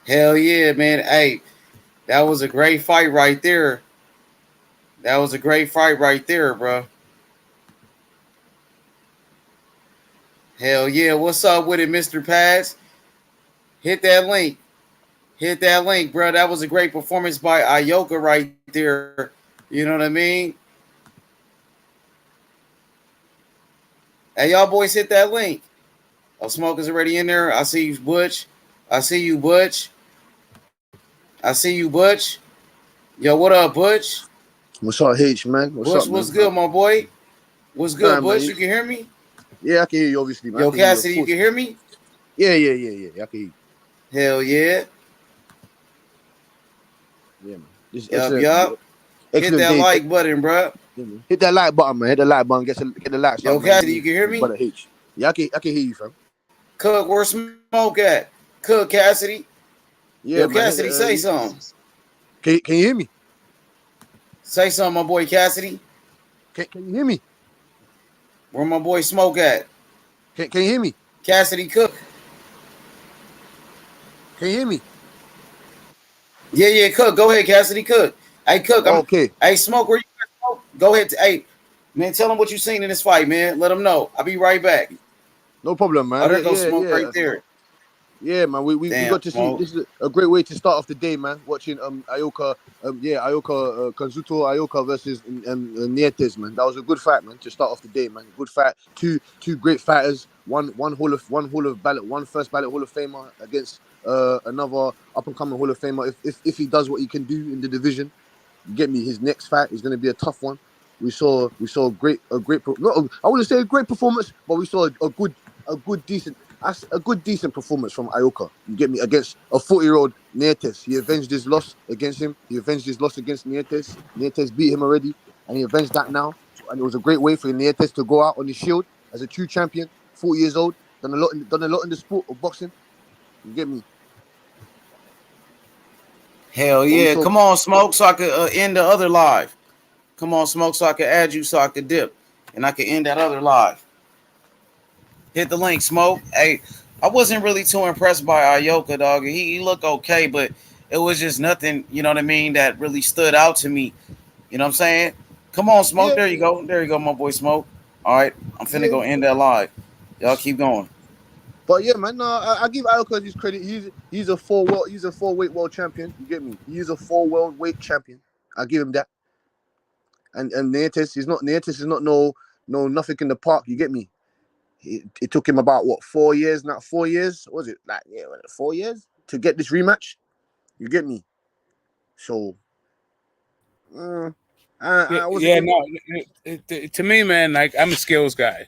Hell yeah, man. Hey, that was a great fight right there. That was a great fight right there, bro. Hell yeah. What's up with it, Mr. Pass? Hit that link. Hit that link, bro. That was a great performance by Ioka right there. You know what I mean? Hey, y'all boys, hit that link. Oh, Smoke is already in there. I see you, Butch. I see you, Butch. I see you, Butch. Yo, what up, Butch? What's up, H, man? What's Butch, up, what's man? good, my boy? What's good, Nah, man. Butch? You can hear me? Yeah, I can hear you, obviously, man. I Yo, can hear you, of Cassidy, you course. can hear me? Yeah. I can hear you. Hell yeah. Yeah, man. This is Yup, excellent, yup. Hit excellent that day. like button, bro. Yeah, man. Hit that like button, man. Hit the like button. Get the likes up, Yo, man. Give Cassidy, you me can hear me? brother H. Yeah, I can hear you, fam. Cook, where's Smoke at? Cook, Cassidy. Yo, Yeah, man. Cassidy, say something. Can you hear me? Say something, my boy Cassidy. Can you hear me? Where my boy Smoke at? Can you hear me? Cassidy Cook. Can you hear me? Yeah, yeah, Cook. Go ahead, Cassidy Cook. Hey, Cook, Okay, hey, Smoke, where you at, Smoke? Go ahead. Hey, man, tell him what you seen in this fight, man. Let him know. I'll be right back. no problem, Oh, man. there goes Smoke right Yeah. there. Yeah, man, we Damn, got to see. Smoke. This is a great way to start off the day, man. Watching Ioka, Kazuto Ioka versus Nietes, man. That was a good fight, man. To start off the day, man. Good fight. Two great fighters. One hall of ballot, one first ballot Hall of Famer against another up and coming Hall of Famer. If he does what he can do in the division, you get me. His next fight is going to be a tough one. We saw not I wouldn't say a great performance, but we saw a good decent a good decent performance from Ioka. You get me, against a 40-year-old Nietes. He avenged his loss against him. He avenged his loss against Nietes. Nietes beat him already, and he avenged that now. And it was a great way for Nietes to go out on his shield as a true champion. 40 years old, done a lot in the sport of boxing. You get me. Hell But we yeah. saw. Come on, Smoke, so I could end the other live. Come on, Smoke, so I could add you so I could dip. And I could end that other live. Hit the link, Smoke. Hey, I wasn't really too impressed by Ioka, dog. He looked okay, but it was just nothing, you know what I mean, that really stood out to me. You know what I'm saying? Come on, Smoke. Yeah, There you go. There you go, my boy Smoke. All right. I'm finna yeah. go end that live. Y'all keep going. But yeah, man, no, I give Ioka his credit. He's a four weight world champion. You get me? He is a four world weight champion. I give him that. And Nietes is not no nothing in the park. You get me? It took him about what 4 years? Not 4 years? What was it like? Yeah, 4 years to get this rematch. You get me? So uh, Yeah, I wasn't. yeah, no. To me, man, like I'm a skills guy.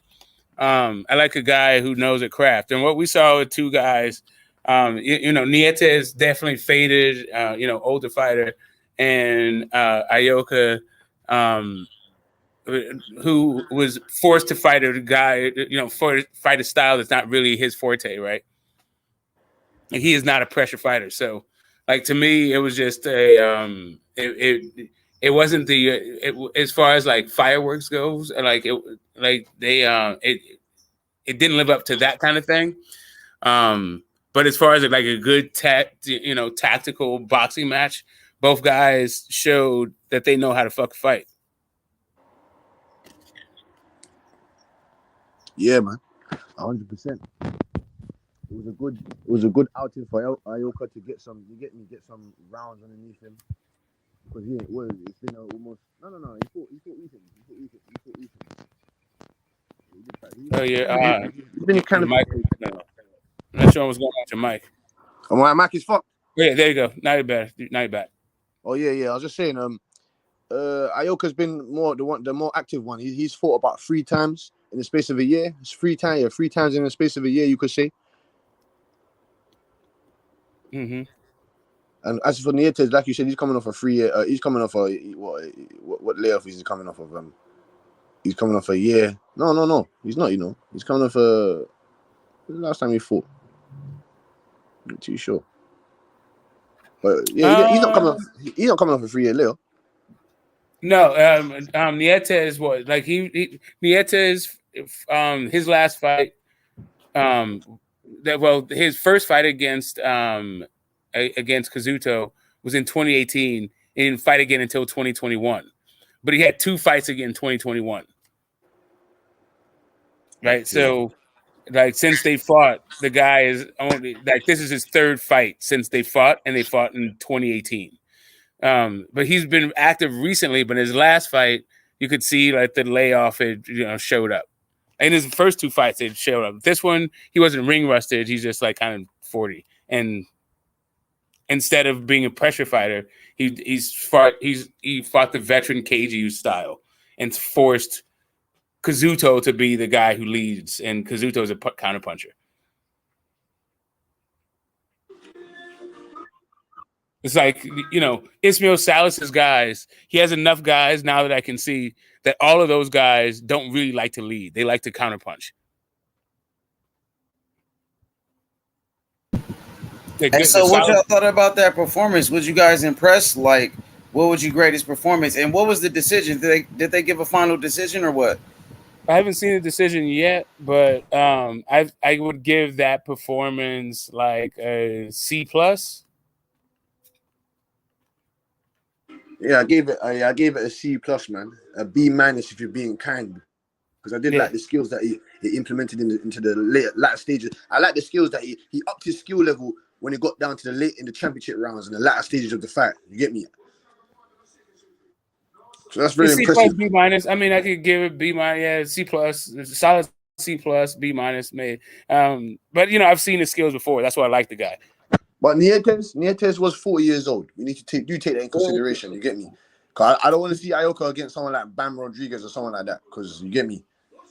I like a guy who knows a craft. And what we saw with two guys, Nietes definitely faded, older fighter, and Ioka, um, who was forced to fight a guy, for fight a style that's not really his forte, right? And he is not a pressure fighter. So, like to me, it was just it wasn't as far as like fireworks goes, it didn't live up to that kind of thing. But as far as like a good tactical boxing match, both guys showed that they know how to fuck fight. Yeah, man, 100%. It was a good outing for Ioka to get some. You get me, get some rounds underneath him. Because it's been almost no. He fought recently. He fought recently. He did fight. Oh yeah, He's been kind your of. mic. No, I'm not sure what's going on with your mic. Oh, my mic is fucked. Yeah, there you go. Now you're better. Now you're back. Oh yeah. I was just saying. Ioka's been the more active one. He's fought about 3 times in the space of a year. It's 3 times, yeah, 3 times in the space of a year, you could say. Mm-hmm. And as for Nietes, like you said, he's coming off a 3 year. He's coming off a what layoff is he coming off of? He's coming off a year. No. He's not. He's coming off a. The last time he fought, I'm not too sure. But yeah, he's not coming off. He's not coming off a 3 year layoff. No, Nietes was like Nietes, his last fight, his first fight against against Kazuto was in 2018. He didn't fight again until 2021, but he had 2 fights again in 2021. Right, so like since they fought, the guy is only like this is his 3rd fight since they fought, and they fought in 2018. But he's been active recently. But in his last fight, you could see like the layoff had showed up. In his first 2 fights, it showed up. This one, he wasn't ring rusted. He's just like kind of 40. And instead of being a pressure fighter, he fought the veteran KG style and forced Kazuto to be the guy who leads. And Kazuto is a counter puncher. It's like, Ismail Salas's guys. He has enough guys now that I can see that all of those guys don't really like to lead. They like to counterpunch. And so what y'all thought about that performance? Was you guys impressed? Like, what would you grade his performance? And what was the decision? Did they give a final decision or what? I haven't seen the decision yet, but I would give that performance like a C+. Yeah, I gave it a C+, man. A B- if you're being kind, because I did like the skills that he implemented into the latter stages. I like the skills that he upped his skill level when he got down to the late in the championship rounds and the latter stages of the fight. You get me? So that's very impressive. C+, B-. I mean, I could give it B-, yeah, C+, solid C+, B-, maybe. But I've seen his skills before. That's why I like the guy. But Nietes was 40 years old. We need to take that in consideration. You get me? Cause I don't want to see Ioka against someone like Bam Rodriguez or someone like that. Cause you get me.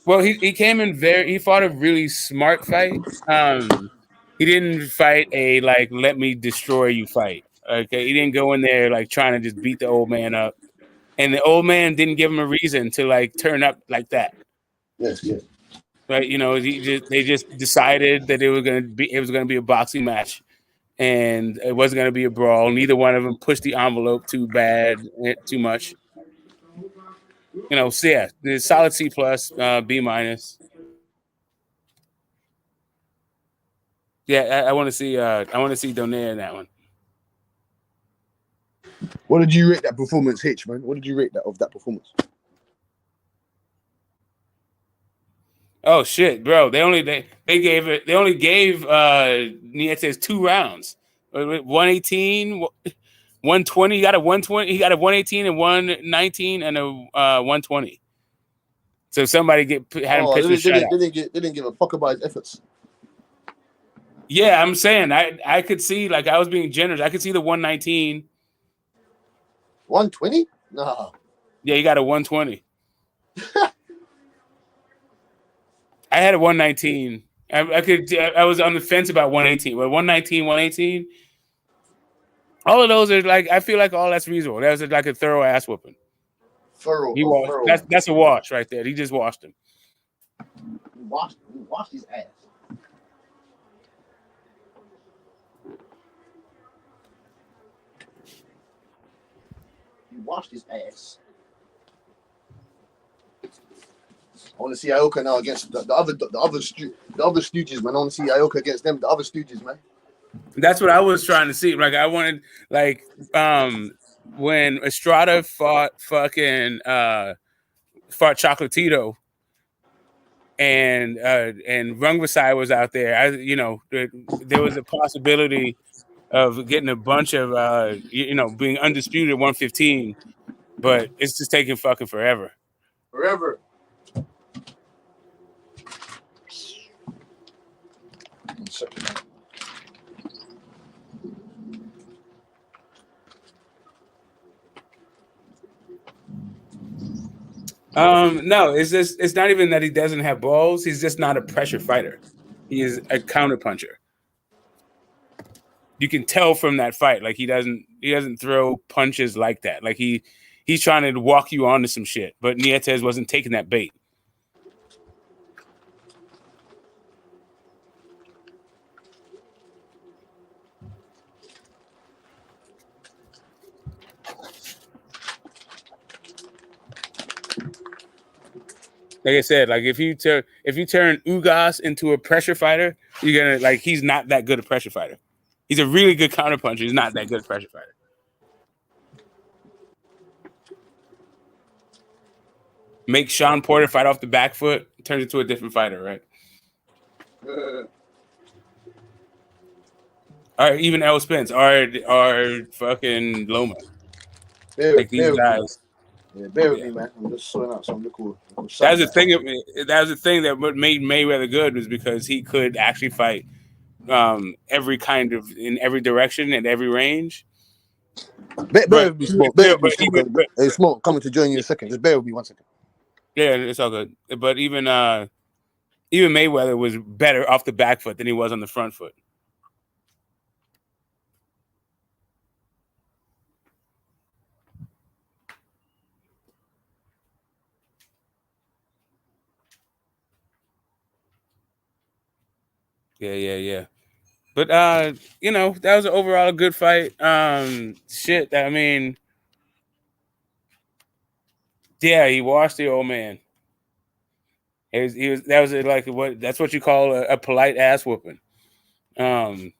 Well, he came in he fought a really smart fight. He didn't fight a like let me destroy you fight. Okay, he didn't go in there like trying to just beat the old man up, and the old man didn't give him a reason to like turn up like that. Yes. Right, they just decided that it was gonna be a boxing match. And it wasn't going to be a brawl. Neither one of them pushed the envelope too much. So yeah, the solid C+, B-. Yeah, I want to see Donaire in that one. What did you rate that performance, H, man? What did you rate that performance? Oh shit, bro! They only gave Nietes 2 rounds, 118, 120. He got a 120. He got a 118 and 119 and a 120. So somebody had him pitch the shutout. They didn't give a fuck about his efforts. Yeah, I'm saying I could see, like, I was being generous. I could see the 119. 120? No. Yeah, he got a 120. I had a 119. I was on the fence about 118, but 119, 118. All of those are like, I feel like all that's reasonable. That was like a thorough ass whooping. Thorough. That's a wash right there. He just washed him. He washed his ass. He washed his ass. I want to see Ioka now against the other stooges, man. I want to see Ioka against them, the other stooges, man. That's what I was trying to see. Like, I wanted, like, when Estrada fought Chocolatito, and Rungvisai was out there. There was a possibility of getting a bunch of being undisputed at 115, but it's just taking fucking forever. Forever. No, it's not even that he doesn't have balls. He's just not a pressure fighter. He is a counter puncher. You can tell from that fight, like he doesn't throw punches like that. Like he's trying to walk you onto some shit, but Nietes wasn't taking that bait. Like I said, like if you turn Ugas into a pressure fighter, you're gonna, like, he's not that good a pressure fighter. He's a really good counterpuncher. He's not that good pressure fighter. Make Sean Porter fight off the back foot, turns into a different fighter, right? Or even El Spence, or fucking Loma. Like these Bear with me, man. guys. Yeah, bear with Yeah. me, man. I'm just sorting out something cool. That was the thing. That was the thing that what made Mayweather good was because he could actually fight every kind of in every direction and every range. Bear But with me, Smoke. Bear with me, but Smoke. even but, Hey, Smoke, coming to join you in a second. Just bear with me 1 second. yeah, it's all good. But even Mayweather was better off the back foot than he was on the front foot. Yeah. But you know, that was overall a good fight. Shit. I mean, yeah, he washed the old man. That was like that's what you call a polite ass whooping. Um,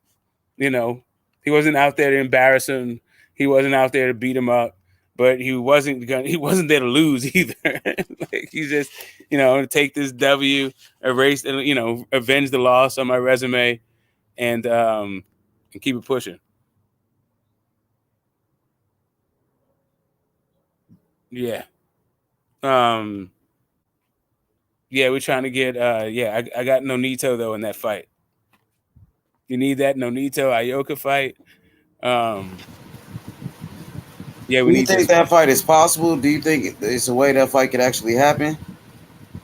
you know, he wasn't out there to embarrass him. He wasn't out there to beat him up, but he wasn't there to lose either. Like he's just, take this W, erase, avenge the loss on my resume, and keep it pushing. Yeah. Yeah, we're trying to get I got Nonito though in that fight. You need that Nonito Ioka fight. Yeah, we Do you need think this that fight. fight is possible? Do you think it's a way that fight could actually happen?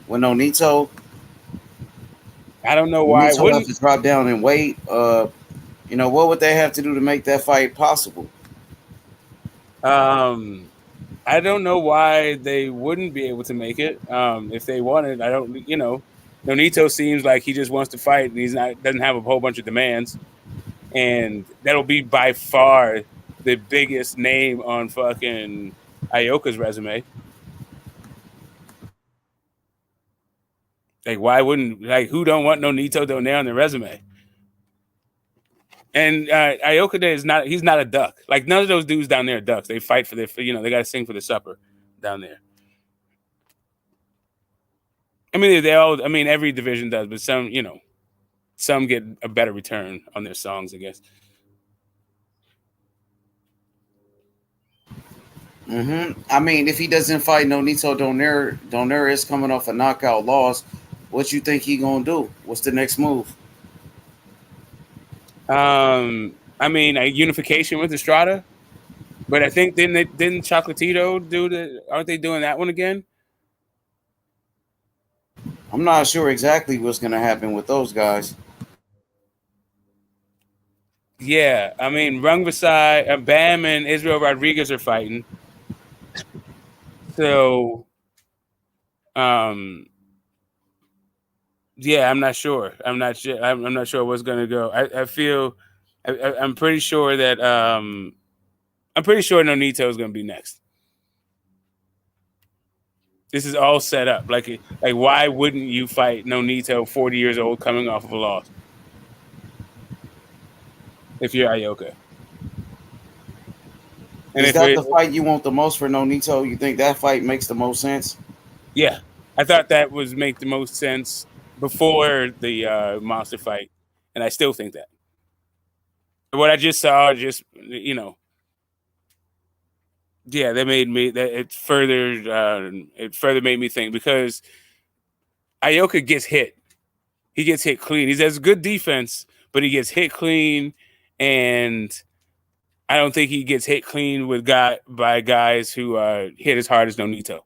With Nonito, I don't know why it Nonito have wouldn't. to drop down in weight. What would they have to do to make that fight possible? I don't know why they wouldn't be able to make it. If they wanted, I don't. Nonito seems like he just wants to fight, and doesn't have a whole bunch of demands, and that'll be by far the biggest name on fucking Ioka's resume. Like, why wouldn't who don't want Nonito Donaire on their resume? And Ioka is not. He's not a duck. Like none of those dudes down there are ducks. They fight for their. They got to sing for the supper down there. I mean, they all. I mean, every division does, but some get a better return on their songs, I guess. I mean, if he doesn't fight Nonito Donaire is coming off a knockout loss. What you think he gonna do? What's the next move? I mean, a unification with Estrada, but I think didn't Chocolatito do the? Aren't they doing that one again? I'm not sure exactly what's gonna happen with those guys. Yeah, I mean, Rungvisai, Bam, and Israel Rodriguez are fighting. So, yeah, I'm not sure. I'm not sure. I'm not sure what's going to go. I feel. I'm pretty sure that. I'm pretty sure Nonito is going to be next. This is all set up. Like, why wouldn't you fight Nonito, 40 years old, coming off of a loss? If you're Ioka. And Is that the fight you want the most for Nonito? You think that fight makes the most sense? Yeah, I thought that was make the most sense before the monster fight, and I still think that. What I just saw, yeah, that made me that it further made me think because Ioka gets hit. He gets hit clean. He has good defense, but he gets hit clean, and I don't think he gets hit clean by guys who hit as hard as Nonito.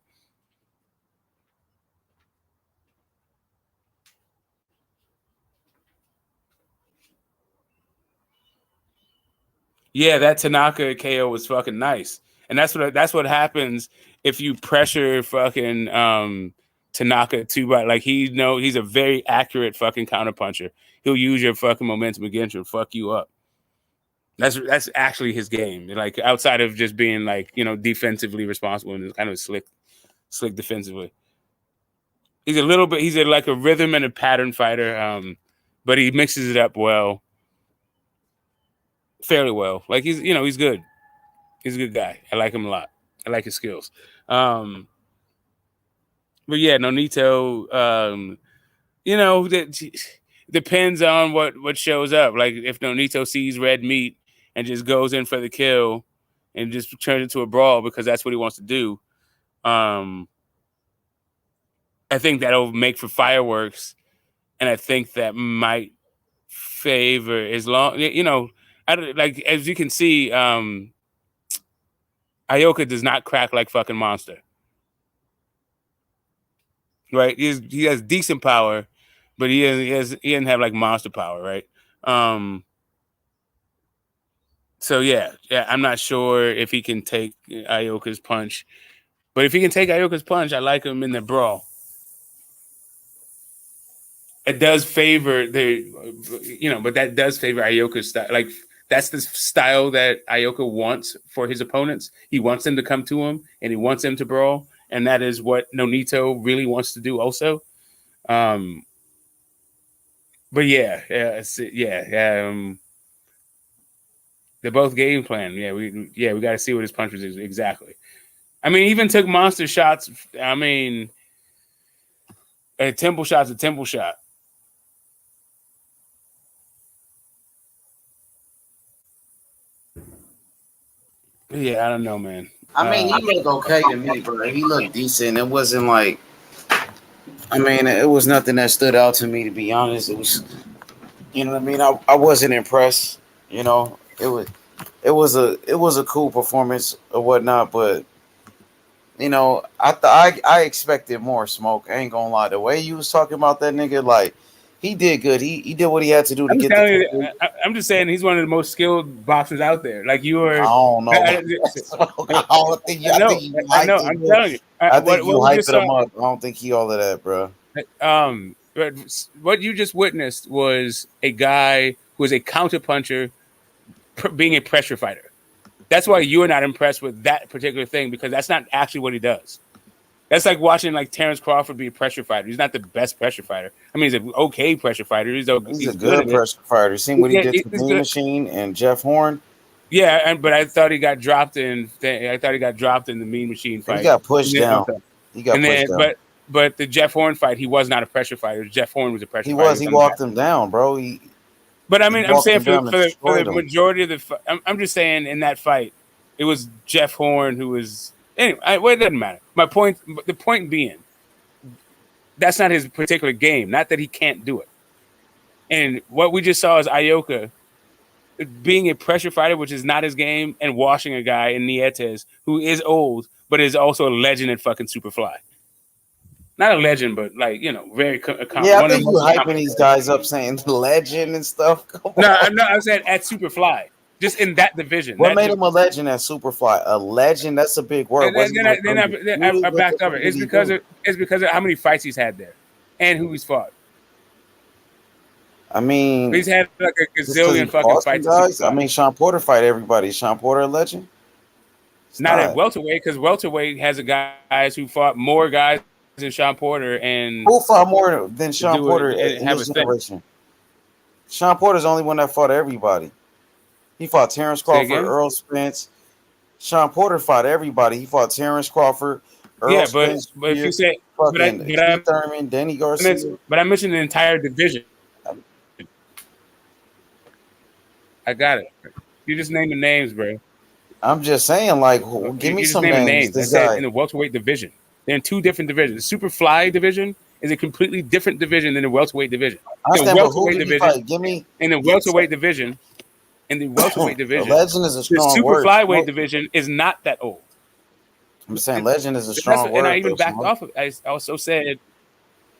Yeah, that Tanaka KO was fucking nice, and that's what happens if you pressure fucking Tanaka too much. Like he's a very accurate fucking counterpuncher. He'll use your fucking momentum against you and fuck you up. That's actually his game. Like outside of just being defensively responsible and kind of slick defensively. He's a little bit. Like a rhythm and a pattern fighter, but he mixes it up well. fairly well. Like he's good. He's a good guy. I like him a lot. I like his skills. Um, but yeah, Nonito. That depends on what shows up. Like if Nonito sees red meat and just goes in for the kill and just turns it into a brawl because that's what he wants to do. Um, I think that'll make for fireworks, and I think that might favor as long. Like as you can see, Ioka does not crack like fucking Monster, right? He has decent power, but he doesn't have like Monster power, right? So yeah, I'm not sure if he can take Ioka's punch, but if he can take Ioka's punch, I like him in the brawl. It does favor but that does favor Ioka's style. Like that's the style that Ioka wants for his opponents. He wants them to come to him and he wants them to brawl, and that is what Nonito really wants to do also. Um, but they're both game plan. We got to see what his punches is exactly. I mean, even took monster shots. I mean, a temple shot's a temple shot. Yeah, I don't know, man. I mean, he looked okay to me, bro. He looked decent. It wasn't like, I mean, it was nothing that stood out to me, to be honest. It was, you know what I mean. I wasn't impressed. You know, it was a cool performance or whatnot, but I expected more. Smoke. I ain't gonna lie. The way you was talking about that nigga, like he did good. He did what he had to do to I'm get telling the. you, I'm just saying he's one of the most skilled boxers out there. Like you I are. don't know. I don't think you. I think you I know. hyped I'm him up. telling you. I think you What we just hyping saw, him up. I don't think he all of that, bro. but what you just witnessed was a guy who is a counterpuncher being a pressure fighter. That's why you are not impressed with that particular thing because that's not actually what he does. That's like watching like Terrence Crawford be a pressure fighter. He's not the best pressure fighter. I mean, he's an okay pressure fighter. He's He's a good good at it. pressure fighter. Seen what he did to He's Mean good. Machine and Jeff Horn. Yeah, but I thought he got dropped in. I thought he got dropped in the Mean Machine He fight. got pushed down. Okay. He got pushed down. But the Jeff Horn fight, he was not a pressure fighter. Jeff Horn was a pressure He fighter. was. He walked him down, bro. But I He mean, I'm walked saying him down and for the destroyed him. majority of the, I'm just saying in that fight, it was Jeff Horn who was. Anyway, well, it doesn't matter. The point being, that's not his particular game. Not that he can't do it. And what we just saw is Ioka being a pressure fighter, which is not his game, and washing a guy in Nietes who is old, but is also a legend at fucking Superfly. Not a legend, but like very. Yeah, I think you hyping these guys up, saying legend and stuff. No, I'm saying at Superfly, just in that division. What made him a legend at Superfly? A legend? That's a big word. I backed up it. It's because of how many fights he's had there, and who he's fought. I mean, he's had like a gazillion fucking fights. Guys. I mean, Sean Porter fight everybody. Is Sean Porter a legend? Not at welterweight, because welterweight has a guys who fought more guys than Sean Porter, and who fought more than Sean Porter in his generation? Sean Porter's the only one that fought everybody. He fought Terrence Crawford, Earl Spence. Sean Porter fought everybody. He fought Terrence Crawford, Earl Spence. But if you say Keith Thurman, Danny Garcia. But I mentioned the entire division. I got it. You just name the names, bro. I'm just saying, like, give me some names. I said in the welterweight division. They're in two different divisions. The Superfly division is a completely different division than the welterweight division. In the welterweight division, the legend is a strong the word. Superflyweight division is not that old. I'm saying legend is a strong word. And I even backed off of it. I also said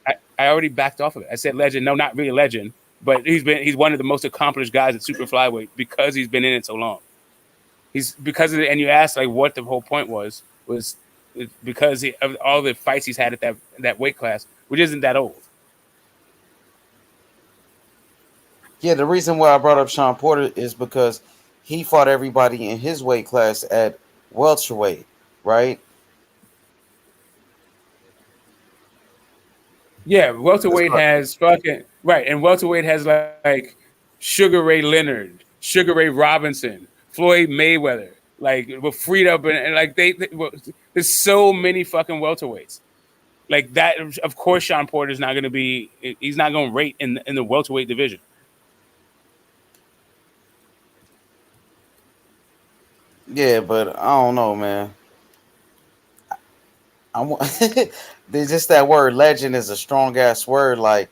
I already backed off of it. I said legend. No, not really legend. But he's one of the most accomplished guys at super flyweight because he's been in it so long. He's because of it, and you asked like what the whole point was because of all the fights he's had at that weight class, which isn't that old. Yeah, the reason why I brought up Sean Porter is because he fought everybody in his weight class at welterweight, right? Yeah, welterweight has fucking right, and welterweight has like Sugar Ray Leonard Sugar Ray Robinson, Floyd Mayweather, like with freed up and like there's so many fucking welterweights. Like that, of course, Sean Porter's not going to be. He's not going to rate in the welterweight division. Yeah, but I don't know, man. There's just that word legend is a strong ass word. Like,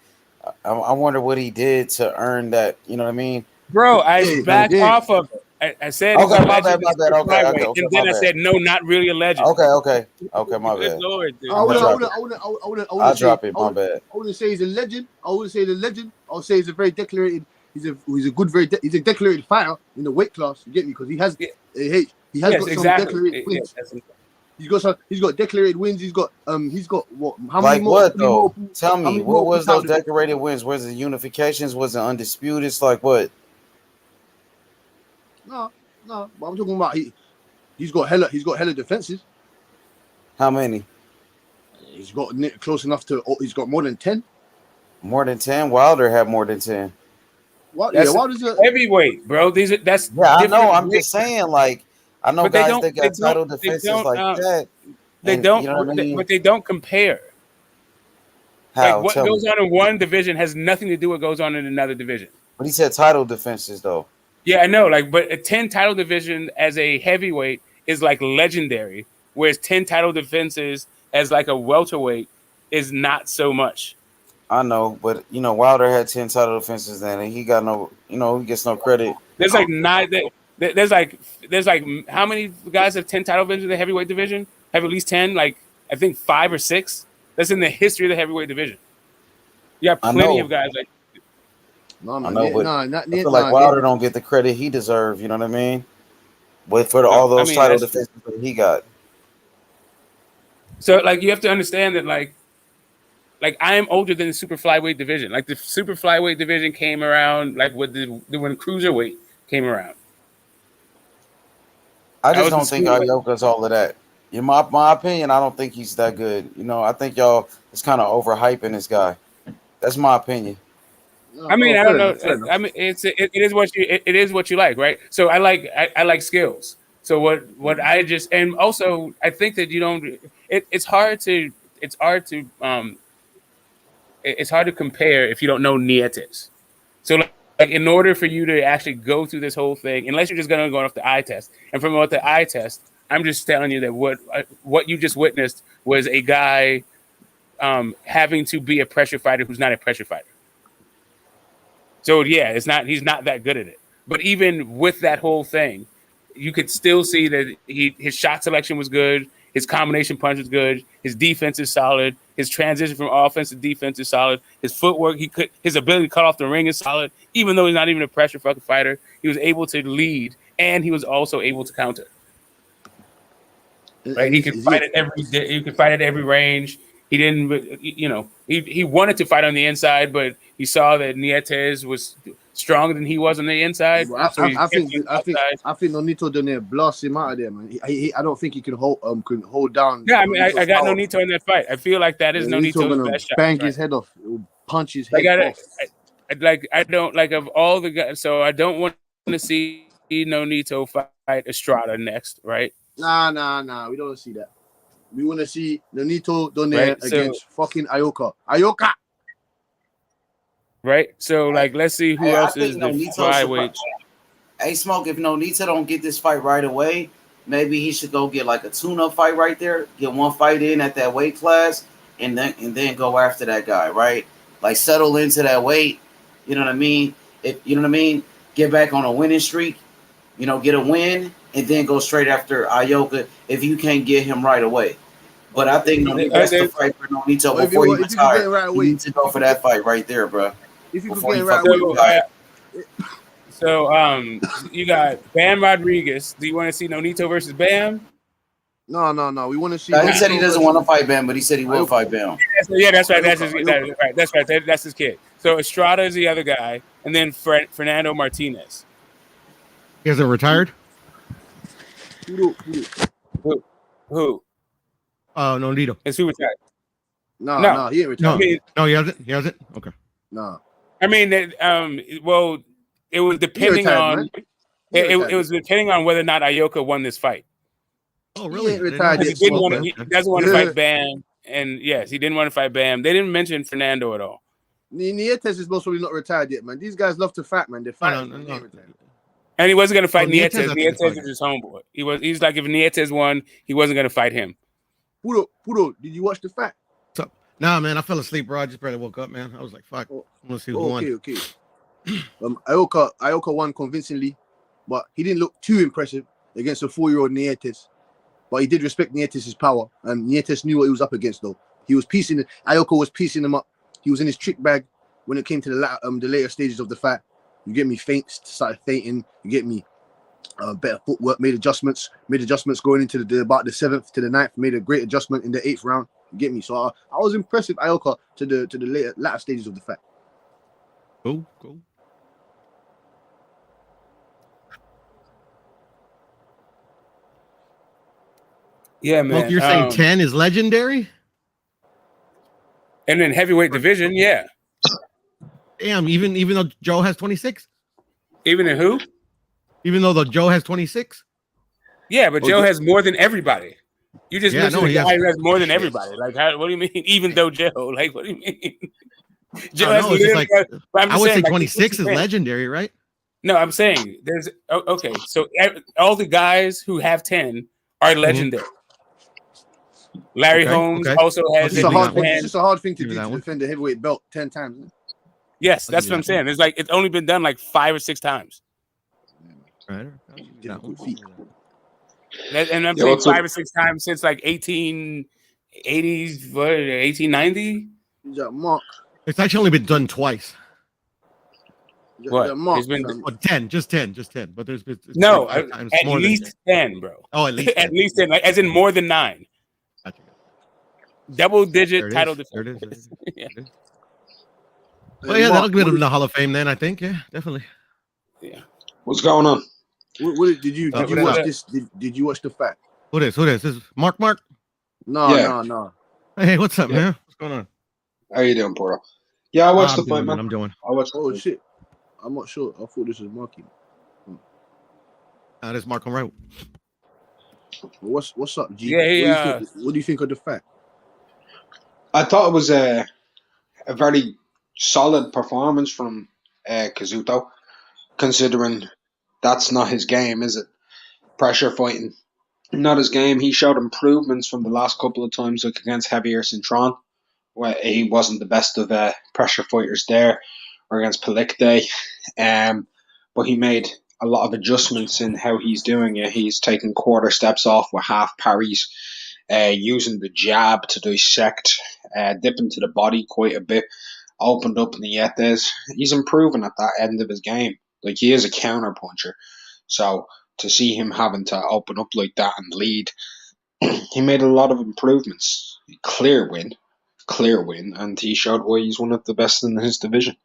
I wonder what he did to earn that. You know what I mean? Bro, I Hey, backed yeah. off of it. I said he's Okay, a my legend. bad. Okay, And then my I bad. said, no, not really a legend. Okay, my Good bad. Lord, dude. I I'll drop it. My bad. I wouldn't say he's a legend. I wouldn't say he's a legend. I would say he's a very declarated. He's a declarated fighter in the weight class. You get me? Because he has got some declarated wins. He's got declarated wins. He's got what? How many Like more? what though? Tell me, what was those fatalities? decorated wins? Was it unifications? Was it undisputed? It's like what? No. But I'm talking about he's got hella defenses. How many? He's got close enough to. He's got more than 10. More than 10? Wilder had more than 10. What? That's Why does it? heavyweight, bro? That's I know. I'm just saying, like, I know but guys that got title defenses like that. They don't, you know what I mean? but they don't compare. How? Like what goes on in one division has nothing to do with what goes on in another division. But he said title defenses though. Yeah, I know. Like, but a 10 title division as a heavyweight is like legendary, whereas 10 title defenses as like a welterweight is not so much. I know, but Wilder had 10 title defenses then, and he got no, he gets no credit. There's like nine. There's like how many guys have 10 title defenses in the heavyweight division? Have at least 10? Like I think 5 or 6. That's in the history of the heavyweight division. You got plenty of guys like. No, man, I know, but I feel like Wilder don't get the credit he deserves. You know what I mean? But for all those title defenses that he got. So, like, you have to understand that, like I am older than the super flyweight division. Like the super flyweight division came around, like when cruiserweight came around. I just don't think Ioka's all of that. In my opinion, I don't think he's that good. I think y'all is kind of overhyping this guy. That's my opinion. I mean, I don't know. I mean, it is what you like, right? So I like skills. So what I just, and also I think that you don't. It's hard to compare if you don't know Nietes. So like in order for you to actually go through this whole thing, unless you're just going to go off the eye test, and from what the eye test, I'm just telling you that what you just witnessed was a guy having to be a pressure fighter who's not a pressure fighter. So yeah, he's not that good at it. But even with that whole thing, you could still see that his shot selection was good, his combination punch was good, his defense is solid, his transition from offense to defense is solid, his footwork, his ability to cut off the ring is solid, even though he's not even a pressure fucking fighter. He was able to lead and he was also able to counter. Right? He could fight at every range. He didn't, he wanted to fight on the inside, but he saw that Nietes was stronger than he was on the inside. Well, I think Nonito done blast him out of there, man. I don't think he can hold down. Yeah, I mean, I got Nonito in that fight. I feel like that is Nonito's best shot. Bang his head off, punch his head off. I don't like of all the guys, so I don't want to see Nonito fight Estrada next, right? Nah. We don't want to see that. We want to see Nonito done there against fucking Ioka. Right? So, like, let's see who else is the flyweight. Hey, Smoke, if Nonito don't get this fight right away, maybe he should go get like a tune-up fight right there, get one fight in at that weight class, and then go after that guy, right? Like, settle into that weight. You know what I mean? Get back on a winning streak. Get a win, and then go straight after Ioka if you can't get him right away. But I think that's the fight for Nonito before he retires. You need to go for that fight right there, bro. If you can get right away. So, you got Bam Rodriguez. Do you want to see Nonito versus Bam? No. We want to see. He said he doesn't want to fight Bam, but he said he will fight Bam. Yeah, that's right. That's right. That's his kid. So Estrada is the other guy, and then Fernando Martinez. He hasn't retired? Who? Nonito. Is who retired? No, he ain't retired. No, he hasn't. Okay. No. I mean, well, it was He depending retired, on man. He it retired. was depending on whether or not Ioka won this fight. Oh, He really? ain't I didn't retired know. He yet, didn't Smoke. want to. Okay, He okay. doesn't want to fight Bam, and yes, he didn't want to fight Bam. They didn't mention Fernando at all. Nietes is most probably not retired yet, man. These guys love to fight, man. They're fighting. No, man. no, They ain't no. retired. And he wasn't going to fight Nietes, Nietes. I think is Nietes fighting. is his homeboy. He's like if Nietes won, he wasn't going to fight him. Puro, did you watch the fight? So, nah, man, I fell asleep, bro. I just barely woke up, man. I was like, fuck. Oh, Let's see who won. Okay. Ioka won convincingly, but he didn't look too impressive against a 4-year-old Nietes. But he did respect Nietes' power, and Nietes knew what he was up against, though. Ioka was piecing him up. He was in his trick bag when it came to the later stages of the fight. You get me, started fainting. You get me, better footwork, made adjustments going into about the 7th to the 9th, made a great adjustment in the 8th round. You get me? So I was impressed with Ioka to the latter stages of the fight. Cool. Yeah, man. Smoke, you're saying 10 is legendary? And then heavyweight division, yeah. Damn, even though Joe has 26? Even in who? Even though the Joe has 26? Yeah, but Joe has more than everybody. You just mentioned a guy who has more than everybody. Like, what do you mean? Even though Joe, like, what do you mean? Joe has it's just like, I would say like, 26 is legendary, right? No, I'm saying there's okay. So all the guys who have 10 are legendary. Larry Holmes also has. It's just a hard thing to do to defend the heavyweight belt 10 times. Yes, that's what I'm saying. It's like it's only been done like 5 or 6 times. Right. And I'm saying 5 or 6 times since like 1880s, 1890. Mark. It's actually only been done twice. What? Mark, It's been 10, just 10. But there's been no, at least 10, bro. Oh, at least 10. At least 10, like, as in more than 9. Gotcha. Double-digit title defense. There it is. Yeah. Well, yeah, that'll get him in the Hall of Fame then, I think. Yeah, definitely. Yeah. What's going on? Did you watch this? Did you watch the fight? Who this? This is Mark? No. Hey, what's up, man? What's going on? How you doing, Porto? Yeah, I watched the fight, man. I'm doing. Shit. I'm not sure. I thought this was Marky. This is Mark on right. What's up, G? Yeah, what do you think of the fight? I thought it was a very solid performance from Kazuto, considering that's not his game, is it? Pressure fighting, not his game. He showed improvements from the last couple of times, like against Javier Cintron, where he wasn't the best of pressure fighters there, or against Pelikte. But he made a lot of adjustments in how he's doing it. He's taking quarter steps off with half parries, using the jab to dissect, dipping to the body quite a bit, opened up Nietes. He's improving at that end of his game. Like, he is a counter puncher. So to see him having to open up like that and lead, he made a lot of improvements. Clear win, and he showed why he's one of the best in his division.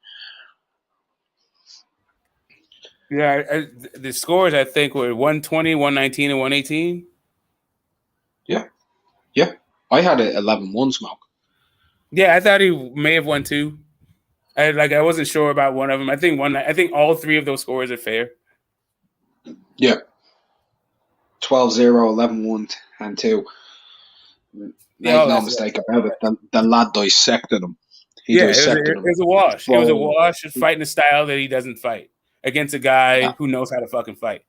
Yeah, the scores I think were 120, 119, and 118. Yeah. I had it 11-1, Smoke. Yeah, I thought he may have won 2. I wasn't sure about one of them. I think all 3 of those scores are fair. Yeah. 12-0, 11-1, and 2. Make no mistake about it. The lad dissected him. He dissected him. It was a wash. It was a wash fighting a style that he doesn't fight against a guy who knows how to fucking fight.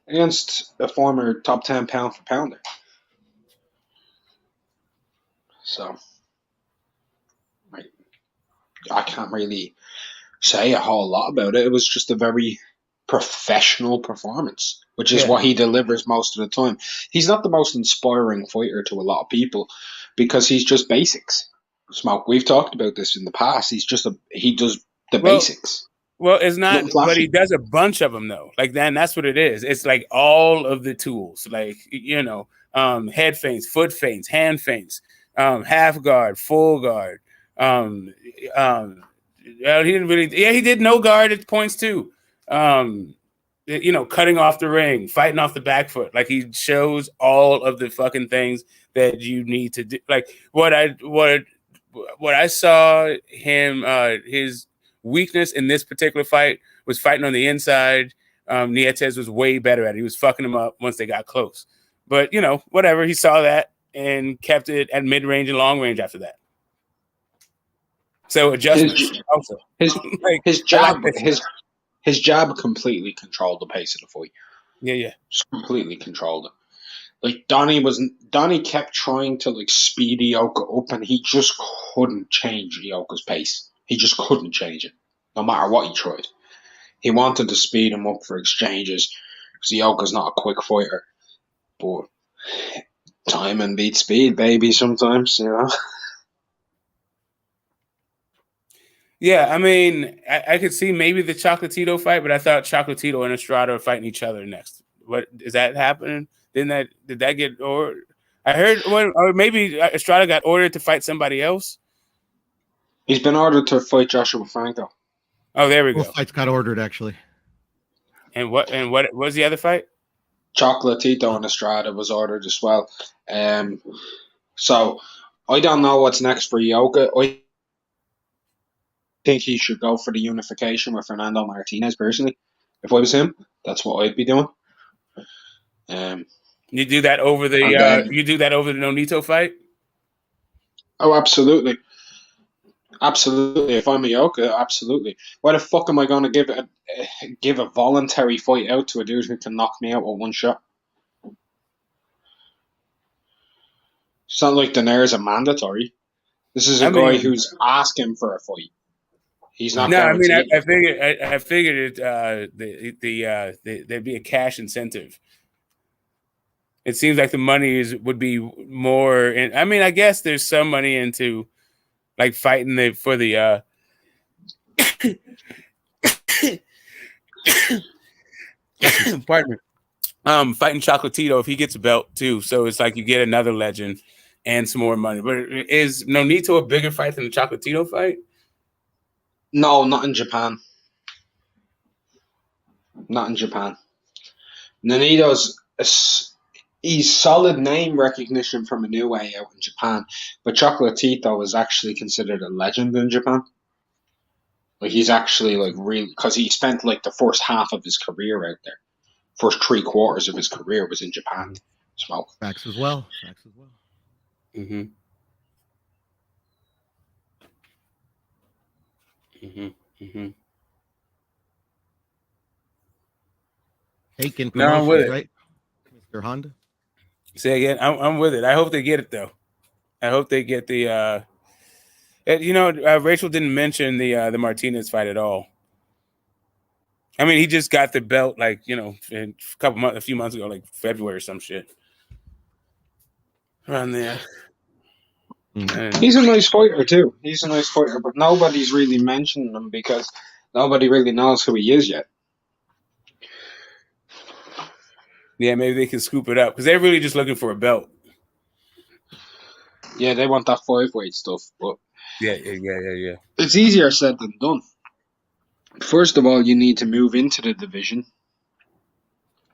Against a former top 10 pound for pounder. So, I can't really say a whole lot about it. It was just a very professional performance, which is what he delivers most of the time. He's not the most inspiring fighter to a lot of people because he's just basics. Smoke, we've talked about this in the past. He does the basics. Well, it's not, but he does a bunch of them though. Like, then that's what it is. It's like all of the tools, like, head feints, foot feints, hand feints, half guard, full guard. He didn't really. Yeah, he did no guard at points too. Cutting off the ring, fighting off the back foot. Like, he shows all of the fucking things that you need to do. Like, what I saw him weakness in this particular fight was fighting on the inside. Nietes was way better at it. He was fucking him up once they got close. But, you know, whatever. He saw that and kept it at mid-range and long range after that. So adjustments also. His jab completely controlled the pace of the fight. Yeah. Just completely controlled it. Like Donnie kept trying to like speed Ioka up, and he just couldn't change Ioka's pace. He just couldn't change it, no matter what he tried. He wanted to speed him up for exchanges because Ioka's not a quick fighter, but timing beats speed, baby. Sometimes, you know. Yeah, I mean, I could see maybe the Chocolatito fight, but I thought Chocolatito and Estrada are fighting each other next. What is that happening? Did that get or I heard or maybe Estrada got ordered to fight somebody else? He's been ordered to fight Joshua Franco. Oh, there we go. Both fights got ordered actually. And what was the other fight? Chocolatito and Estrada was ordered as well. So I don't know what's next for Ioka. I think he should go for the unification with Fernando Martinez personally. If I was him, that's what I'd be doing. You do that over the Nonito fight? Oh, absolutely. Absolutely. If I'm Ioka, absolutely. Why the fuck am I going to give a voluntary fight out to a dude who can knock me out with one shot? It's not like Daenerys a mandatory. This is a guy who's asking for a fight. He's not. No, I mean, I figured there'd be a cash incentive. It seems like the money would be more. And I mean, I guess there's some money into like fighting for the. Pardon me. Fighting Chocolatito if he gets a belt too, so it's like you get another legend and some more money. But is Nonito a bigger fight than the Chocolatito fight? No, not in Japan. Not in Japan. Nonito's he's solid name recognition from a new way out in Japan, but Chocolatito is actually considered a legend in Japan. Like he's actually like really because he spent like the first half of his career out there. First 3/4 of his career was in Japan. Smoke. Facts as well. Mm-hmm. Taken No, I'm with it. Right? Mr. Honda. Say again. I'm with it. I hope they get it though. I hope they get the. Rachel didn't mention the Martinez fight at all. I mean, he just got the belt like a few months ago, like February or some shit. Around there. He's a nice fighter too. He's a nice fighter, but nobody's really mentioned him because nobody really knows who he is yet. Yeah, maybe they can scoop it up because they're really just looking for a belt. Yeah, they want that 5-weight stuff, but yeah. It's easier said than done. First of all, you need to move into the division,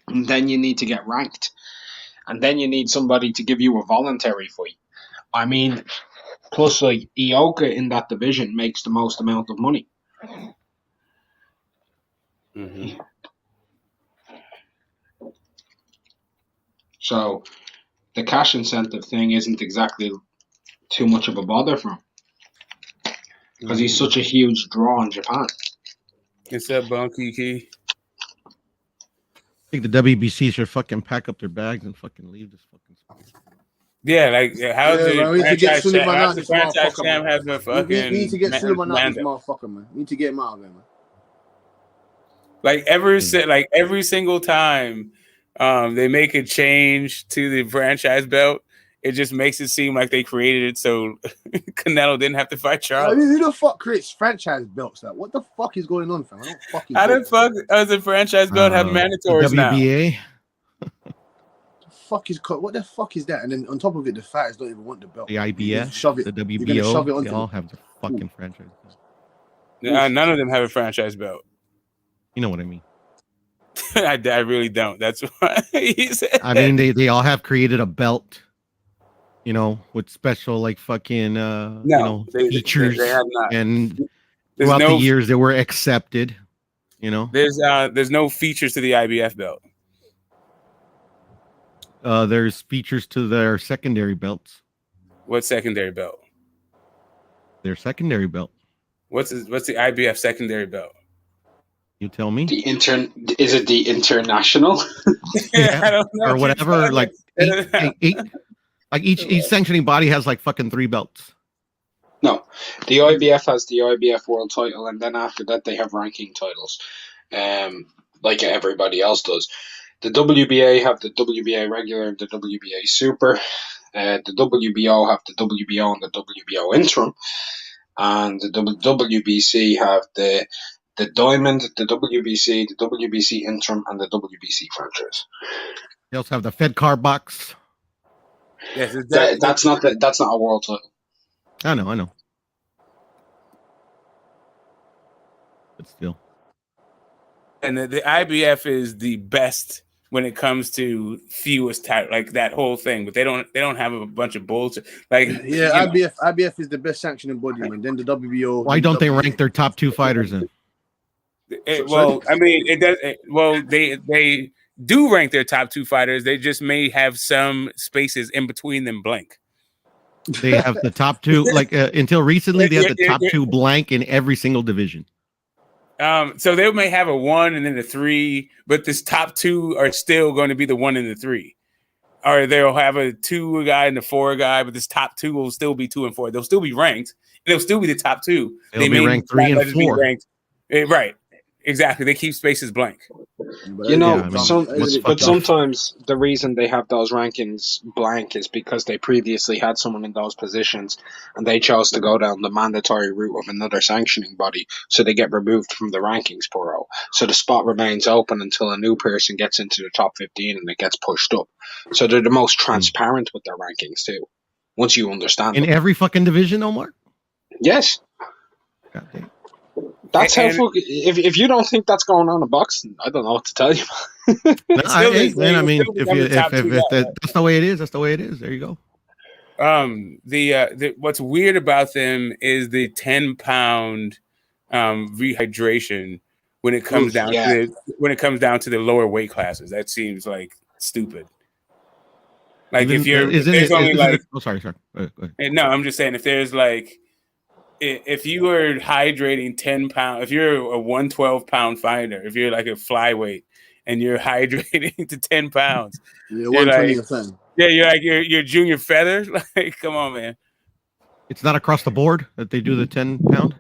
and then you need to get ranked, and then you need somebody to give you a voluntary fight. I mean, plus like Ioka in that division makes the most amount of money. Mm-hmm. So the cash incentive thing isn't exactly too much of a bother for him because he's such a huge draw in Japan. It's that Bunky Key. I think the WBC should fucking pack up their bags and fucking leave this fucking spot. Yeah, like how's the franchise champ has a fucking? We need to get Suleiman out of this motherfucker, man. We need to get him out of there, man. Like every single time they make a change to the franchise belt, it just makes it seem like they created it so Canelo didn't have to fight Charles. I mean, who the fuck creates franchise belts? Like, what the fuck is going on, fam? I don't fucking. How the fuck does the franchise belt have mandatories now? WBA. What the fuck is that? And then on top of it, the fighters don't even want the belt. The IBF, shove it. The WBO, they all have the fucking franchise belt. None of them have a franchise belt. You know what I mean? I really don't. That's why he said. I mean, they all have created a belt, with special like fucking features they have not. and There's Throughout the no years, they were accepted. You know, there's no features to the IBF belt. there's features to their secondary belts. What secondary belt? Their secondary belt. What's the IBF secondary belt? You tell me. Is it the international? Yeah, I don't know. or whatever. Like each sanctioning body has like fucking 3 belts. No, the IBF has the IBF World Title, and then after that they have ranking titles, like everybody else does. The WBA have the WBA regular and the WBA super. The WBO have the WBO and the WBO interim, and the WBC have the Diamond, the WBC interim, and the WBC franchise. They also have the Fed car box. Yes, That's not a world title. I know. But still. And the IBF is the best when it comes to fewest type, like that whole thing. But they don't have a bunch of bullshit. Like IBF is the best sanctioning body, man. Then the WBO. Why don't they rank their top 2 fighters in? I mean, it does. They do rank their top 2 fighters. They just may have some spaces in between them blank. They have the top 2. Like until recently, they had the top 2 blank in every single division. So they may have a 1 and then a 3, but this top 2 are still going to be the 1 and the 3. Or they'll have a 2 guy and a 4 guy, but this top 2 will still be 2 and 4. They'll still be ranked. And they'll still be the top 2. They'll be ranked 3 and 4. Right. Exactly. They keep spaces blank. But sometimes the reason they have those rankings blank is because they previously had someone in those positions and they chose to go down the mandatory route of another sanctioning body, so they get removed from the rankings bureau. So the spot remains open until a new person gets into the top 15 and it gets pushed up. So they're the most transparent with their rankings too, once you understand in them. every fucking division, Omar? Yes. God damn. That's helpful. If you don't think that's going on in boxing, I don't know what to tell you. That's the way it is. That's the way it is. There you go. What's weird about them is the 10-pound rehydration when it comes down to the lower weight classes. That seems like stupid. Like sorry. No, I'm just saying if there's like. If you are hydrating 10 pounds, if you're a 112-pound fighter, if you're like a flyweight and you're hydrating to 10 pounds, you're 120 you're like your junior feather. Like, come on, man. It's not across the board that they do the 10-pound?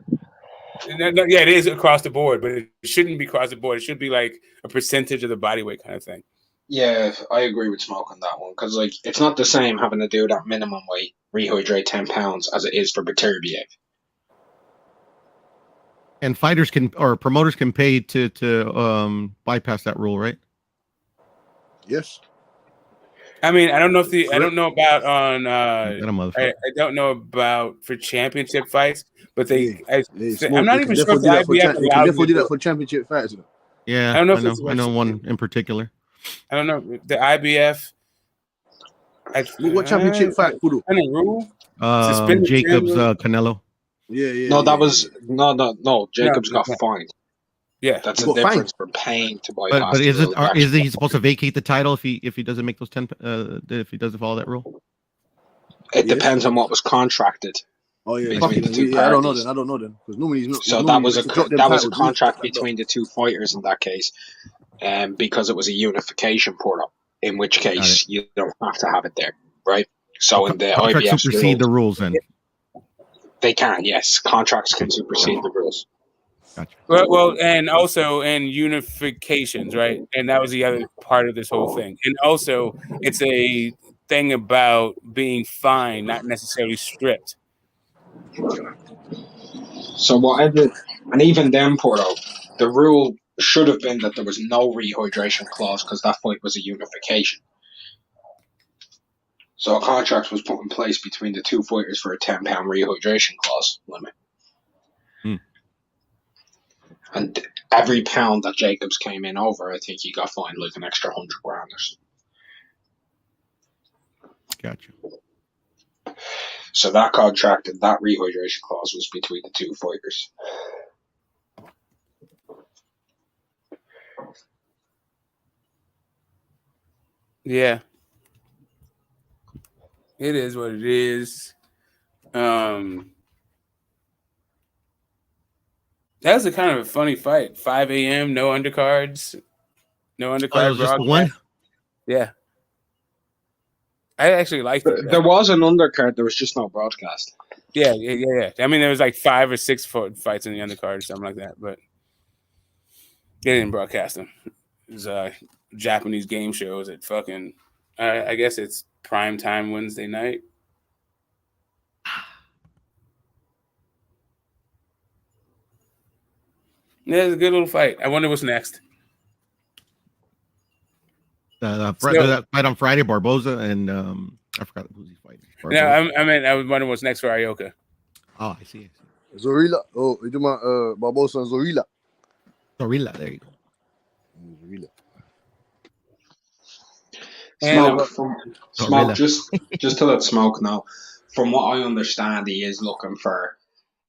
No, yeah, it is across the board, but it shouldn't be across the board. It should be like a percentage of the body weight kind of thing. Yeah, I agree with Smoke on that one, because like it's not the same having to do that minimum weight, rehydrate 10 pounds, as it is for Batarev. And fighters promoters can pay to bypass that rule, right? Yes. I mean, I don't know about on. I don't know about for championship fights, but I'm not even sure if the IBF allows do that for championship fights. Yeah, I know one in particular. I don't know the IBF. What championship fight? Any rule? Jacobs, Canelo. Yeah. No, that was no. Jacobs got fined. Yeah, that's the difference for paying to bypass. But is he supposed to vacate the title if he doesn't make those 10? If he doesn't follow that rule? It depends on what was contracted. Oh yeah, between the two parties. I don't know then. Because normally that was a contract between the two fighters in that case, because it was a unification portal. In which case you don't have to have it there, right? So in the IBF supersede the rules then. They can, yes. Contracts can supersede the rules. Gotcha. Well, and also in unifications, right? And that was the other part of this whole thing. And also, it's a thing about being fined, not necessarily stripped. So whatever, and even then, Porto, the rule should have been that there was no rehydration clause because that fight was a unification. So a contract was put in place between the two fighters for a 10-pound rehydration clause limit. And every pound that Jacobs came in over, I think he got fined like an extra $100,000 or something. Gotcha. So that contract and that rehydration clause was between the two fighters. Yeah. It is what it is. That was a kind of a funny fight. 5 a.m., no undercards. No Oh, that undercard was just the broadcast. one. Yeah. I actually liked it. There was an undercard. There was just no broadcast. Yeah. I mean, there was like 5 or 6 fights in the undercard or something like that, but they didn't broadcast them. It was Japanese game shows at fucking, I guess it's prime time Wednesday night. Yeah, it was a good little fight. I wonder what's next. That fight on Friday, Barboza and I forgot who's he fighting. Yeah, I was wondering what's next for Ioka. Oh, I see. Zorilla. Oh, you do my Barbosa and Zorilla. Zorilla, there you go. Zorilla. Smoke. Just to let Smoke know. From what I understand, he is looking for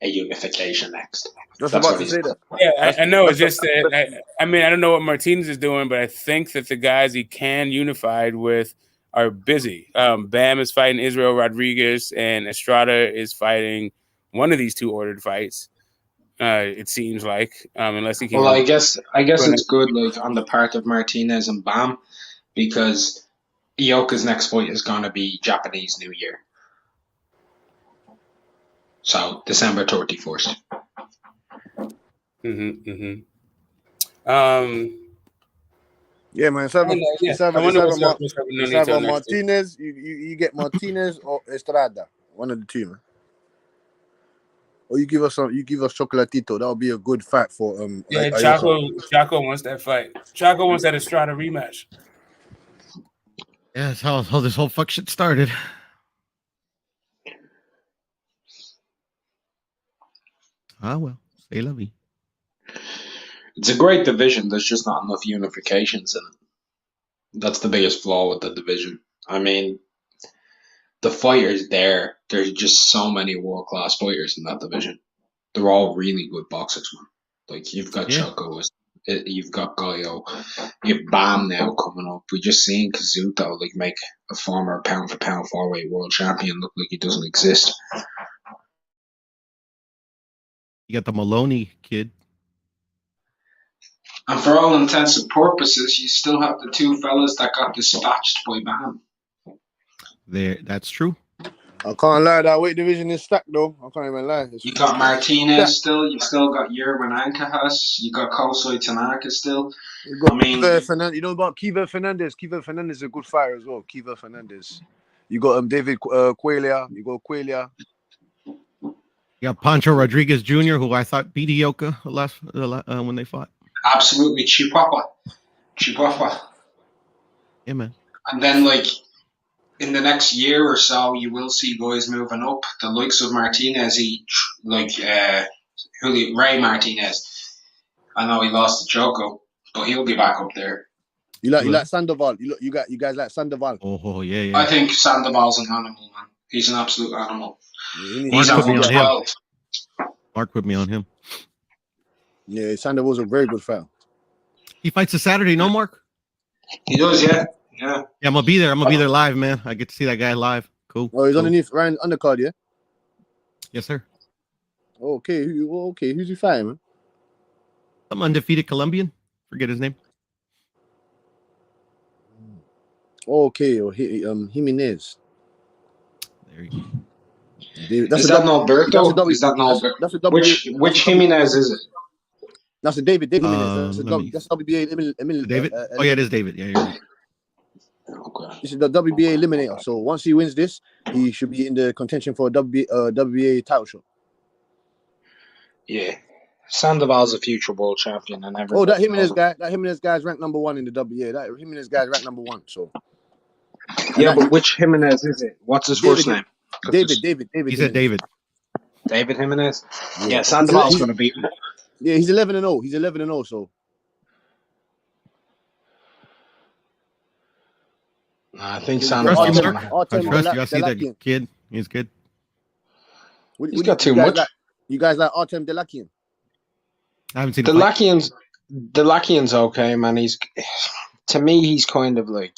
a unification next. Just That's about what to he's. say that. Yeah, I know. It's just that I mean, I don't know what Martinez is doing, but I think that the guys he can unified with are busy. Bam is fighting Israel Rodriguez, and Estrada is fighting one of these 2 ordered fights. It seems like, unless he can. Well, I guess it's good, like on the part of Martinez and Bam, because Ioka's next fight is going to be Japanese New Year, so December 31st. Yeah, man. It's either Martinez. You get Martinez or Estrada. One of the 2, man. Or you give us Chocolatito. That'll be a good fight for Yeah, Chaco wants that fight. Chaco wants that Estrada rematch. Yeah, that's how this whole fuck shit started. Well, say la vie. It's a great division. There's just not enough unifications in it. That's the biggest flaw with the division. I mean, the fighters there, there's just so many world-class fighters in that division. They're all really good boxers, man. Like, you've got Choco, you've got Goyo, you have Bam now coming up. We just seen Kazuto, like, make a former pound-for-pound 4-weight world champion look like he doesn't exist. You got the Maloney kid. And for all intents and purposes, you still have the 2 fellas that got dispatched by Bam. That's true. I can't lie, that weight division is stacked though. I can't even lie. You got Martinez still. You still got Yerban Ancajas. You got Kosei Tanaka still. You got Kiva Fernandez. You know about Kiva Fernandez? Kiva Fernandez is a good fighter as well. Kiva Fernandez. You got David Qualia. You got Qualia. You got Pancho Rodriguez Jr., who I thought beat Ioka when they fought. Absolutely, Chihuahua. Yeah, man. And then, like, in the next year or so, you will see guys moving up. The likes of Martinez, Ray Martinez. I know he lost to Choco, but he'll be back up there. You like Sandoval? You guys like Sandoval? Oh yeah. I think Sandoval's an animal, man. He's an absolute animal. Yeah, he's at 112. Mark put me on him. Yeah, Sandoval's a very good fighter. He fights a Saturday, no, Mark? He does, yeah. Yeah, I'm gonna be there. I'm gonna be there live, man. I get to see that guy live. Cool. Oh, he's underneath Ryan undercard, yeah? Yes, sir. Okay, who's he fighting, man? Some undefeated Colombian. Forget his name. Okay, Jimenez. There you go. Is that Alberto? Is that Alberto? Which Jimenez is it? That's a David Jimenez. That's WBA. David? Oh, yeah, it is David. Yeah, you're right. Okay. This is the WBA eliminator. So once he wins this, he should be in the contention for a WBA title shot. Yeah. Sandoval's a future world champion. And that Jimenez guy is ranked number 1 in the WBA. That Jimenez guy is ranked number 1. So. Yeah, but which Jimenez is it? What's his first name? David. He said David. David Jimenez? Yeah, Sandoval's going to beat him. Yeah, he's 11-0. He's 11-0, so. I think Sandoval's going to. I trust you. I see that kid. He's good. He's got too much. You guys like Artem Delakian? I haven't seen Delakian's okay, man. To me, he's kind of like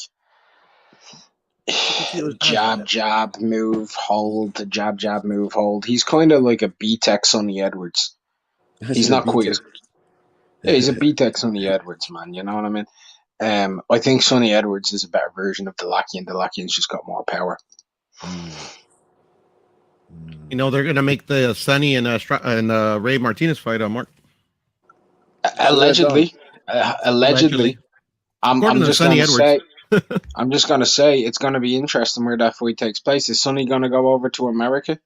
Chocolatito's ass like Jab, that. jab, move, hold. Jab, jab, move, hold. He's kind of like a B-Tech Sonny Edwards. This He's is a not quite B-Tech. as. Yeah, he's a B-Tech Sonny Edwards, man. You know what I mean? I think Sonny Edwards is a better version of Delaki, and Delakian's just got more power. You know they're gonna make the Sonny and Ray Martinez fight on Mark. Allegedly, Allegedly. I'm According to just Sonny gonna Edwards. say, I'm just gonna say it's gonna be interesting where that fight takes place. Is Sonny gonna go over to America?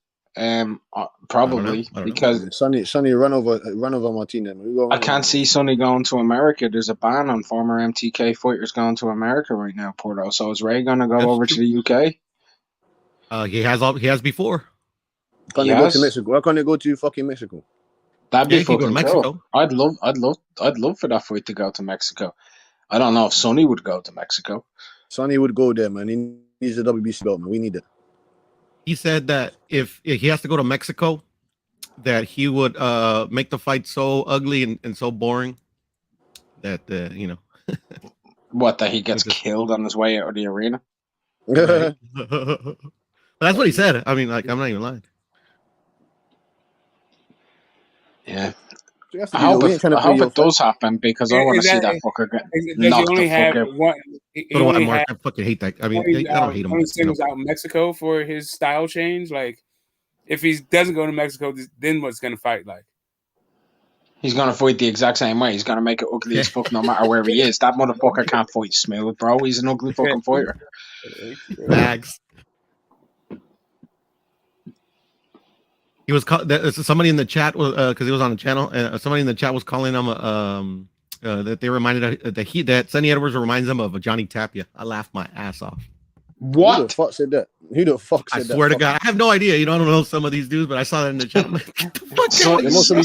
Probably I don't know. because Sonny run over Martinez. We go I run over can't see Sonny going to America. There's a ban on former MTK fighters going to America right now, Porto. So is Ray gonna go That's over true. to the UK? He has before. Can they go to Mexico? Why can't they go to fucking Mexico? That'd Yeah, be he could go to fucking Mexico. cool. I'd love for that fight to go to Mexico. I don't know if Sonny would go to Mexico. Sonny would go there, man. He needs the WBC belt, man. We need it. He said that if he has to go to Mexico, that he would make the fight so ugly and so boring that you know. What, that he gets killed on his way out of the arena? Right? That's what he said. I mean, like, I'm not even lying. Yeah. I hope it does happen because I want to see that fucker get knocked the fuck out. Mark, I fucking hate that. I mean, I don't hate him. Only singles out in Mexico for his style change. Like, if he doesn't go to Mexico, then what's gonna fight like? He's gonna fight the exact same way. He's gonna make it ugly as fuck no matter where he is. That motherfucker can't fight smooth, bro. He's an ugly fucking fighter. Bags. He was somebody in the chat because he was on the channel. Somebody in the chat was calling him that they reminded that Sonny Edwards reminds him of Johnny Tapia. I laughed my ass off. What? Who the fuck said that? Who the fuck said that? I swear to God, I have no idea. You know, I don't know some of these dudes, but I saw that in the chat.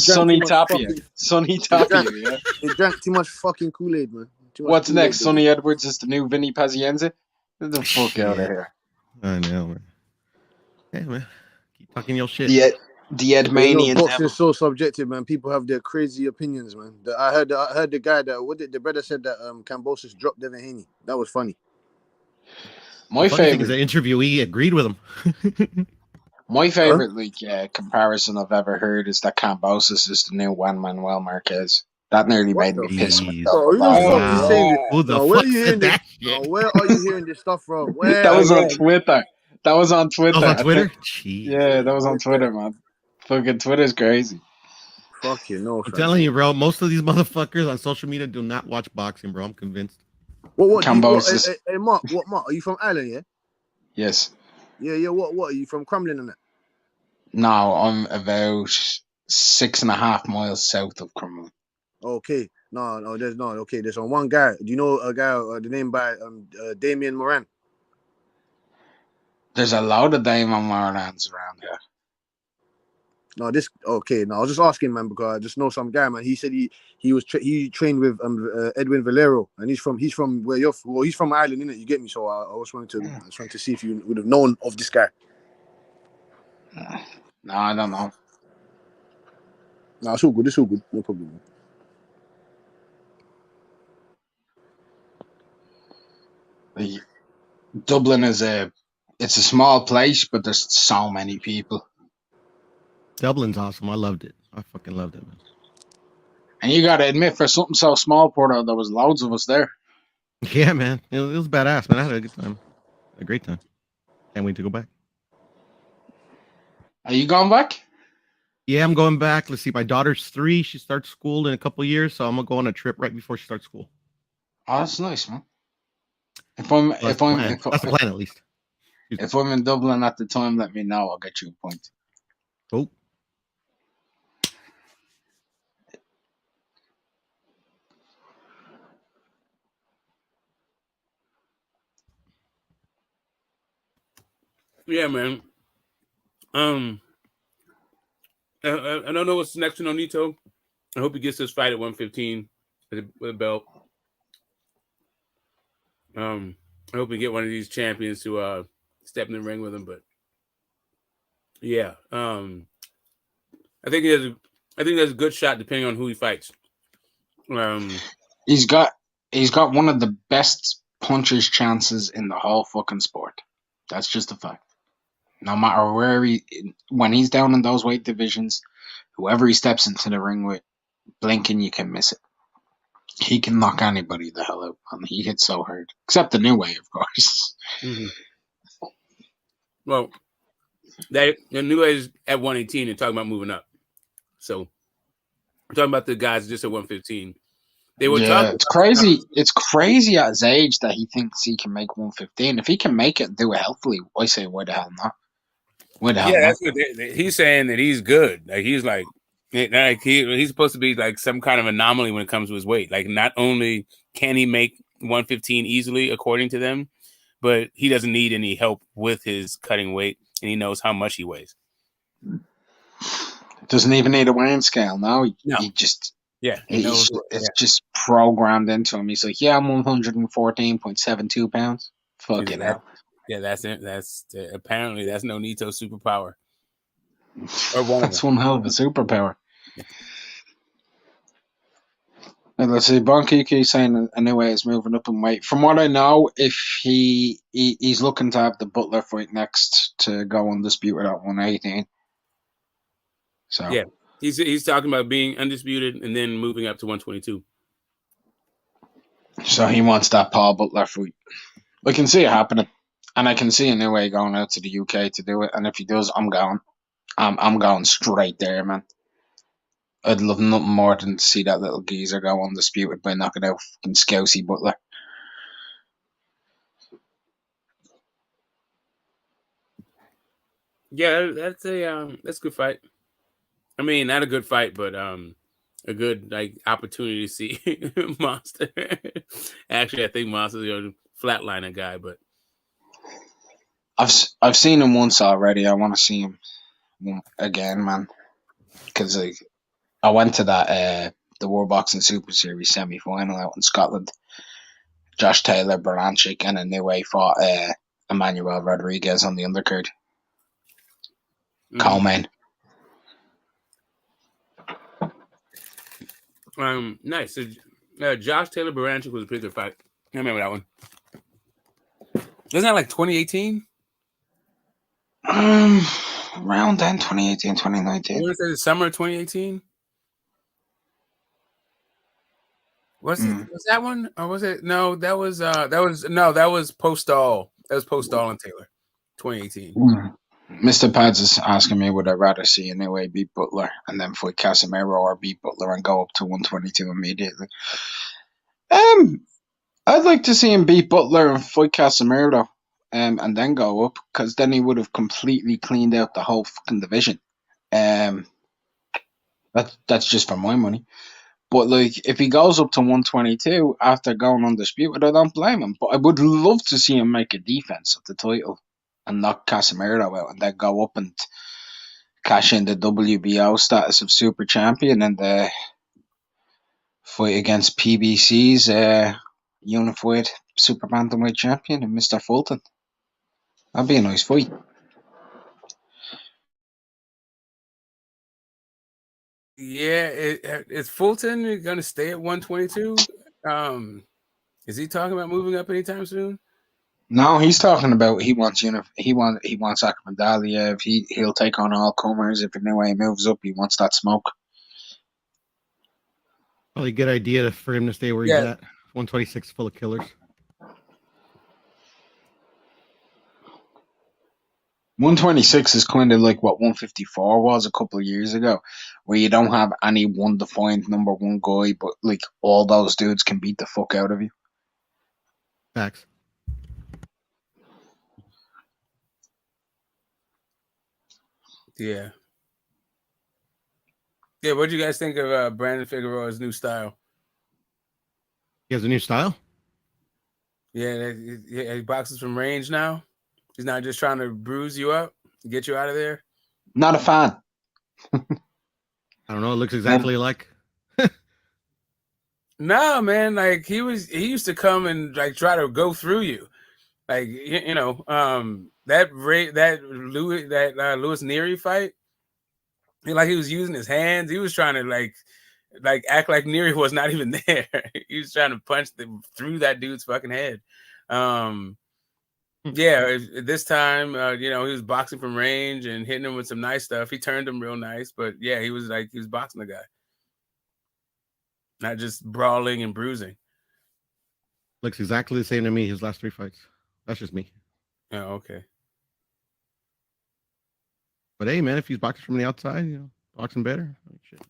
Sonny Tapia. Sonny Tapia, yeah. He drank too much fucking Kool-Aid, man. What's next? Sonny Edwards is the new Vinny Pazienza? Get the fuck out of here. I know, man. Yeah, man. Keep talking your shit. The Edmanian boxing is so subjective, man. People have their crazy opinions, man. I heard the guy the brother said that Cambosis dropped Devin Haney. That was funny. My favorite is the interviewee agreed with him. My favorite comparison I've ever heard is that Cambosis is the new Juan Manuel Marquez. That nearly made me piss myself. Who the fuck is saying this? Who the fuck said that? Where are you hearing this stuff from? That was on Twitter. That was on Twitter? Yeah, that was on Twitter, man. Fucking Twitter's crazy. Fuck you, no. I'm telling you, bro. Most of these motherfuckers on social media do not watch boxing, bro. I'm convinced. What? Hey, Mark. What, Mark? Are you from Ireland? Yeah. Yes. Yeah. What? Are you from Crumlin and that? No, I'm about 6.5 miles south of Crumlin. Okay. No. There's no. Okay. There's one guy. Do you know a guy? The name by Damien Moran. There's a lot of Damien Morans around here. No, this okay. No, I was just asking, man, because I just know some guy, man. He said he trained with Edwin Valero, and he's from where you're. Well, he's from Ireland, innit? You get me? So I was trying to see if you would have known of this guy. No, I don't know. No, it's all good. No problem. Dublin is it's a small place, but there's so many people. Dublin's awesome. I loved it. I fucking loved it, man. And you gotta admit, for something so small, Porto, there was loads of us there. Yeah, man. It was badass, man. I had a good time. A great time. Can't wait to go back. Are you going back? Yeah, I'm going back. Let's see. My daughter's 3. She starts school in a couple of years, so I'm gonna go on a trip right before she starts school. Oh, that's nice, man. That's the plan, at least. If I'm in Dublin at the time, let me know. I'll get you a point. Oh. Yeah, man. I don't know what's next to Nonito. I hope he gets this fight at 115 with a belt. I hope we get one of these champions to step in the ring with him. But yeah, I think there's a good shot depending on who he fights. He's got one of the best puncher's chances in the whole fucking sport. That's just a fact. No matter when he's down in those weight divisions, whoever he steps into the ring with, blinking, you can miss it. He can knock anybody the hell out, and he hits so hard. Except the new way, of course. Mm-hmm. Well, the new way is at 118 and talking about moving up. So we're talking about the guys just at 115. They were talking. It's crazy. It's crazy at his age that he thinks he can make 115. If he can make it and do it healthily, I say, why the hell not? Why the hell not? That's what he's saying, that he's good. Like he's he's supposed to be like some kind of anomaly when it comes to his weight. Like not only can he make 115 easily according to them, but he doesn't need any help with his cutting weight, and he knows how much he weighs. Doesn't even need a weighing scale. No, he just it's just programmed into him. He's like, I'm 114.72 pounds. Fucking hell. Yeah, that's it. That's apparently that's no Nietes superpower. That's one hell of a superpower. And let's see, Bonkiki saying anyway is moving up in weight. From what I know, if he's looking to have the Butler fight next to go undisputed at 118. So yeah, he's talking about being undisputed and then moving up to 122. So he wants that Paul Butler fight. I can see it happening, and I can see a new way going out to the UK to do it. And if he does, I'm going. I'm going straight there, man. I'd love nothing more than to see that little geezer go undisputed by knocking out fucking Scousey Butler. Yeah, that's a good fight. I mean, not a good fight, but a good like opportunity to see Monster. Actually, I think Monster's a flatliner guy, but I've seen him once already. I want to see him again, man. Because I went to that the World Boxing Super Series semi-final out in Scotland. Josh Taylor, Baranchik, and Inoue fought Emmanuel Rodriguez on the undercard. Coleman. Nice. So, Josh Taylor Baranchik was a pretty good fight. I remember that one. Wasn't that like 2018? Around then, 2018, 2019. I want to say the summer of 2018. Was that one, or was it? No, that was Postall. That was Postall and Taylor, 2018. Mr. Pads is asking me, would I rather see Inoue beat Butler and then fight Casemiro, or beat Butler and go up to 122 immediately? I'd like to see him beat Butler and fight Casemiro, and then go up, because then he would have completely cleaned out the whole fucking division. That's just for my money. But like, if he goes up to 122 after going undisputed, I don't blame him. But I would love to see him make a defense of the title and knock Casemiro out, and then go up and cash in the WBO status of super champion and fight against PBC's unified super bantamweight champion and Mr. Fulton. That'd be a nice fight. Yeah, is Fulton going to stay at 122? Is he talking about moving up anytime soon? No, he's talking about he wants Akhmadaliev. He'll take on all comers if Inoue moves up. He wants that smoke. Probably a good idea for him to stay where he's at. 126 full of killers. 126 is kind of like what 154 was a couple of years ago, where you don't have any one defined number one guy, but like all those dudes can beat the fuck out of you. Facts. Yeah. Yeah, what do you guys think of Brandon Figueroa's new style? He has a new style? Yeah, he boxes from range now. He's not just trying to bruise you up, get you out of there. Not a fan. I don't know. It looks exactly like. No, man. Like he used to come and like try to go through you, like that Lewis Neary fight. He was using his hands. He was trying to like act like Neary was not even there. He was trying to punch through that dude's fucking head. Yeah, this time, he was boxing from range and hitting him with some nice stuff. He turned him real nice, but yeah, he was boxing the guy, not just brawling and bruising. Looks exactly the same to me. His last 3 fights. That's just me. Oh, okay. But hey, man, if he's boxing from the outside, boxing better. Shit.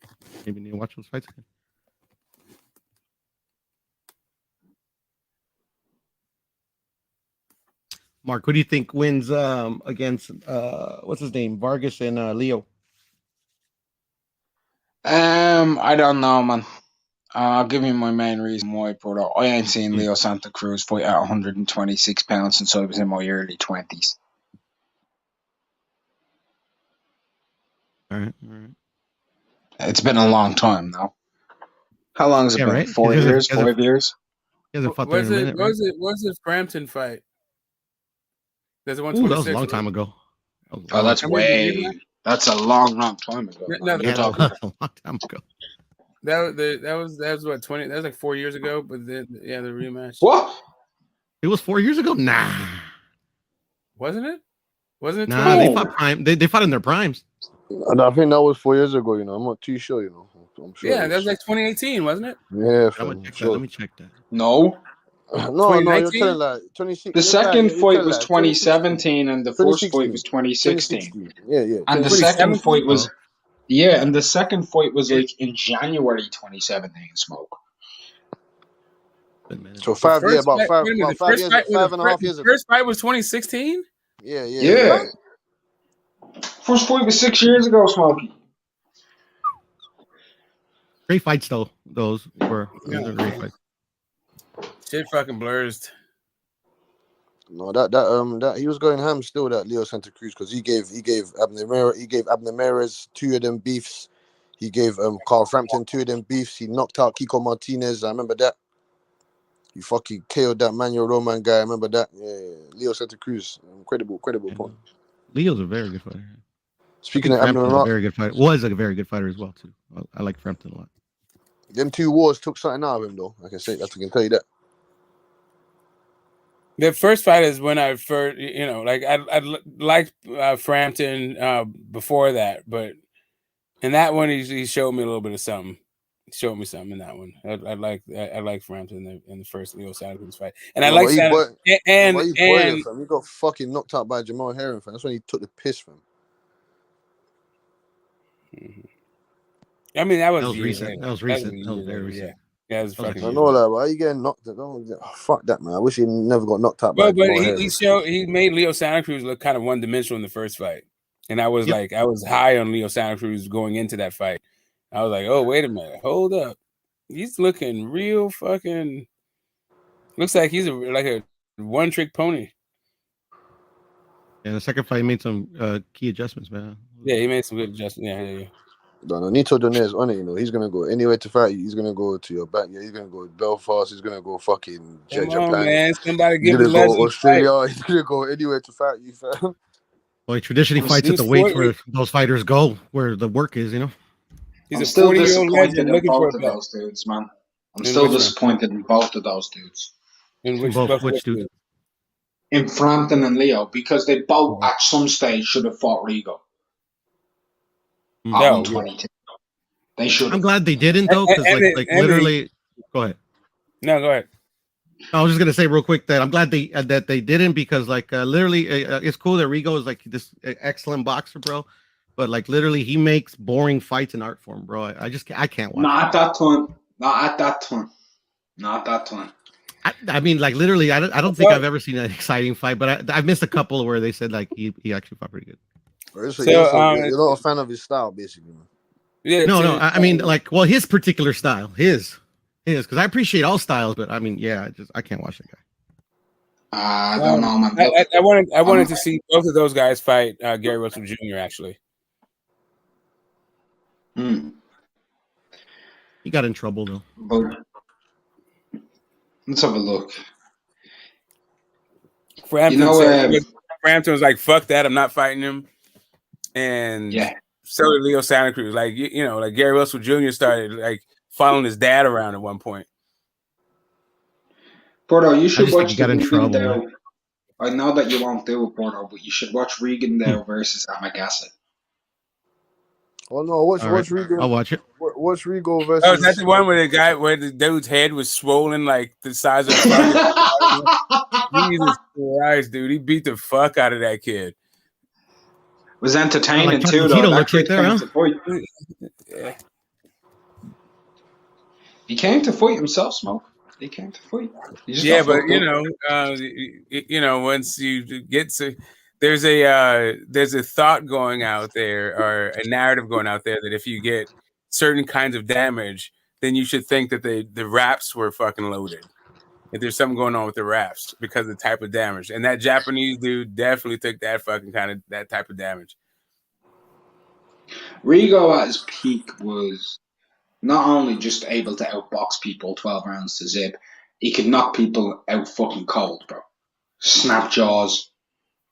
Maybe need to watch those fights again. Mark, who do you think wins against what's his name, Vargas and Leo? I don't know, man. I'll give you my main reason why, brother. I ain't seen Leo Santa Cruz fight at 126 pounds since I was in my early 20s. All right. It's been a long time now. How long has it been? Right? 4 years? 5 years? He hasn't fought there in a minute, right? Was it Frampton fight? There's a Ooh, that was a long time ago. That's a long time ago. No, Yeah, that was a long time ago. That was what 20? That was like 4 years ago. But then the rematch. What? It was 4 years ago. Nah, wasn't it? Wasn't it? Nah, they fought prime. They fought in their primes. I think that was 4 years ago. I'm not too sure. I'm sure. Yeah, that was like 2018, wasn't it? Yeah, let me check that. No, you're telling like 26. The second fight was 2017, and the first fight was 2016. Yeah. And the second fight was and the second fight was like in January 2017. Smoke. So about 5 years, 5.5 years ago. ago. First fight was 2016. Yeah. First fight was 6 years ago, Smokey. Great fights, though. Those were great fights. Shit fucking blurs. No, that he was going ham still, that Leo Santa Cruz, because he gave Abner Mares 2 of them beefs. He gave Carl Frampton 2 of them beefs. He knocked out Kiko Martinez. I remember that. He fucking KO'd that Manuel Roman guy. I remember that. Yeah. Leo Santa Cruz, incredible point. Leo's a very good fighter. Speaking of Abner, a very good fighter. Was a very good fighter as well too. I like Frampton a lot. Them 2 wars took something out of him, though. I can tell you that. The first fight is when I first, I liked Frampton before that, but in that one he showed me a little bit of something. He showed me something in that one. I like Frampton in the first Leo Santa Cruz fight, and I like that. And he got fucking knocked out by Jamal Herring, fam. That's when he took the piss from. Mm-hmm. I mean, that was recent. That was recent. That was very recent. Yeah, it was fucking. I know that. Why are you getting knocked out? Fuck that, man. I wish he never got knocked out. But he made Leo Santa Cruz look kind of one-dimensional in the first fight, and I was I was high on Leo Santa Cruz going into that fight. I was like, oh, wait a minute, hold up, he's looking real fucking. Looks like he's like a one-trick pony. Yeah, the second fight made some key adjustments, man. Yeah, he made some good adjustments. Yeah. Nito Donaire on it, he's gonna go anywhere to fight you. He's gonna go to your back. Yeah, he's gonna go to Belfast. He's gonna go fucking Japan. Man, somebody give him the legend Australia. fight. He's gonna go anywhere to fight you, fam. Well, he traditionally fights at the weight where those fighters go, where the work is, He's still disappointed in both of those dudes, man. I'm still disappointed in both of those dudes. In which dude? In Frampton and Leo, because they both at some stage should have fought Rigo. No, 22. They should. I'm glad they didn't though, because literally. Go ahead. No, go ahead. I was just gonna say real quick that I'm glad they didn't, because literally it's cool that Rigo is like this excellent boxer, bro, but literally he makes boring fights in art form, bro. I can't watch. Not at that time. I mean, literally, I don't think I've ever seen an exciting fight, but I've missed a couple where they said he actually fought pretty good. So you're not a fan of his style, basically. Yeah. No. I mean, his particular style, his, because I appreciate all styles, but I mean, I can't watch that guy. I don't know, man. I wanted to see both of those guys fight Gary Russell Jr. actually. He got in trouble though. But let's have a look. Frampton was like, "Fuck that! I'm not fighting him." And so did Leo Santa Cruz. Gary Russell Jr. started following his dad around at one point. Porto, you should watch the I know that you won't do it, Porto, but you should watch Regan versus Amagasa. Oh no, what's All right, Rigo? I'll watch it. What's Rigo Oh, is that versus? the one where the dude's head was swollen like the size of a fucking Jesus Christ, dude. He beat the fuck out of that kid. Was Sound entertaining like too, though. Chocolatito That looks right kid there, came huh? to fight. Yeah. He came to fight himself, Smoke. He came to fight. He just Yeah, got but fucked up. once you get to there's a thought going out there or a narrative going out there that if you get certain kinds of damage, then you should think that the wraps were fucking loaded. If there's something going on with the wraps because of the type of damage, and that Japanese dude definitely took that fucking kind of that type of damage. Rigo at his peak was not only just able to outbox people 12 rounds to zip, he could knock people out fucking cold, bro. Snap jaws,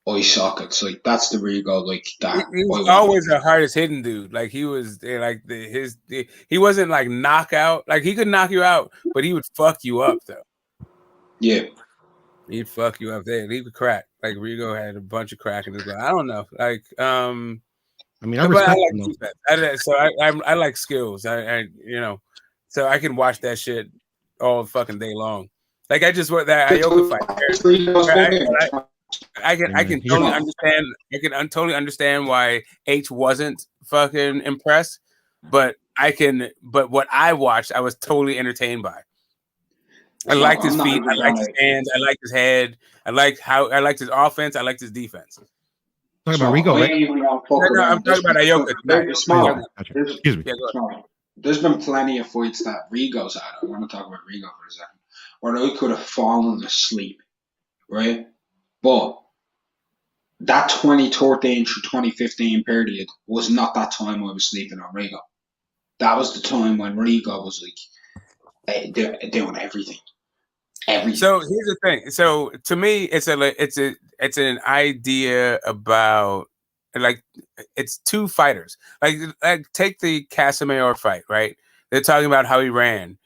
eye sockets. Like, that's the Rigo, like, that He was I want. always the hardest hitting dude. Like he was like he wasn't like knockout. Like he could knock you out, but he would fuck you up though. Yeah. He'd fuck you up there. He would crack. Like Rigo had a bunch of crack in his blood. I don't know. Like I mean, I but I respect like him, though. defense. So I like skills. I so I can watch that shit all fucking day long. Like I just want that Ioka fight. I can totally understand. I can totally understand why H wasn't fucking impressed, but what I watched, I was totally entertained by. I liked his feet. I liked his hands. I liked his head. I liked his offense. I liked his defense. Talking about Rigo, right? No, I'm talking about Ioka. Small. Excuse me. There's been plenty of fights that Rigo's had. I want to talk about Rigo for a second, where I could have fallen asleep, right? But that 2013 through 2015 period was not that time I was sleeping on Rigo. That was the time when Rigo was like doing everything. So here's the thing. So to me, it's an idea about like it's two fighters. Like take the Casimiro fight, right? They're talking about how he ran.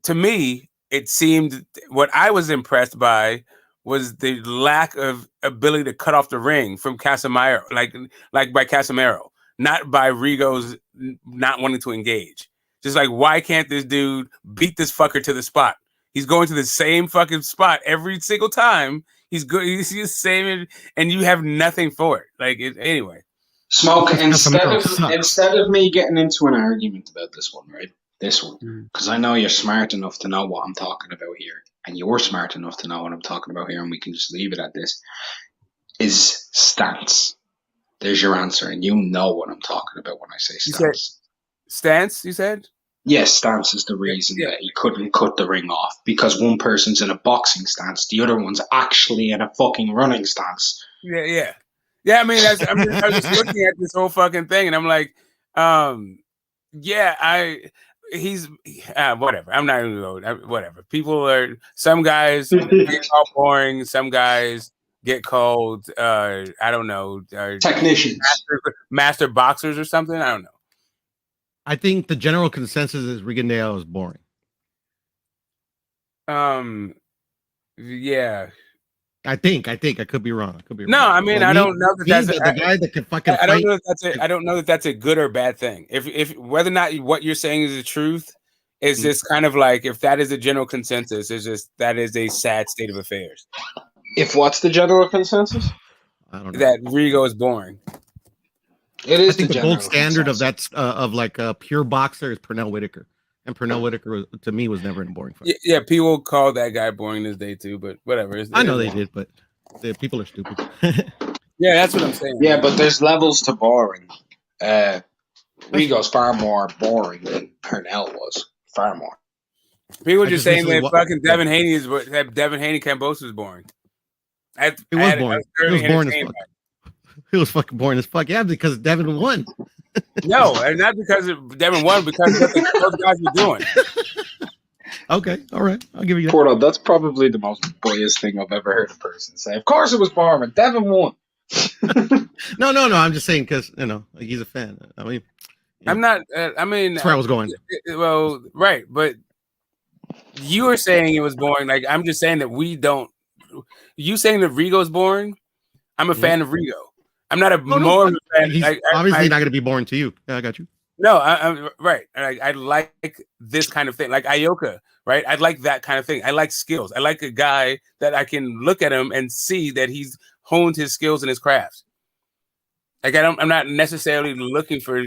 To me, it seemed what I was impressed by was the lack of ability to cut off the ring from Casimiro, like by Casimiro, not by Rigo's not wanting to engage. Just like, why can't this dude beat this fucker to the spot? He's going to the same fucking spot every single time. He's good. He's the same, and you have nothing for it. Anyway. Smoke. Instead of me getting into an argument about this one, right? This one, because I know you're smart enough to know what I'm talking about here, and you're smart enough to know what I'm talking about here, and we can just leave it at this. Is stance. There's your answer, and you know what I'm talking about when I say stance. Stance, you said? Yes, stance is the reason that he couldn't cut the ring off, because one person's in a boxing stance, the other one's actually in a fucking running stance. Yeah. I mean, I was just looking at this whole fucking thing, and I'm like, he's whatever. I'm not even going to go. Whatever. Some guys get called boring. Some guys get called, I don't know, technicians, master boxers or something. I don't know. I think the general consensus is Rigondeaux is boring. Yeah. I think I could be wrong. No, I mean, I don't know that that's the guy that can fucking. I don't know if that's I don't know that that's a good or bad thing. If whether or not what you're saying is the truth is just kind of like, if that is the general consensus, is just that is a sad state of affairs. If what's the general consensus? I don't know. That Rigo is boring. It is. I think the gold standard of that of like a pure boxer is Pernell Whitaker, and Pernell Whitaker to me was never in a boring fight. Yeah, people call that guy boring this day too, but whatever. I know they did, but the people are stupid. Yeah, that's what I'm saying. Yeah, but there's levels to boring. Rigo's far more boring than Pernell was. Far more. People just saying that fucking Devin Haney Kambosos is boring. It was boring. It was boring as fuck. It was fucking boring as fuck. Yeah, because Devin won. No, and not because Devin won, because what those guys were doing. Okay, all right. I'll give you that. Porto, that's probably the most boyish thing I've ever heard a person say. Of course it was boring. Devin won. No. I'm just saying because, he's a fan. I mean, I'm not. I mean, that's where I was going. Well, right, but you were saying it was boring. Like, I'm just saying that we don't you saying that Rigo's boring. I'm a fan of Rigo. I'm not a No, more of a fan. he's obviously not going to be boring to you. Yeah, I got you. No, I'm right. I like this kind of thing, like Ioka, right? I like that kind of thing. I like skills. I like a guy that I can look at him and see that he's honed his skills and his craft. Like I'm not necessarily looking for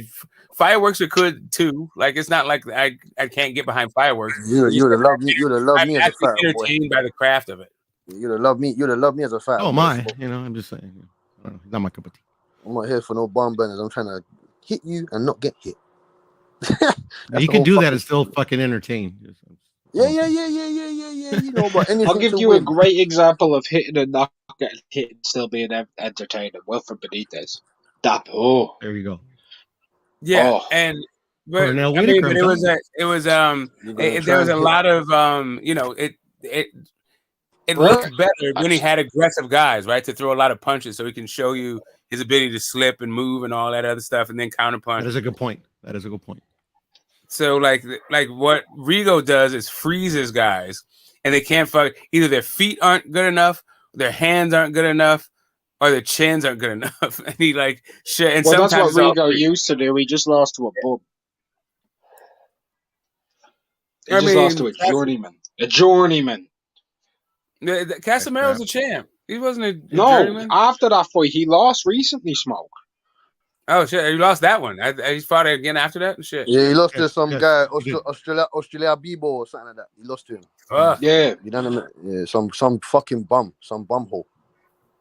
fireworks are good too. Like it's not like I can't get behind fireworks. You'd have loved me. You'd have loved I'm me as a actually fighter, boy. entertained by the craft of it. You'd have loved me. You'd have loved me as a fighter. Oh my, I'm just saying. I don't know, not my cup of tea. I'm not here for no bomb burners. I'm trying to hit you and not get hit. You can do that and still fucking entertain. Yeah. You know, but anything I'll give to you win. a great example of hitting and not getting hit and still being entertaining. Wilfred Benitez. There you go. Yeah, Oh. but Cornell I mean, Whitaker, but there was a lot of it looked better when he had aggressive guys, right, to throw a lot of punches, so he can show you his ability to slip and move and all that other stuff, and then counterpunch. That is a good point. So like what Rigo does is freezes guys, and they can't either their feet aren't good enough, their hands aren't good enough, or their chins aren't good enough. And he like shit. And well, that's what sometimes Rigo used to do. He just lost to a bum. He lost to a journeyman. A journeyman. Casamaro's a champ. He wasn't a journeyman. After that fight, he lost recently, Smoke. Oh shit! He lost that one. He fought again after that and shit. Yeah, he lost to some guy, Australia Bibo or something like that. He lost to him. Yeah, you know, yeah, some fucking bum, some bumhole.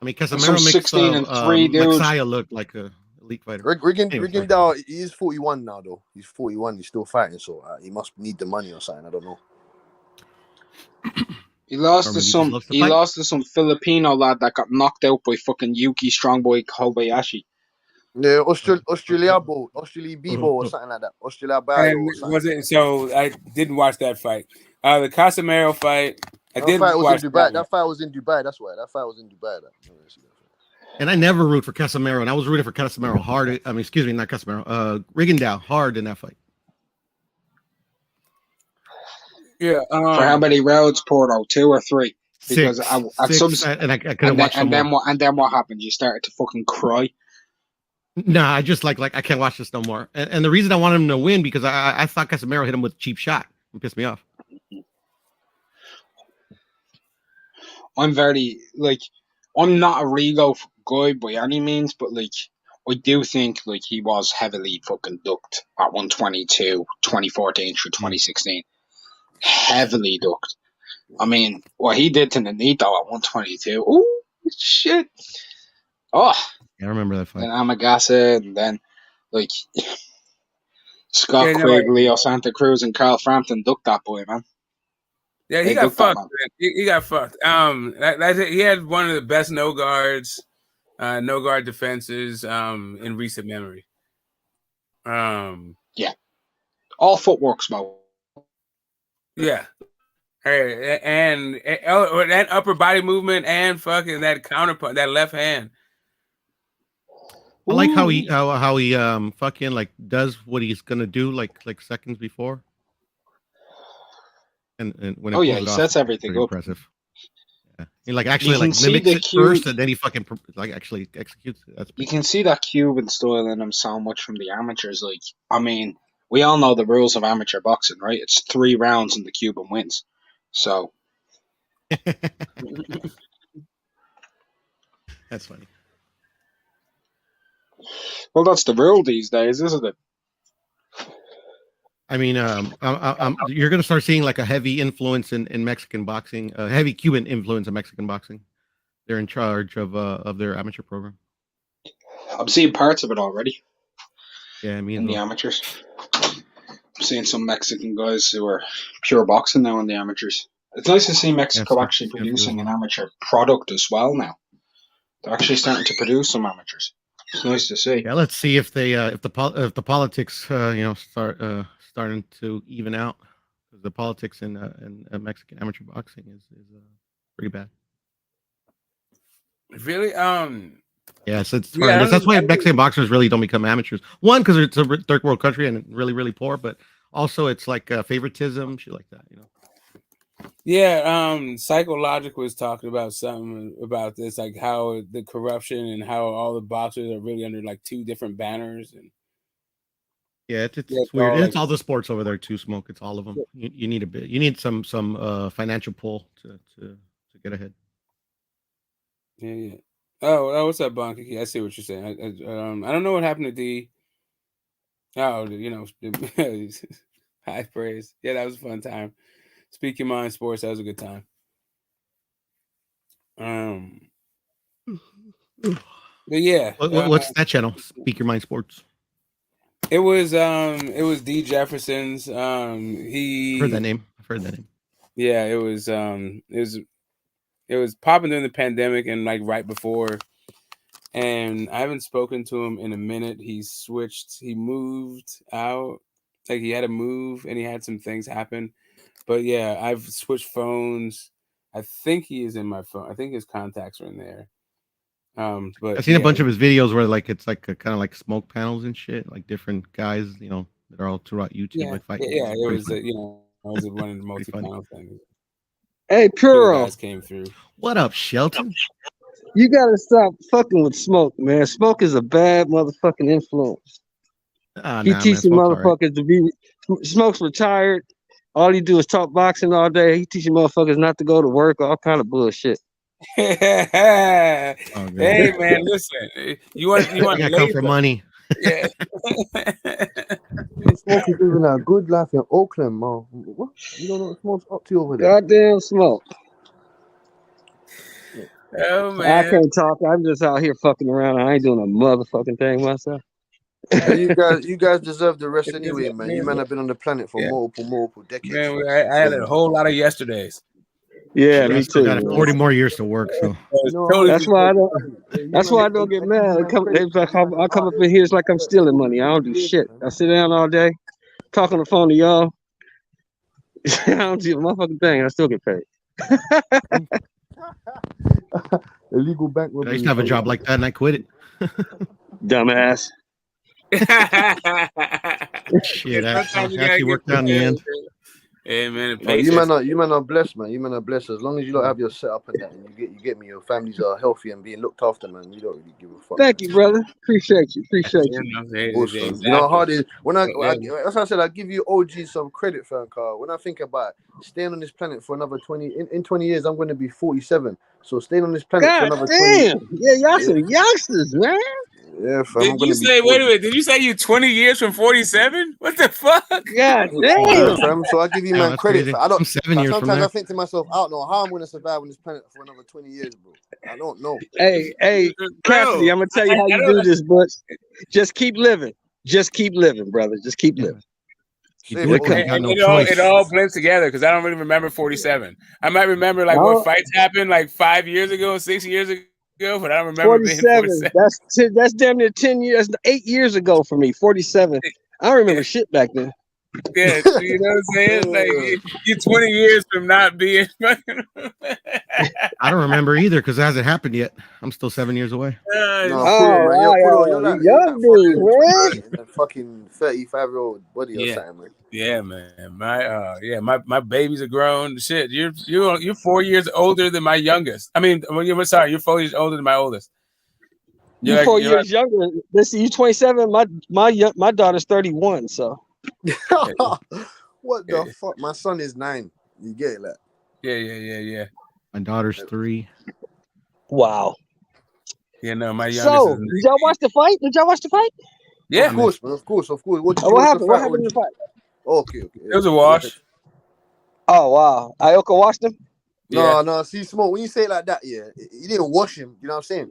I mean, Casemiro makes 16 and 3 dudes. Messiah look like a elite fighter. Rigondeaux, he is 41 now though. He's 41. He's still fighting, so he must need the money or something. I don't know. He lost to some Filipino lad that got knocked out by fucking Yuki Strongboy Kobayashi. Yeah, Australia Bibo or something like that. Australia Bio or something. Was it? So I didn't watch that fight. The Casemiro fight. That fight was in Dubai. That fight was in Dubai. That's why. That fight was in Dubai. And I never root for Casemiro, and I was rooting for Casemiro hard. I mean, excuse me, not Casemiro. Rigondeaux hard in that fight. Yeah. For how many rounds, Porto? 2 or 3? Because six, I couldn't watch. And then what happened? You started to fucking cry. No, I just like I can't watch this no more. And the reason I wanted him to win because I thought Casemiro hit him with a cheap shot and pissed me off. I'm not a Rigo guy by any means, but I do think he was heavily fucking ducked at 122, 2014 through 2016. Heavily ducked. I mean, what he did to Nietes at 122. Ooh, shit. Oh. I remember that fight. And Amagasa, and then Scott Quigg, Leo Santa Cruz, and Carl Frampton ducked that boy, man. Yeah, he got fucked. He got fucked. He had one of the best no guard defenses in recent memory. Yeah, all footwork, Smoke. Yeah, and upper body movement and fucking that counterpunch, that left hand. I like how he fucking does what he's gonna do like seconds before. And when he sets everything up. Impressive. Yeah. He actually mimics it first, and then he fucking actually executes it. You can see that Cuban style in him so much from the amateurs. I mean, we all know the rules of amateur boxing, right? It's 3 rounds and the Cuban wins. So that's funny. Well, that's the rule these days, isn't it? I mean, you're going to start seeing a heavy influence in Mexican boxing, a heavy Cuban influence in Mexican boxing. They're in charge of their amateur program. I'm seeing parts of it already. Yeah, I mean, in the amateurs. I'm seeing some Mexican guys who are pure boxing now in the amateurs. It's nice to see Mexico actually producing an amateur product as well now. They're actually starting to produce some amateurs. It's nice to see. Yeah, let's see if they if the politics start starting to even out. The politics in Mexican amateur boxing is pretty bad. Really? Yes, that's why Mexican boxers really don't become amateurs. One, because it's a third world country and really, really poor, but also it's favoritism, shit like that, Yeah, Psychologic was talking about something about this, like how the corruption and how all the boxers are really under like two different banners, and Yeah, it's yeah, it's it's weird. all And like it's all the sports over there too. Smoke. It's all of them. You need a bit. You need some financial pull to get ahead. yeah. Oh, what's up, Bonky? I see what you're saying. I don't know what happened to D. Oh, high praise. Yeah, that was a fun time. Speak your mind, sports. That was a good time. But yeah, What's that channel? Speak Your Mind Sports. it was D Jefferson's. I've heard that name. Yeah, it was popping during the pandemic and like right before. And I haven't spoken to him in a minute. He moved out. Like he had to move and he had some things happen. But yeah, I've switched phones. I think he is in my phone. I think his contacts are in there. But I've seen a bunch of his videos where like it's like a kind of like smoke panels and shit, like different guys, that are all throughout YouTube, like fighting. Yeah, it Pretty was fun. it was one of the Pretty fun. multi-panel things. Hey, Two Puro, guys came through. What up, Shelton? you gotta stop fucking with Smoke, man. Smoke is a bad motherfucking influence. He Man, teaching Smoke's all right. motherfuckers to be. Smoke's retired. All he do is talk boxing all day. He teaching motherfuckers not to go to work. All kind of bullshit. Hey man, listen. You want You gotta come for money. Yeah. Smoke is living a good life in Oakland, man. What? You don't know what Smoke's up to over there? Goddamn Smoke. Oh I man. can't talk. I'm just out here fucking around. I ain't doing a motherfucking thing myself. You guys deserve the rest anyway, man. You man have been on the planet for multiple decades. Man, I had a whole lot of yesterdays. Yeah, I me still too. got 40 more years to work, so That's why I don't. That's why I don't get mad. I come up in here. It's like I'm stealing money. I don't do shit. I sit down all day, talk on the phone to y'all. I don't do a motherfucking thing. I still get paid. Illegal bank robbery. I used to have a job like that and I quit it. Dumbass. Shit, actually worked out in the end. Hey man, you man are blessed, man. You man are blessed. As long as you don't have your setup and that, and you get me, your families are healthy and being looked after, man. You don't really give a fuck. Thank you, brother. Appreciate you. Awesome. You know how hard it is. That's why I said I give you OG some credit, fan car. When I think about staying on this planet for another 20, in 20 years, I'm going to be 47. So staying on this planet for another 20. Yeah, y'all some youngsters, man. Yeah, fam. Did you say, wait a minute, did you say you 20 years from 47? What the fuck? God damn. Yeah, fam. So I give you man credit. I'm 7 years from sometimes there. I think to myself, I don't know how I'm going to survive on this planet for another 20 years, bro. I don't know. Hey, Cassidy, I'm going to tell you how you do this, but just keep living. Just keep living, brother. Just keep living. It all blends together because I don't really remember 47. I might remember like what fights happened like 5 years ago, 6 years ago, but I don't remember 47. being 47. That's damn near 10 years, 8 years ago for me. 47. I don't remember shit back then. Yeah, you know what I'm saying? Like you're 20 years from not being. I don't remember either because it hasn't happened yet. I'm still 7 years away. You're like young dude, man. Fucking 35-year-old body or something, man. Yeah, man. My babies are grown. Shit, you're 4 years older than my youngest. I mean, you're 4 years older than my oldest. You're 4 years younger. Listen, you 27. My daughter's 31. So. What the fuck? My son is 9. You get that? Yeah. My daughter's 3. Wow. Yeah, no, my youngest. So, did y'all watch the fight? Yeah, of course, man. Of course. What happened? What happened in the fight? Okay. It was a wash. Oh wow, Ioka washed him. No. See, Smoke. When you say it like that, you didn't wash him. You know what I'm saying?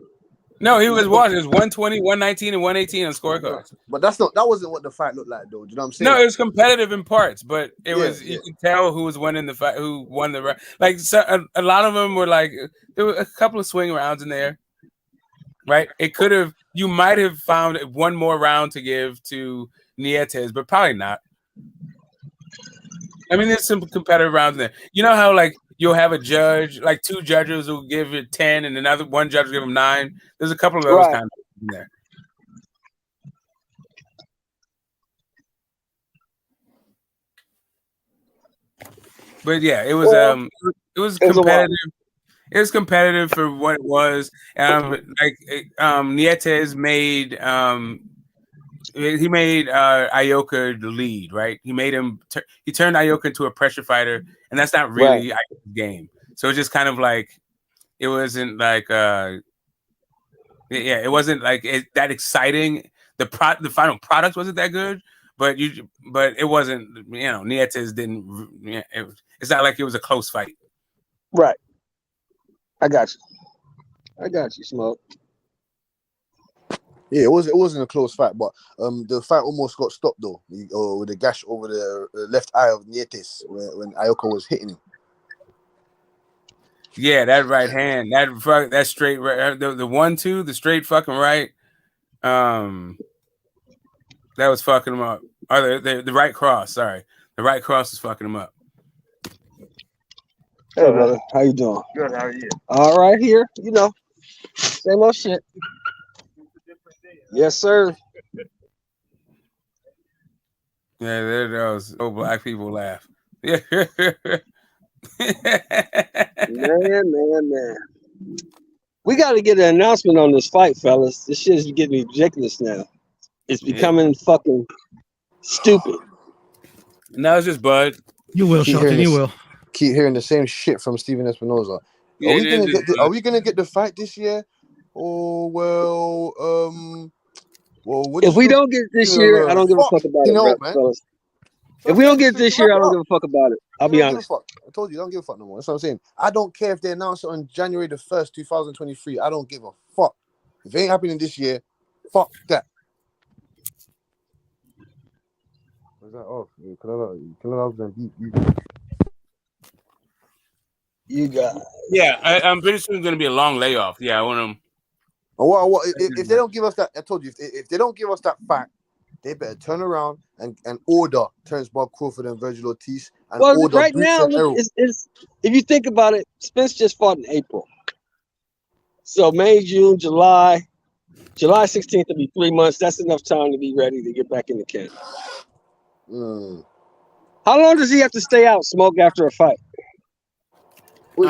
No, he was washed. It was 120, 119, and 118 on scorecards. But that wasn't what the fight looked like, though. Do you know what I'm saying? No, it was competitive in parts, but it was you could tell who was winning the fight, who won the round. Like a lot of them were like there were a couple of swing rounds in there, right? You might have found one more round to give to Nietes, but probably not. I mean, there's some competitive rounds in there. You know how like you'll have a judge, like 2 judges will give it 10, and one judge will give them 9. There's a couple of those kind of in there. But yeah, it Well, was it was a while. competitive. It was competitive for what it was. Nietes made he made Ioka the lead, right? He made him. He turned Ioka into a pressure fighter, and that's not really Ioka's game. So it's just kind of like it wasn't like it wasn't like that exciting. The final product wasn't that good, but it wasn't. Nietes didn't. It's not like it was a close fight. Right. I got you, Smoke. Yeah, it wasn't a close fight, but the fight almost got stopped though, with a gash over the left eye of Nietes when Ioka was hitting him. Yeah, that right hand, that straight right, the 1-2, the straight fucking right, that was fucking him up. Or the right cross, sorry, the right cross was fucking him up. Hey, brother, how you doing? Good, how are you? All right, here, same old shit. Yes, sir. Yeah, there those old black people laugh. Yeah. Man. We got to get an announcement on this fight, fellas. This shit is getting ridiculous now. It's becoming fucking stupid. No, it's just Bud. You will, Shelton. You will. Keep hearing the same shit from Steven Espinoza. Yeah, Are we gonna get the fight this year? Oh well, if we don't get it this year, I don't give a fuck about it, man. Fellas. If we don't get it this year, I don't give a fuck about it. I'll be honest. I told you, I don't give a fuck no more. That's what I'm saying. I don't care if they announce it on January the 1st, 2023. I don't give a fuck. If it ain't happening this year, fuck that. What's that off? You got it. Yeah, I'm pretty sure it's gonna be a long layoff. Yeah, I want them. If they don't give us that, I told you, if they don't give us that fact, they better turn around and order Terence Bob Crawford and Virgil Ortiz and order right Boots now. and Errol. If you think about it, Spence just fought in April, so May, June, July 16th will be 3 months. That's enough time to be ready to get back in the camp. How long does he have to stay out, Smoke, after a fight? You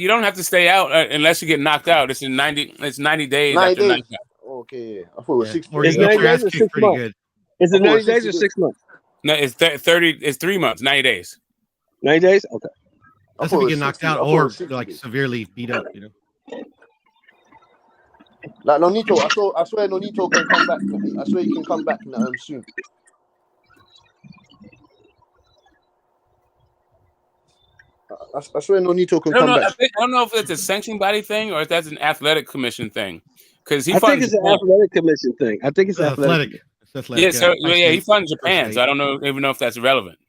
don't have to stay out unless you get knocked out. It's 90 days. 90 days. Okay, I thought it was 6 months. It's 90 days or 6 months? Is it 90 days or 6 months? No, it's 30. It's 3 months. 90 days. 90 days. Okay. That's if you get knocked out or like severely beat up. Like Nonito, I swear Nonito can come back. I swear he can come back soon. I swear Nonito can come back. I don't know if it's a sanctioning body thing or if that's an athletic commission thing. Because I think it's an athletic commission thing. I think it's athletic. Yeah, he fought in Japan, so I don't even know if that's relevant.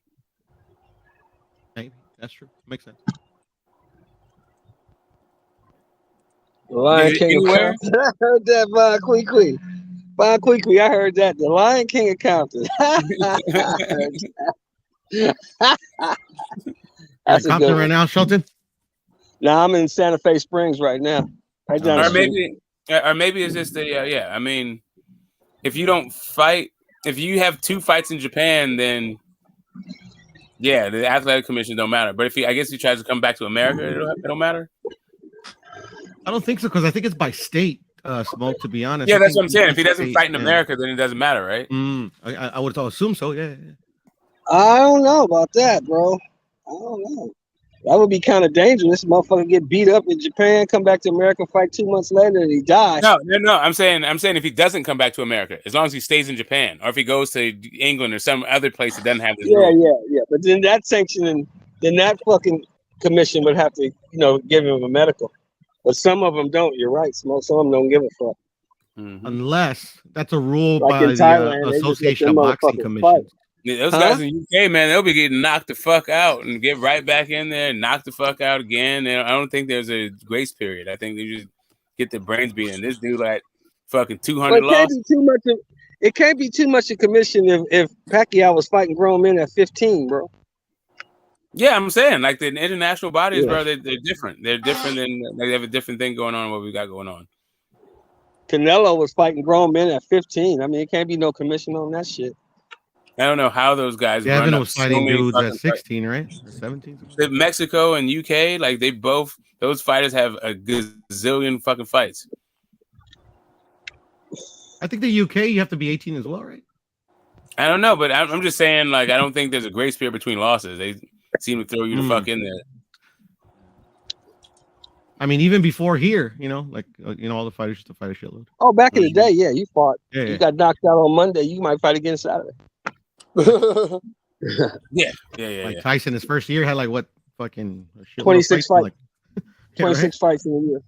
Maybe that's true. Makes sense. The Lion King of Compton. I heard that by Quee. By Quee, I heard that. The Lion King of Compton. That's a good right now, Shelton. No, I'm in Santa Fe Springs right now. Right down or maybe it's just the I mean, if you don't fight, if you have 2 fights in Japan, then yeah, the athletic commission don't matter. But I guess he tries to come back to America, it don't matter. I don't think so because I think it's by state. Smoke, to be honest. Yeah, that's what I'm saying. If he doesn't fight in America, then it doesn't matter, right? I would assume so. Yeah. I don't know about that, bro. I don't know. That would be kind of dangerous. Motherfucker get beat up in Japan, come back to America, fight 2 months later, and he dies. No. I'm saying if he doesn't come back to America, as long as he stays in Japan, or if he goes to England or some other place that doesn't have this. Yeah. But then that sanctioning, then that fucking commission would have to, give him a medical. But some of them don't. You're right. Some of them don't give a fuck. Mm-hmm. Unless that's a rule like by Thailand, the Association of Boxing Commission. Yeah, those guys in UK, man, they'll be getting knocked the fuck out and get right back in there and knock the fuck out again. And I don't think there's a grace period. I think they just get their brains beaten. This dude like fucking 200 lost. It can't be too much of commission if Pacquiao was fighting grown men at 15, bro. Yeah, I'm saying like the international bodies, bro. They're different. They're different than they have a different thing going on than what we got going on. Canelo was fighting grown men at 15. I mean, it can't be no commission on that shit. I don't know how those guys run Devin up was so fighting many dudes fucking at fights. 16, right? Or 17. Mexico and UK, like they both, those fighters have a gazillion fucking fights. I think the UK you have to be 18 as well, right? I don't know, but I'm just saying, like, I don't think there's a grace period between losses. They seem to throw you the fuck in there. I mean, even before here, you know, like all the fighters used to fight a shitload. Oh, back in the day, yeah, you fought. Yeah, You got knocked out on Monday. You might fight again Saturday. Yeah. Like Tyson, his first year had like what fucking 26 fights. Like, 26 fights in a year.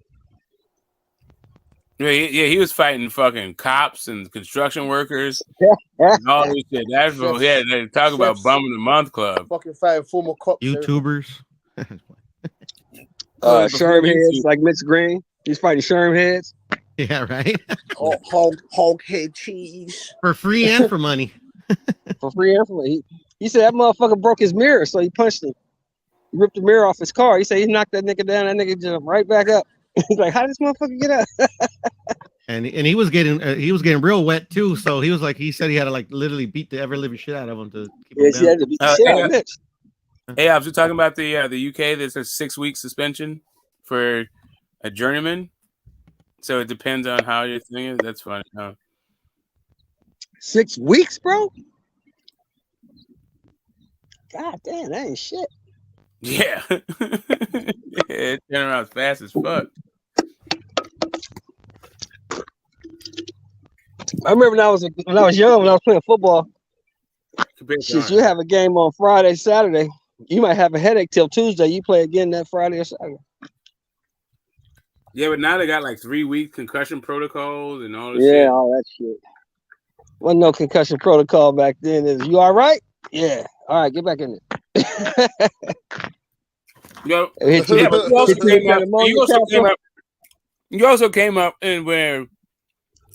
Yeah, he was fighting fucking cops and construction workers and all this shit. That's what they talk about bumming the month club. Fucking fighting former cops. YouTubers. Sherm heads like Mitch Green. He's fighting Sherm heads. Yeah, right. Hog head cheese For free and for money. For free and for money. He said that motherfucker broke his mirror, so he punched him. He ripped the mirror off his car. He said he knocked that nigga down. That nigga jumped right back up. He's like, how did this motherfucker get up? And he was getting real wet too. So he was like, he said he had to like literally beat the ever living shit out of him to keep him down. He had to beat the shit out of Mitch. Hey, I was talking about the UK. There's a 6-week suspension for a journeyman. So it depends on how your thing is. That's funny. 6 weeks, bro? God damn, that ain't shit. Yeah. It turned around fast as fuck. I remember when I was young, when I was playing football. Shit, you have a game on Friday, Saturday. You might have a headache till Tuesday. You play again that Friday or Saturday. Yeah, but now they got like 3-week concussion protocols and all this Yeah, shit. all that shit. Wasn't no concussion protocol back then. Is you all right? Yeah. All right, get back in there. Yo, Hit yeah, but you you also came up in where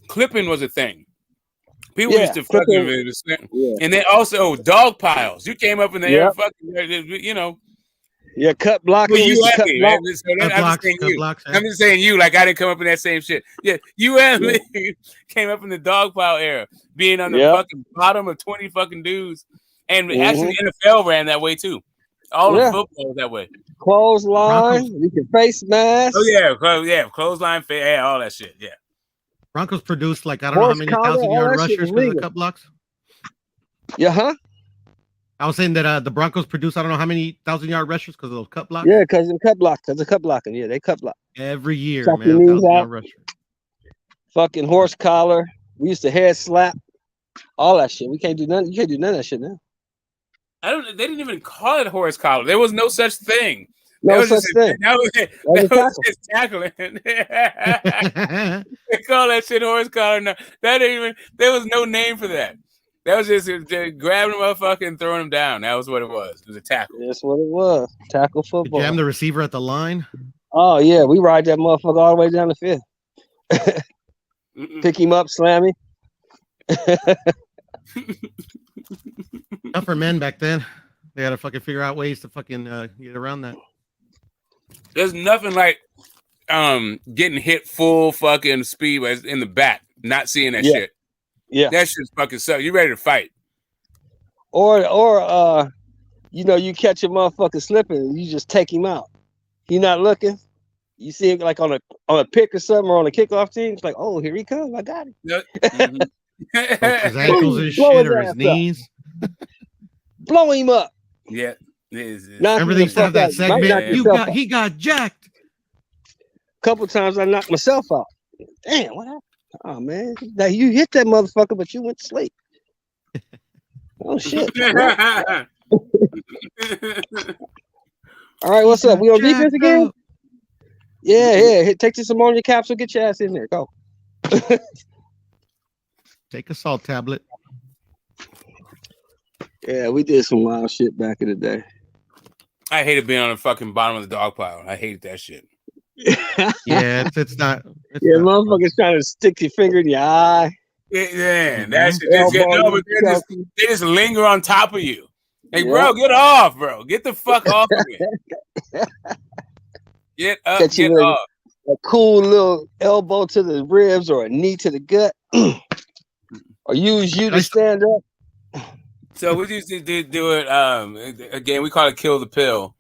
clipping was a thing. People used to fucking, and then also dog piles. You came up in the air, fucking, you know. Yeah, cut blocking. Well, you and me, man. I'm just saying you. Like I didn't come up in that same shit. Yeah, you and me came up in the dog pile era, being on the fucking bottom of 20 fucking dudes, and actually the NFL ran that way too. All the football was that way. Clothesline, you can face mask. Oh yeah, clothesline, all that shit. Yeah. Broncos produced like I don't know how many 1,000-yard rushers because of the cut blocks. Yeah, huh? I was saying that the Broncos produced I don't know how many 1,000-yard rushers because of those cut blocks. Yeah, because of cut blocking. Yeah, they cut block every year, Chop man. 1,000-yard rusher. Fucking horse collar. We used to head slap. All that shit. We can't do nothing. You can't do none of that shit now. They didn't even call it horse collar. There was no such thing. No such thing. That was just tackling. They call that shit horse collar. No, that ain't even. There was no name for that. That was just grabbing a motherfucker and throwing him down. That was what it was. It was a tackle. That's what it was. Tackle football. Jam the receiver at the line. Oh yeah, we ride that motherfucker all the way down the field. Pick him up, slam him. Not for men back then. They had to fucking figure out ways to fucking get around that. There's nothing like getting hit full fucking speed in the back, not seeing that shit. Yeah, that shit's fucking suck. You ready to fight? Or you catch a motherfucker slipping, and you just take him out. He not looking. You see him like on a pick or something or on a kickoff team. It's like, oh, here he comes. I got him. His ankles and shit or his knees. Blow him up. Yeah. Remember they used to have that segment? He got jacked. A couple times I knocked myself out. Damn, what happened? Oh man, now you hit that motherfucker, but you went to sleep. Oh shit! All right, what's up? We on defense again? Yeah. Take this ammonia capsule. Get your ass in there. Go. Take a salt tablet. Yeah, we did some wild shit back in the day. I hated being on the fucking bottom of the dog pile. I hated that shit. Yeah, it's not. Motherfuckers trying to stick your finger in your eye. Yeah, that shit. They just linger on top of you. Hey, bro, get off, bro. Get the fuck off of me. Get up, get off. A cool little elbow to the ribs or a knee to the gut. Or use you to stand up. So we used to do it. Again, we call it kill the pill,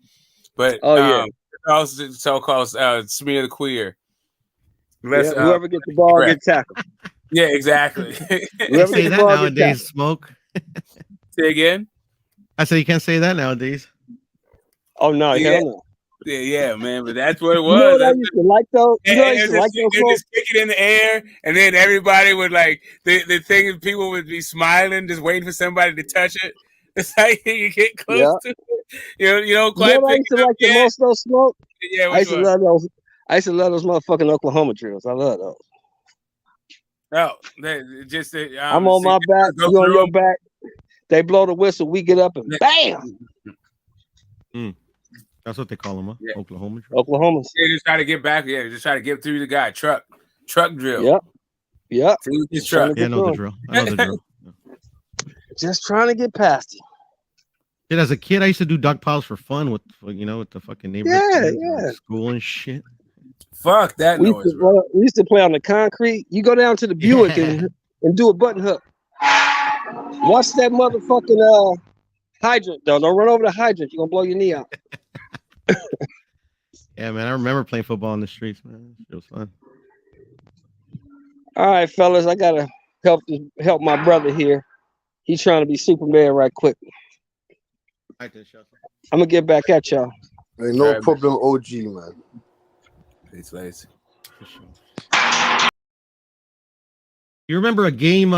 but yeah. also so-called smear the queer. Yeah, whoever gets the ball correct. gets tackled. Yeah, exactly. You say that nowadays, Smoke. Say again. I said you can't say that nowadays. Oh no, Yeah. hell no. Yeah, man, but that's what it was. You know what I used to like though? You know I used to like those folks? Just kick it in the air, and then everybody would like the thing is people would be smiling, just waiting for somebody to touch it. It's like you get close to it. You know, quite I used to like the most those Smoke? Yeah, I used to love those. I used to love those motherfucking Oklahoma drills. I love those. Oh, just I'm on my back, you on your back. They blow the whistle, we get up and bam. That's what they call them, huh? Yeah. Oklahoma. Oklahomans. Yeah, just try to get back. Yeah, just try to get through the guy. Truck drill. Yep. His truck. Yeah, I know the drill. Just trying to get past it. Dude, as a kid, I used to do dog piles for fun with the fucking neighborhood school and shit. Fuck that noise. We used to play on the concrete. You go down to the Buick and do a button hook. Watch that motherfucking hydrant though. Don't run over the hydrant. You're gonna blow your knee out. Yeah, man. I remember playing football in the streets, man. It was fun. All right, fellas, I gotta help my brother here. He's trying to be Superman right quick. I'm gonna get back at y'all. Hey, no problem, OG, man. Peace, lazy. You remember a game,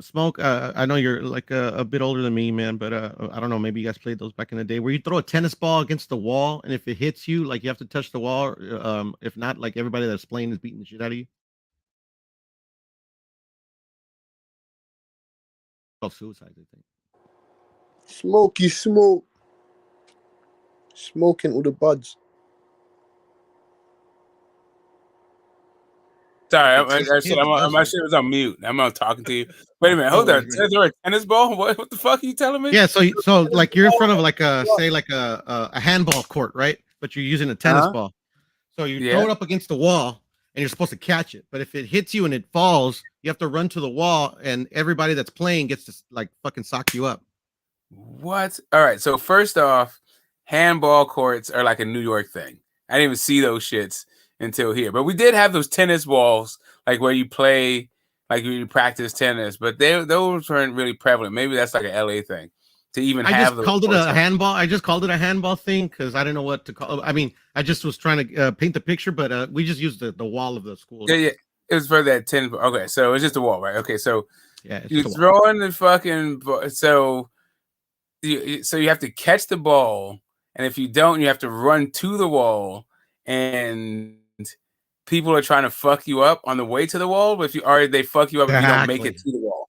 Smoke? I know you're like a bit older than me, man, but I don't know. Maybe you guys played those back in the day, where you throw a tennis ball against the wall, and if it hits you, like you have to touch the wall. If not, like everybody that's playing is beating the shit out of you. It's called suicide, I think. Smokey smoke. Smoking all the buds. Sorry, my shit was on mute. I'm not talking to you. Wait a minute, hold on. Is there a tennis ball? What the fuck are you telling me? Yeah, so like you're in front of like a handball court, right? But you're using a tennis ball. So you throw it up against the wall and you're supposed to catch it. But if it hits you and it falls, you have to run to the wall and everybody that's playing gets to like fucking sock you up. What? All right, so first off, handball courts are like a New York thing. I didn't even see those shits until here. But we did have those tennis balls, like where you play, like you practice tennis, but those weren't really prevalent. Maybe that's like an LA thing to even have. I just called it a handball. I just called it a handball thing because I didn't know what to call it. I mean, I just was trying to paint the picture, but we just used the wall of the school. Yeah. It was for that tennis. Okay, so it's just a wall, right? Okay, so yeah, you throw in the fucking so you have to catch the ball, and if you don't, you have to run to the wall, and people are trying to fuck you up on the way to the wall. But they fuck you up if you don't make it to the wall.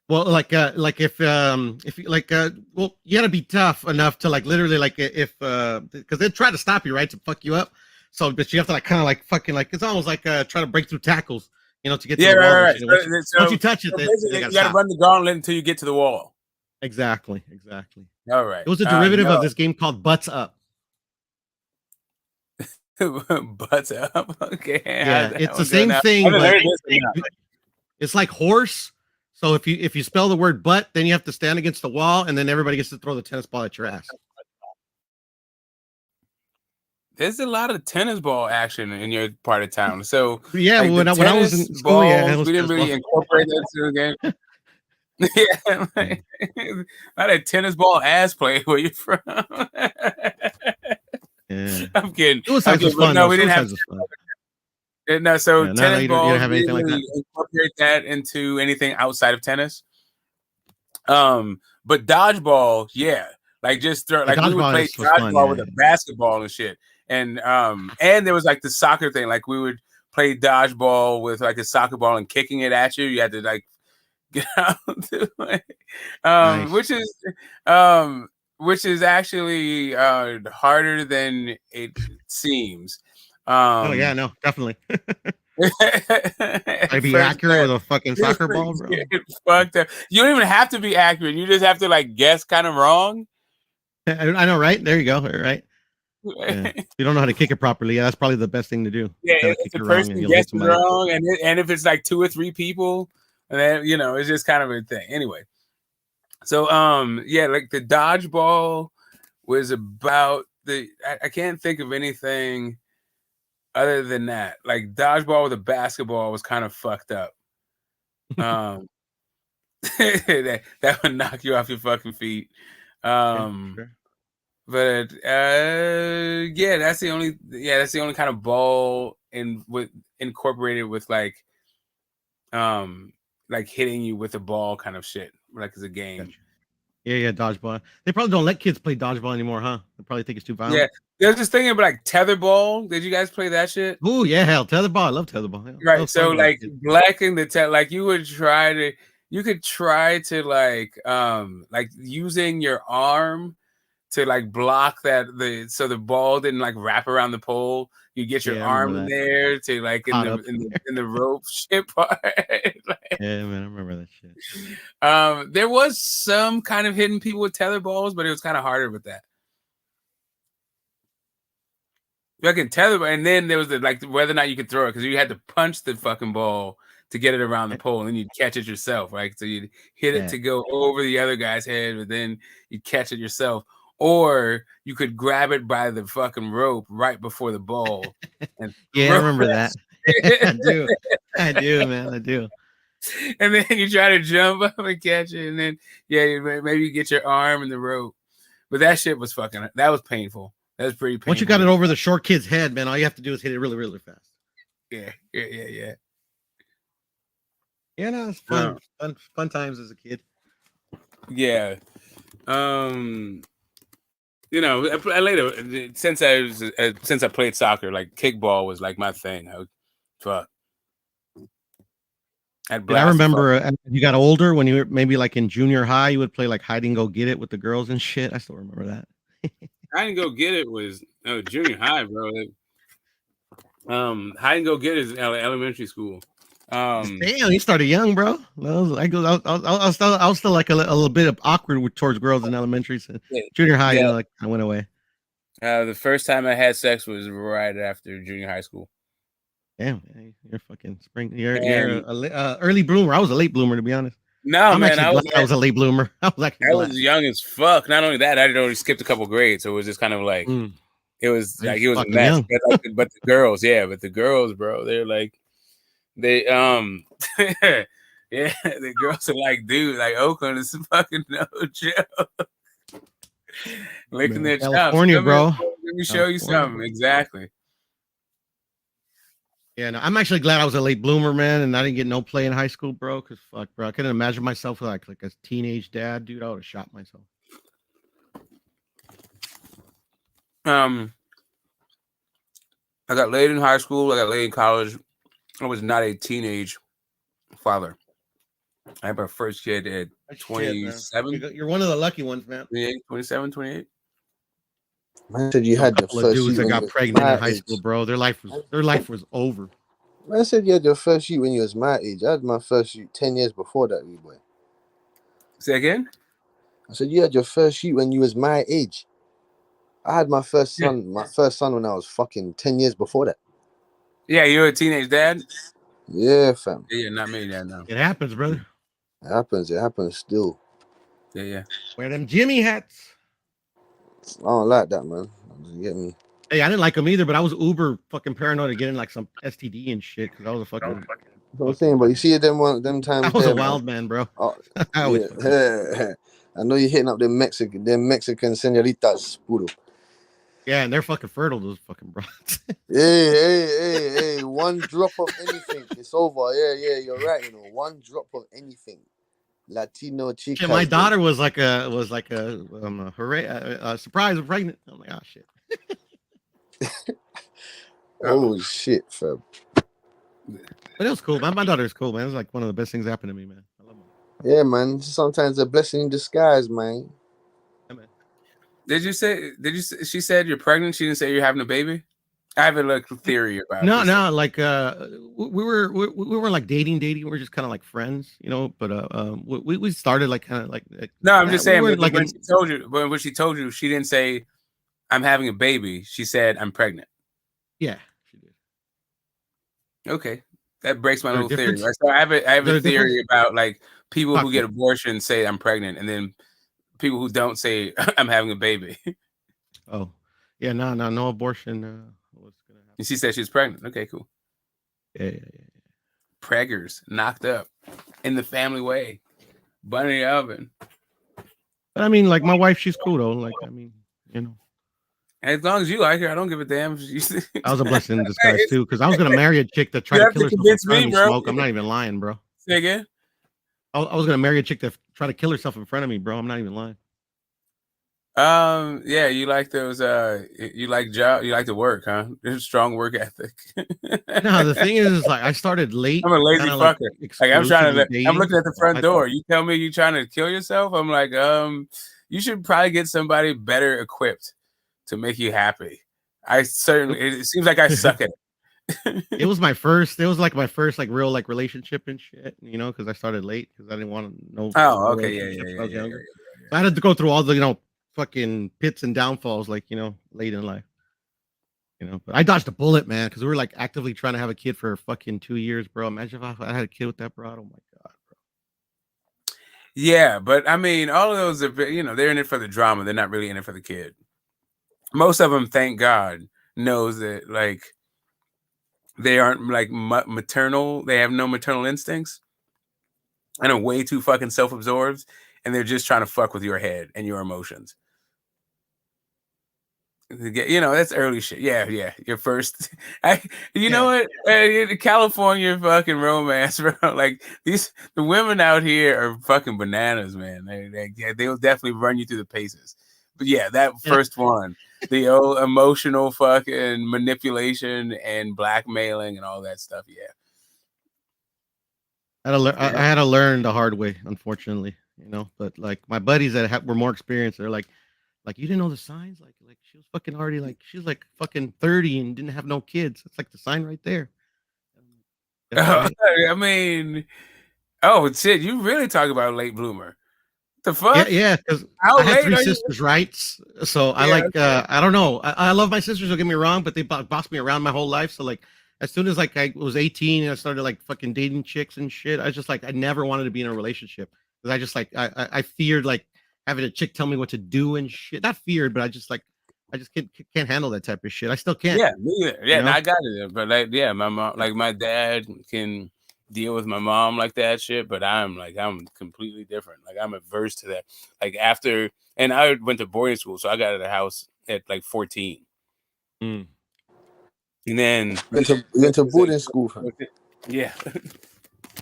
Well, like if you like well, you gotta be tough enough to like literally like if because they try to stop you, right, to fuck you up. So, but you have to like kind of like fucking like it's almost like trying to break through tackles, to get to the wall. Right. Once you touch it, you gotta run the gauntlet until you get to the wall. Exactly. All right. It was a derivative of this game called Butts Up. Butts Up. Okay. Yeah, it's the same thing. But it's like horse. So if you spell the word butt, then you have to stand against the wall, and then everybody gets to throw the tennis ball at your ass. There's a lot of tennis ball action in your part of town. So yeah, like when I was in school, we didn't really incorporate that into the game. Yeah, like, not a tennis ball ass play where you're from. Yeah. I'm kidding. Suicide was fun. No, we didn't have. No, so yeah, tennis balls. You have anything like that. Incorporate that into anything outside of tennis. But dodgeball, yeah, like just throw, like we would play dodgeball with a basketball and shit, and there was like the soccer thing, like we would play dodgeball with like a soccer ball and kicking it at you. You had to like get out to it, nice. which is actually harder than it seems. Oh yeah, no, definitely. I'd be accurate with a fucking soccer ball, bro. Fucked up. You don't even have to be accurate. You just have to like guess kind of wrong. I know, right? There you go. Right. Yeah. You don't know how to kick it properly. Yeah, that's probably the best thing to do. Yeah, if the person guesses wrong, and if it's like 2 or 3 people, and then it's just kind of a thing. Anyway, So yeah, like the dodgeball was about I can't think of anything other than that. Like dodgeball with a basketball was kind of fucked up. That would knock you off your fucking feet. Sure. But yeah, that's the only kind of ball incorporated with like hitting you with a ball kind of shit, like as a game. Gotcha. Yeah, dodgeball. They probably don't let kids play dodgeball anymore, huh? They probably think it's too violent. Yeah, there's this thing about like tetherball. Did you guys play that shit? Oh yeah, hell, tetherball. I love tetherball. Hell, that Right. was So fun when I was a like kid. blacking the like you could try to like using your arm to like block so the ball didn't like wrap around the pole. You get your Yeah, I arm remember in that. there to like Caught up. in the rope shit part. Like, Yeah, man, I remember that shit. there was some kind of hitting people with tether balls, but it was kind of harder with that. Fucking tether, and then there was like whether or not you could throw it because you had to punch the fucking ball to get it around the pole, and then you'd catch it yourself, right? So you'd hit it to go over the other guy's head, but then you'd catch it yourself, or you could grab it by the fucking rope right before the ball. And yeah, I remember that. I do, man, I do. And then you try to jump up and catch it, and then maybe you get your arm in the rope, but that shit was that was painful. That was pretty painful. Once you got it over the short kid's head, man, all you have to do is hit it really, really fast. Yeah. Yeah, no, it's fun. Fun times as a kid. Yeah. I later since I played soccer, like kickball was like my thing. Fuck. I remember as you got older, when you were maybe like in junior high, you would play like hide and go get it with the girls and shit. I still remember that. Hide and go get it was junior high, bro. Hide and go get it is elementary school. Damn, you started young, bro. I was still like a little bit awkward towards girls in elementary. So junior high, like I went away. The first time I had sex was right after junior high school. Damn, you're fucking spring. You're a early bloomer. I was a late bloomer, to be honest. No, I'm man, actually glad I was a late bloomer. I was young as fuck. Not only that, I had already skipped a couple grades, so it was just kind of like it was like it was a mess. But the girls, bro, they're like yeah, the girls are like, dude, like Oakland is fucking no joke. Licking their chops. California, bro. Let me show you something. Exactly. Yeah, no, I'm actually glad I was a late bloomer, man, and I didn't get no play in high school, bro. Because fuck, bro, I couldn't imagine myself like a teenage dad, dude. I would have shot myself. I got laid in high school. I got laid in college. I was not a teenage father. I had my first kid at 27. You're one of the lucky ones, man. 27, 28. Man said you had the first dudes that got pregnant in high school, bro. Their life was over. Man said you had your first shoot when you was my age. I had my first shoot 10 years before that, boy. Say again? I said you had your first shoot when you was my age. I had my first son when I was fucking 10 years before that. Yeah, you're a teenage dad? Yeah, fam. Yeah, not me, Dad. No. It happens, brother. It happens still. Yeah. Wear them Jimmy hats. I don't like that, man. You get me? Hey, I didn't like them either, but I was uber fucking paranoid of getting like some STD and shit because I was a fucking. That's what I'm saying, but you see them times. I was a wild man, bro. Oh, yeah. I know you're hitting up them Mexican senoritas, puro. Yeah, and they're fucking fertile, those fucking broads. Hey, one drop of anything, it's over. Yeah, you're right. You know, one drop of anything. Latino chica. My daughter was like a surprise, pregnant. I'm like, oh shit. Oh shit, fam. But it was cool. My daughter's cool, man. It was like one of the best things that happened to me, man. I love her. Yeah, man. Sometimes a blessing in disguise, man. Yeah, man. She said you're pregnant? She didn't say you're having a baby? I have a theory about it. No, like we were like dating. We were just kind of like friends, you know. But we started like kind of like. No, I'm just saying. When she told you, she didn't say I'm having a baby. She said I'm pregnant. Yeah, she did. Okay. That breaks my Is there a little theory. difference? Right? So I have Is a there a theory about like people Talk who to get me. abortion say I'm pregnant, and then people who don't say I'm having a baby. Oh, yeah, no abortion. What's gonna happen? And she said she's pregnant. Okay, cool. Yeah. Preggers knocked up in the family way. Bun in the oven. But I mean, like my wife, she's cool though. Like, I mean, you know, As long as you like her, I don't give a damn. that was a blessing in disguise too. Because I was gonna marry a chick that tried You to have kill to herself in convince front of me, me. bro. Smoke. I'm not even lying, bro. Say again. I was gonna marry a chick that tried to kill herself in front of me, bro. I'm not even lying. Yeah, you like those. You like job. You like to work, huh? There's a strong work ethic. No, the thing is like I started late. I'm a lazy kinda, like, fucker. Like I'm exclusively I'm dating, looking at the so front I door. thought- You tell me you trying to kill yourself. I'm like, you should probably get somebody better equipped to make you happy. It seems like I suck at it. It was my first. It was like my first like real like relationship and shit. You know, because I started late because I didn't want to know. Oh, okay, relationships when I was yeah. younger. So I had to go through all the fucking pits and downfalls like late in life. But I dodged a bullet, man, because we were like actively trying to have a kid for fucking 2 years, bro. Imagine if I had a kid with that broad. Oh my god, bro. Yeah, but I mean, all of those are they're in it for the drama. They're not really in it for the kid. Most of them, thank God, knows that like they aren't like maternal. They have no maternal instincts and are way too fucking self-absorbed, and they're just trying to fuck with your head and your emotions. That's early shit. Yeah. Your first, know what? California fucking romance, bro. Like the women out here are fucking bananas, man. They'll definitely run you through the paces. But yeah, that first one, the old emotional fucking manipulation and blackmailing and all that stuff. Yeah. I had to learn the hard way, unfortunately. But like my buddies that were more experienced, they're like you didn't know the signs, like she was fucking already like she's like fucking 30 and didn't have no kids. It's like the sign right there. I mean, oh shit, you really talk about late bloomer. The fuck? Yeah, because I had 3 sisters, right? So I I don't know. I love my sisters, don't get me wrong, but they bossed me around my whole life. So like as soon as like I was 18 and I started like fucking dating chicks and shit, I was just like I never wanted to be in a relationship because I just like I feared like having a chick tell me what to do and shit. Not feared, but I just can't handle that type of shit. I still can't. Yeah, me either. Yeah, I got it. But like, yeah, my mom, like my dad can deal with my mom like that shit, but I'm completely different. Like I'm averse to that. Like and I went to boarding school, so I got out of the house at like 14. And then you went to boarding school, fam. Yeah.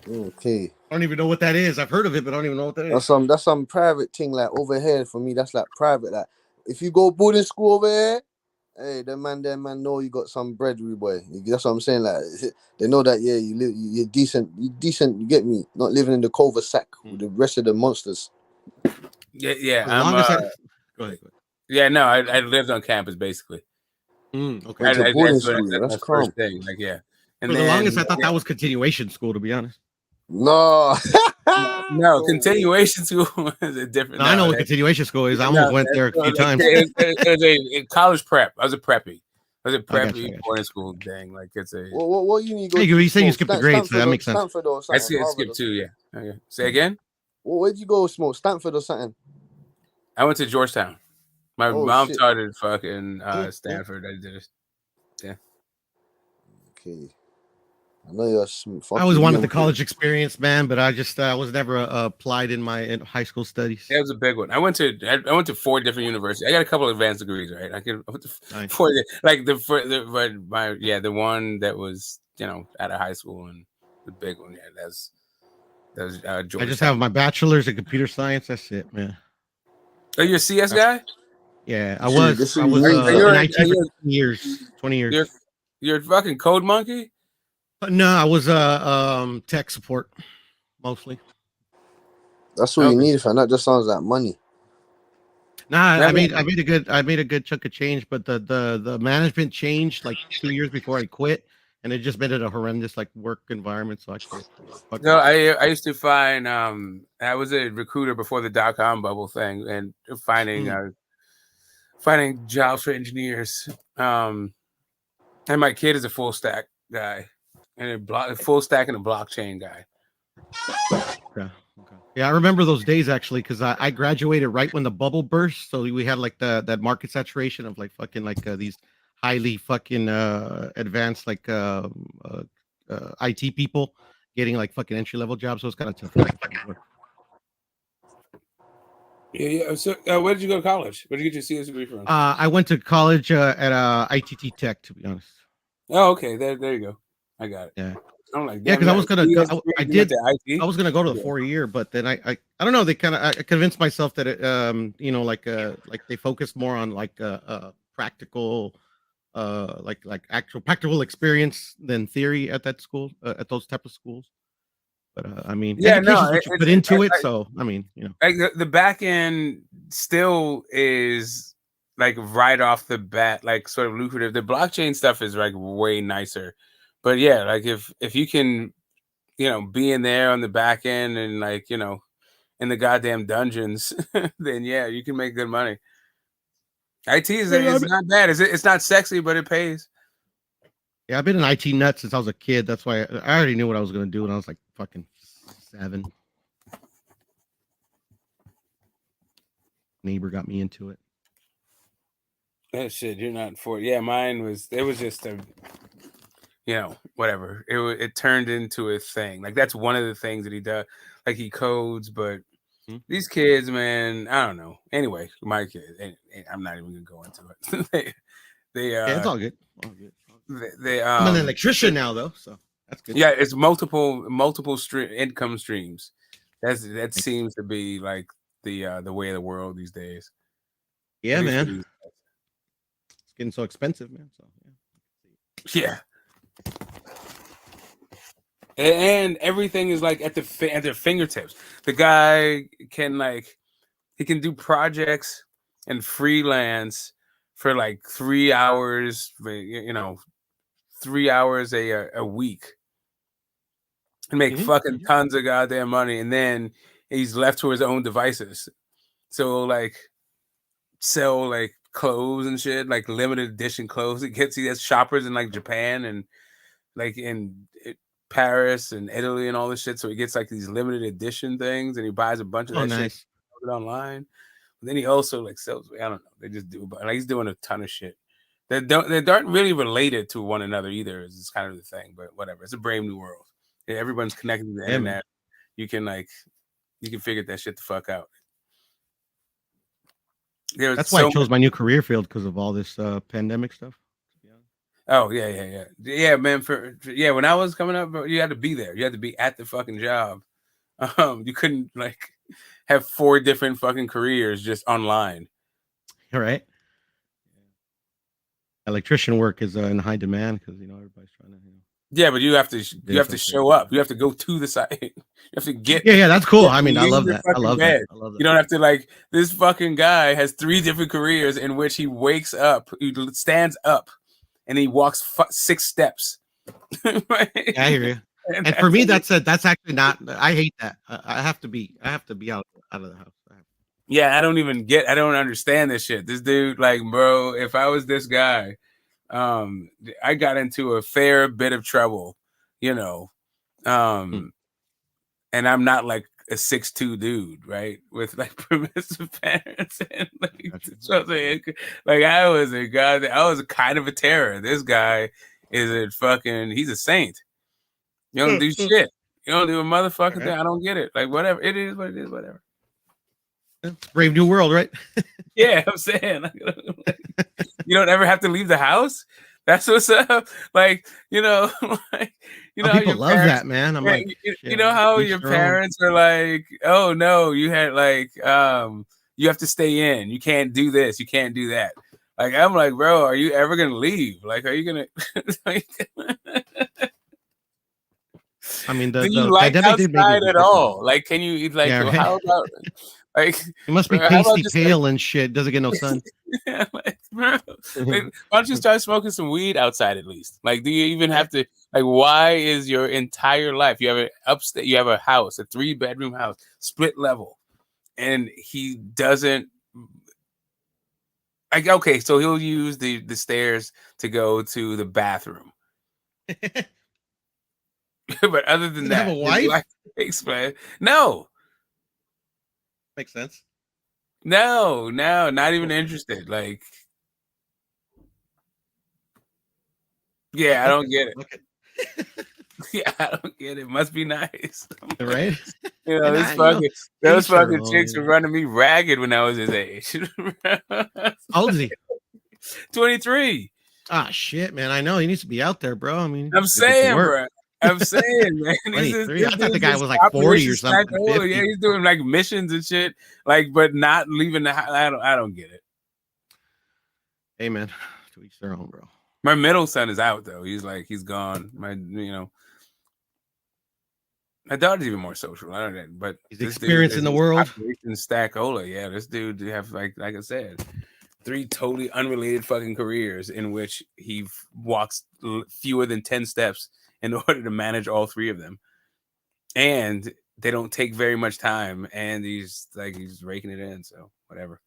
Okay. I don't even know what that is. I've heard of it, but I don't even know what that is. That's some private thing. Like over here for me, that's like private. Like if you go boarding school over here, hey, them man know you got some bread, boy. That's what I'm saying. Like they know that you're decent. You're decent. You get me? Not living in the cul-de-sac with the rest of the monsters. Yeah. Go ahead. Yeah, no, I lived on campus basically. Okay. Boarding school. That's the first thing. Like yeah. And for the longest, I thought that was continuation school. To be honest. No. No, continuation school is a different. No, I know what continuation school is. I almost went there a few times. It was a college prep. I was a preppy. I was a preppy boarding school thing. Like it's a. What uni you go? Hey, you say you skipped the grades, so that makes sense. Stanford or something. I skipped 2. Yeah. Okay. Say again. Where'd you go, Smoke? Stanford or something? I went to Georgetown. My mom started fucking Stanford. I did it. Yeah. Okay. I know you're. I always wanted the college experience, man, but I just was never applied in my high school studies. That was a big one. I went to 4 different universities. I got a couple of advanced degrees, right? I went to nice. 4. Like the one that was out of high school and the big one. Yeah, that was Georgetown. I just have my bachelor's in computer science. That's it, man. Are you a CS guy? Yeah, I was. I was in IT for 20 years. You're a fucking code monkey? No, I was tech support mostly. That's what you need, fam. That just sounds like money. Nah, I made a good chunk of change, but the management changed like 2 years before I quit, and it just made it a horrendous like work environment. So I quit. No, I used to find I was a recruiter before the .com bubble thing, and finding jobs for engineers. And my kid is a full stack guy. and a full stack and a blockchain guy. Okay. Yeah, I remember those days actually because I graduated right when the bubble burst. So we had like that market saturation of like fucking like these highly fucking advanced like IT people getting like fucking entry level jobs. So it's kind of tough. Yeah. So where did you go to college? Where did you get your CSB from? I went to college at ITT Tech, to be honest. Oh, okay. There you go. I got it. Yeah. I'm like, Yeah, because I was gonna go, IT. I was gonna go to the 4 year, but then I don't know. They kind of I convinced myself that it, you know, like they focus more on like practical, like actual practical experience than theory at that school, at those type of schools. But I mean, Yeah, education no, is what you put into it. So I mean, you know, like the back end still is like right off the bat, like sort of lucrative. The blockchain stuff is like way nicer, but yeah, like if you can, you know, be in there on the back end and like, you know, in the goddamn dungeons, then yeah, you can make good money. IT is not bad. It's not sexy, but it pays. Yeah, I've been an IT nut since I was a kid. That's why I already knew what I was going to do when I was like fucking 7. Neighbor got me into it. That shit, you're not for it. Yeah, mine was. It was just a, you know, whatever. It turned into a thing. Like that's one of the things that he does. Like he codes, but these kids, man, I don't know. Anyway, my kids. I'm not even gonna go into it. Yeah, it's all good. All good. I'm an electrician now, though, so that's good. Yeah, it's multiple income streams. That seems to be like the way of the world these days. Yeah, man. It's getting so expensive, man. So yeah. And everything is like at their fingertips. The guy can he can do projects and freelance for like 3 hours, you know, 3 hours a week and make fucking tons of goddamn money. And then he's left to his own devices. So like sell like clothes and shit, like limited edition clothes. He has shoppers in like Japan and like in Paris and Italy and all this shit. So he gets like these limited edition things and he buys a bunch of that shit online. But then he also like sells. I don't know. They just do, but like he's doing a ton of shit. They aren't really related to one another either. Is kind of the thing, but whatever. It's a brave new world. Yeah, everyone's connected to the internet. Man. You can figure that shit the fuck out. That's why I chose my new career field because of all this pandemic stuff. Oh yeah, man. When I was coming up, you had to be there. You had to be at the fucking job. You couldn't like have 4 different fucking careers just online. All right. Electrician work is in high demand because everybody's trying to. Yeah, but you have to show up. You have to go to the site. You have to get. Yeah, that's cool. I mean, I love that. I love that. You don't have to like this fucking guy has 3 different careers in which he wakes up, he stands up, and he walks 6 steps. Right? Yeah, I hear you. And for me, that's actually not. I hate that. I have to be out of the house. Yeah, I don't understand this shit. This dude, like, bro, if I was this guy, I got into a fair bit of trouble, and I'm not like a 6'2" dude, right? With like permissive parents and like I was kind of a terror. This guy he's a saint. You don't do shit. You don't do a motherfucking thing. I don't get it. Like whatever. It is what it is, whatever. It's Brave New World, right? Yeah, I'm saying. You don't ever have to leave the house. That's what's up. Like, people love that, man. I'm like, you know how your parents are like, oh no, you had like, you have to stay in. You can't do this. You can't do that. Like, I'm like, bro, are you ever gonna leave? Like, are you gonna? I mean, do you like outside at all? Like, can you like? Yeah, right? How about? Like it must be pasty pale and shit. Doesn't get no sun. Yeah, like, bro, why don't you start smoking some weed outside at least? Like, do you even have to? Like, why is your entire life? You have an upstate. You have a house, a 3-bedroom house, split level, and he doesn't. Like, okay, so he'll use the stairs to go to the bathroom. But other than Does he have that, a his wife? life takes, man. No, Makes sense. no, not even interested. Like, yeah, I Okay. don't get it. Okay. Yeah, I don't get it. Must be nice. Right? You know, And this I, you know, fucking those each their fucking own. chicks You were know. running me ragged when I was his age. How old is he? 23. Ah, shit, man. I know he needs to be out there, bro. I mean, I'm he get to saying, work. bro. I'm saying, man. Twenty-three. This I thought the dude's guy just was like 40 Operation or something. Stackola. Yeah, 50. he's doing like missions and shit. Like, but not leaving the house. I don't get it. Hey, man. To each their own, bro. My middle son is out though. He's gone. My daughter's even more social. I don't know, but He's this dude experiencing is the just world. Operation Stackola. Yeah, this dude have like I said, 3 totally unrelated fucking careers in which he walks fewer than 10 steps in order to manage all 3 of them, and they don't take very much time. And he's raking it in. So whatever.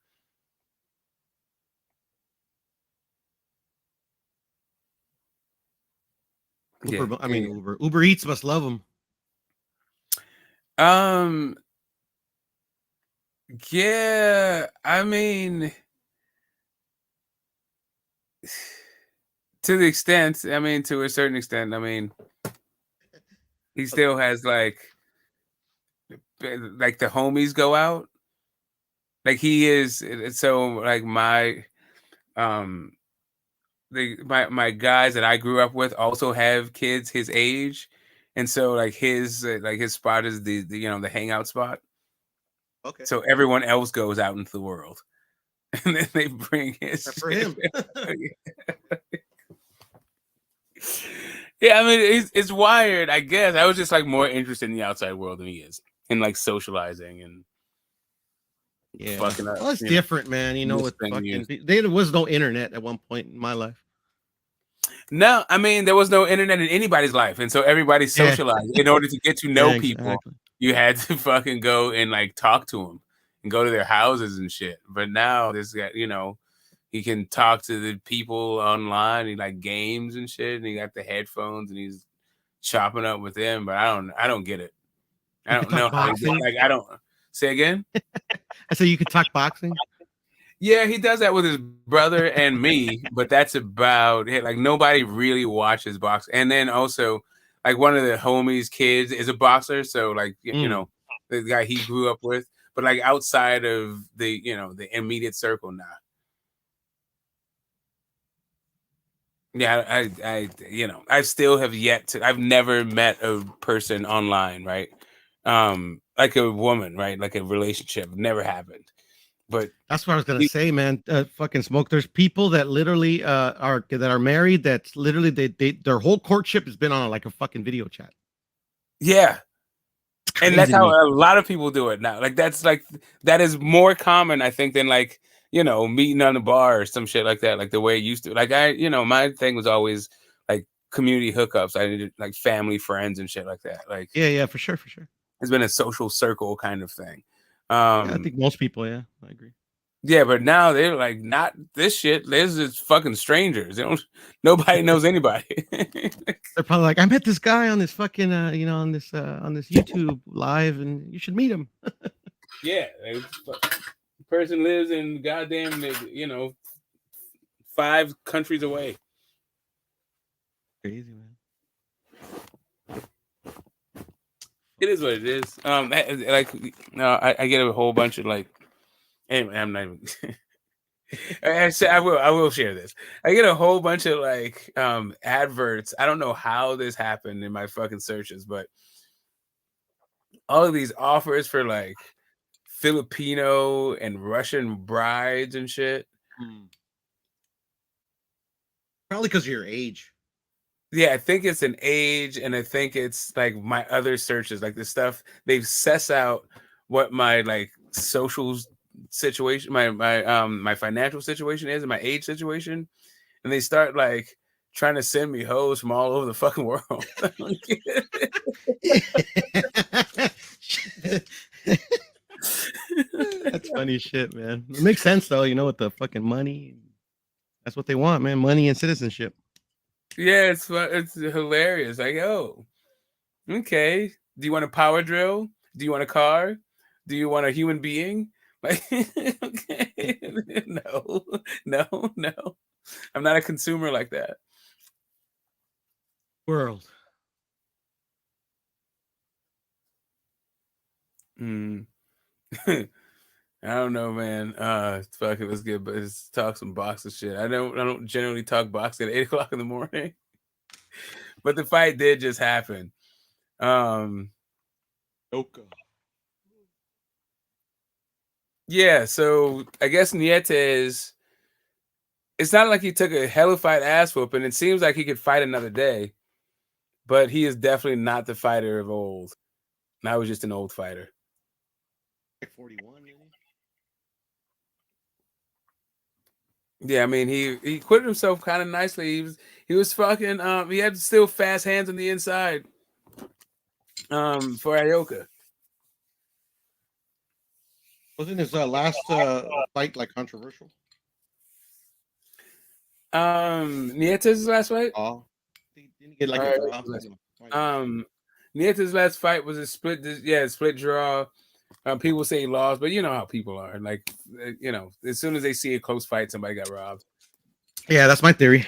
Uber, Yeah. I mean, Uber Eats must love him. Yeah. I mean, to the extent. I mean, to a certain extent. I mean, he still has like the homies go out. Like he is so like my my guys that I grew up with also have kids his age, and so like his spot is the the hangout spot. Okay. So everyone else goes out into the world, and then they bring his Except for him. Yeah, I mean it's wired. I guess I was just like more interested in the outside world than he is, in like socializing and fucking up. Well, it's different, man. You know, with fucking there was no internet at one point in my life. No, I mean there was no internet in anybody's life, and so everybody socialized. In order to get to know people, you had to fucking go and like talk to them and go to their houses and shit. But now this guy, he can talk to the people online. He like games and shit, and he got the headphones and he's chopping up with them. But I don't get it. I don't know how to get, like I don't say again. I say you could talk boxing. Yeah, he does that with his brother and me, but that's about it. Like nobody really watches boxing. And then also, like one of the homies' kids is a boxer, so like the guy he grew up with. But like outside of the the immediate circle now. Yeah, I still have yet to. I've never met a person online, right? Like a woman, right? Like a relationship, never happened. But that's what I was gonna say, man. Fucking smoke. There's people that literally are married. That's literally their whole courtship has been on like a fucking video chat. Yeah, and that's how a lot of people do it now. Like that is more common, I think, than like meeting on the bar or some shit like that. Like the way it used to. Like my thing was always like community hookups. I needed like family, friends, and shit like that. Like yeah, for sure. It's been a social circle kind of thing. I think most people, I agree. Yeah, but now they're like, not this shit. There's just fucking strangers. Nobody knows anybody. They're probably like, I met this guy on this fucking, on this YouTube live, and you should meet him. Yeah, the person lives in goddamn, 5 countries away. Crazy, man. It is what it is. I get a whole bunch of like. Anyway, I'm not even. I will share this. I get a whole bunch of like adverts. I don't know how this happened in my fucking searches, but all of these offers for like Filipino and Russian brides and shit. Probably because of your age. Yeah, I think it's an age, and I think it's like my other searches, like the stuff they've sussed out what my like social situation, my financial situation is, and my age situation, and they start like trying to send me hoes from all over the fucking world. That's funny shit, man. It makes sense though, with the fucking money. That's what they want, man. Money and citizenship. Yeah, it's hilarious. Like, oh, Okay. Do you want a power drill? Do you want a car? Do you want a human being? Like, okay. No. I'm not a consumer like that. World. I don't know, man. Fuck it, let's let's talk some boxing shit. I don't generally talk boxing at 8 o'clock in the morning, but the fight did just happen. Ioka. Yeah, so I guess Nietes. It's not like he took a hellified ass whooping. It seems like he could fight another day, but he is definitely not the fighter of old. Now he's just an old fighter. Like 41, maybe. Yeah, I mean he quitted himself kind of nicely. He was fucking he had still fast hands on the inside. For Ioka. Wasn't his last fight like controversial? Nietes' last fight? Oh, didn't he get like a draw? Nietes' last fight was a split draw. People say he lost, but you know how people are. Like, you know, as soon as they see a close fight, somebody got robbed. Yeah, that's my theory.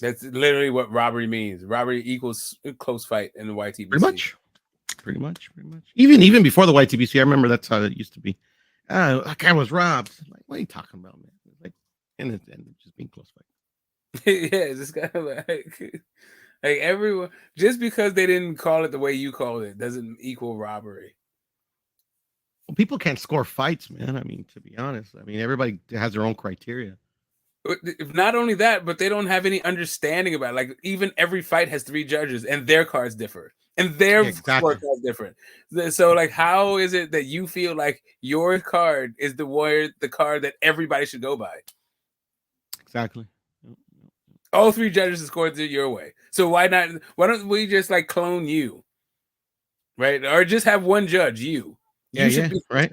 That's literally what robbery means. Robbery equals a close fight in the YTBC. Pretty much. Even before the YTBC, I remember that's how it used to be. That guy was robbed. Like, what are you talking about, man? Like, and it just being close fight. Yeah, it's just kind of like everyone, just because they didn't call it the way you called it doesn't equal robbery. Well, people can't score fights, man. I mean, to be honest, I mean, everybody has their own criteria. Not only that, but they don't have any understanding about it. Like, even every fight has 3 judges and their cards differ and their scorecards different. So like, how is it that you feel like your card is the card that everybody should go by? Exactly. All 3 judges scored it your way. So why don't we just like clone you? Right? Or just have one judge, you. Yeah, right.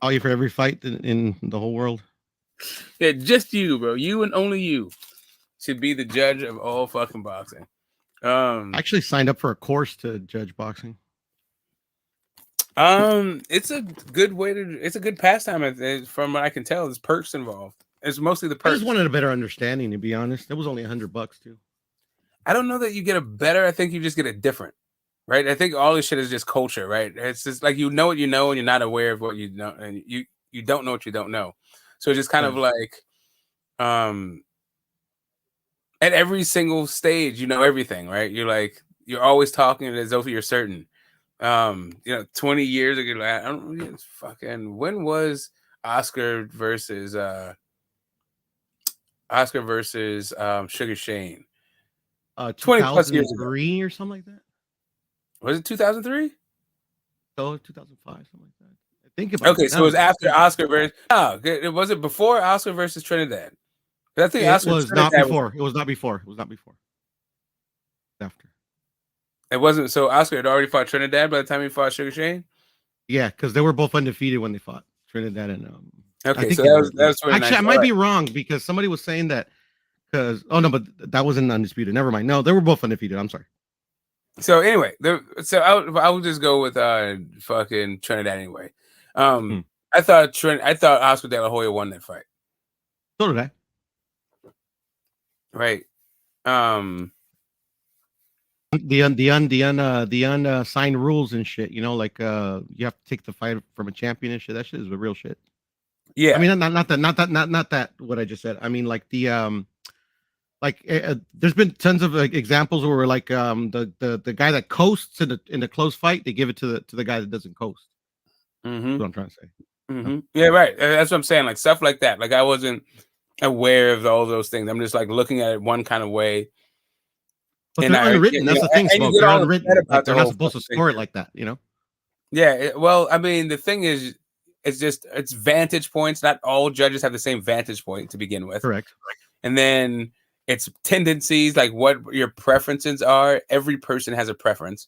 All you for every fight in the whole world. Yeah, just you, bro. You and only you should be the judge of all fucking boxing. I actually signed up for a course to judge boxing. It's a good it's a good pastime. From what I can tell, there's perks involved. It's mostly the perks. I just wanted a better understanding, to be honest. It was only $100 too. I don't know that you get a better. I think you just get a different. Right? I think all this shit is just culture, right? It's just like, you know what you know, and you're not aware of what you know, and you don't know what you don't know. So it's just kind of like, at every single stage, you know everything, right? You're always talking as though you're certain. 20 years ago, like, I don't really fucking. When was Oscar versus Sugar Shane? 20 plus years ago, or something like that. Was it 2003? Oh, 2005, something like that. I think about okay, so it was after Oscar versus. Oh, it was it before Oscar versus Trinidad? I think it was not before. It was not before. After. It wasn't. So Oscar had already fought Trinidad by the time he fought Sugar Shane. Yeah, because they were both undefeated when they fought Trinidad and. Okay, so that was actually, I might be wrong because somebody was saying that. Because but that wasn't undisputed. Never mind. No, they were both undefeated. I'm sorry. So anyway, I will just go with fucking Trinidad anyway. I thought Oscar De La Hoya won that fight. So did I. Right. The unsigned rules and shit. You know, like you have to take the fight from a champion and shit. That shit is the real shit. Yeah. I mean, not that what I just said. I mean, like the there's been tons of examples where like the guy that coasts in the close fight, they give it to the guy that doesn't coast. Mm-hmm. That's what I'm trying to say. Mm-hmm. Yeah, right. That's what I'm saying. Like stuff like that. Like I wasn't aware of all those things. I'm just like looking at it one kind of way. But they're unwritten. That's the thing, Smoke. They're unwritten. Like, they're not supposed to score it like that, you know? Yeah. Well, I mean, the thing is, it's vantage points. Not all judges have the same vantage point to begin with. Correct. And then it's tendencies, like what your preferences are. Every person has a preference.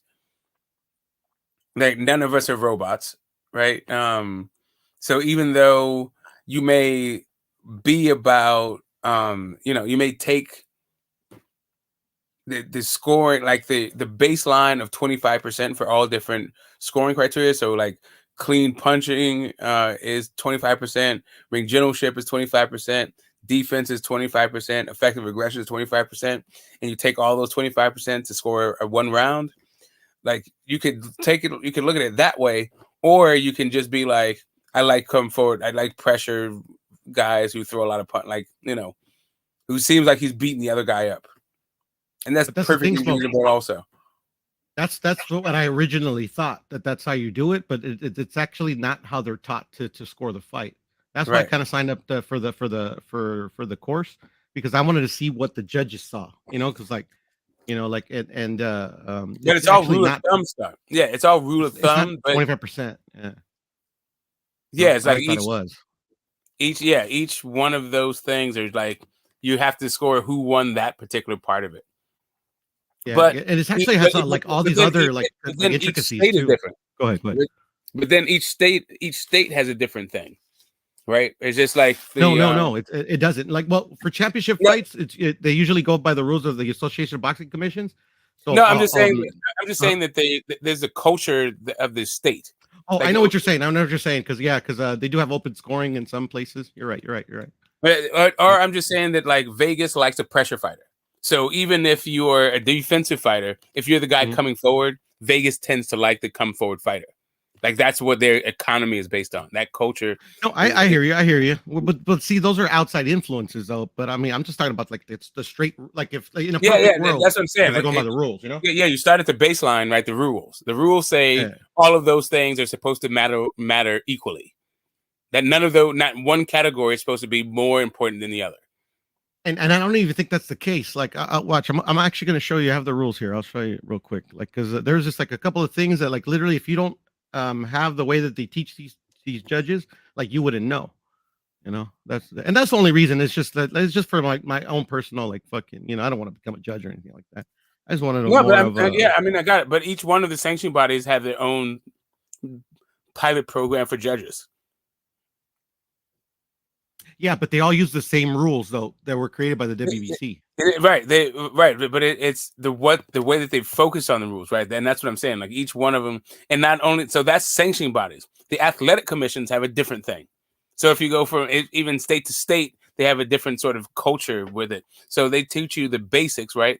Like none of us are robots, right? So even though you may be about, you may take the scoring, like the baseline of 25% for all different scoring criteria. So like clean punching is 25%, ring generalship is 25%, defense is 25%, effective aggression is 25%, and you take all those 25% to score a one round. Like you could take it, you can look at it that way, or you can just be like, I like come forward, I like pressure guys who throw a lot of punch, like, you know, who seems like he's beating the other guy up. And that's But that's the thing, perfectly Smoke. reasonable also. That's what I originally thought, that's how you do it, but it's actually not how they're taught to score the fight. That's why I Right. kind of signed up for the course, because I wanted to see what the judges saw, you know, because like, you know, like But it's it's all actually rule of not. thumb stuff. Yeah, it's all rule of It's not thumb, but 25%. Yeah, yeah, no, it's I like thought it was. each one of those things are like you have to score who won that particular part of it. Yeah, But and it actually has like all these then other like then each intricacies state is too. different. Go ahead. But then each state has a different thing, right? It's just like No, it doesn't. Like, well, for championship yeah. fights, they usually go by the rules of the Association of Boxing Commissions. So, No, I'm just saying that there's a culture of the state. Oh, Like, I know what you're saying. I know what you're saying, because they do have open scoring in some places. You're right. or I'm just saying that like Vegas likes a pressure fighter. So even if you're a defensive fighter, if you're the guy coming forward, Vegas tends to like the come forward fighter. Like that's what their economy is based on. That culture. No, I hear you. But see, those are outside influences, though. But I mean, I'm just talking about like it's the straight, like if in a perfect world, that's what I'm saying. if they're Like, going by the rules, you know. Yeah, you start at the baseline, right? The rules say all of those things are supposed to matter equally. That not one category is supposed to be more important than the other. And I don't even think that's the case. Like, watch, I'm actually going to show you. I have the rules here. I'll show you real quick. Like, because there's just like a couple of things that, like, literally, if you don't have the way that they teach these judges, like, you wouldn't know. You know, that's the only reason. It's just that it's just for my own personal, like, fucking, you know, I don't want to become a judge or anything like that. I just want to know more of. I mean, I got it. But each one of the sanctioning bodies have their own pilot program for judges. Yeah, but they all use the same rules though that were created by the WBC. Right, but it's the way that they focus on the rules, right? And that's what I'm saying. Like each one of them, and not only so that's sanctioning bodies. The athletic commissions have a different thing. So if you go from even state to state, they have a different sort of culture with it. So they teach you the basics, right?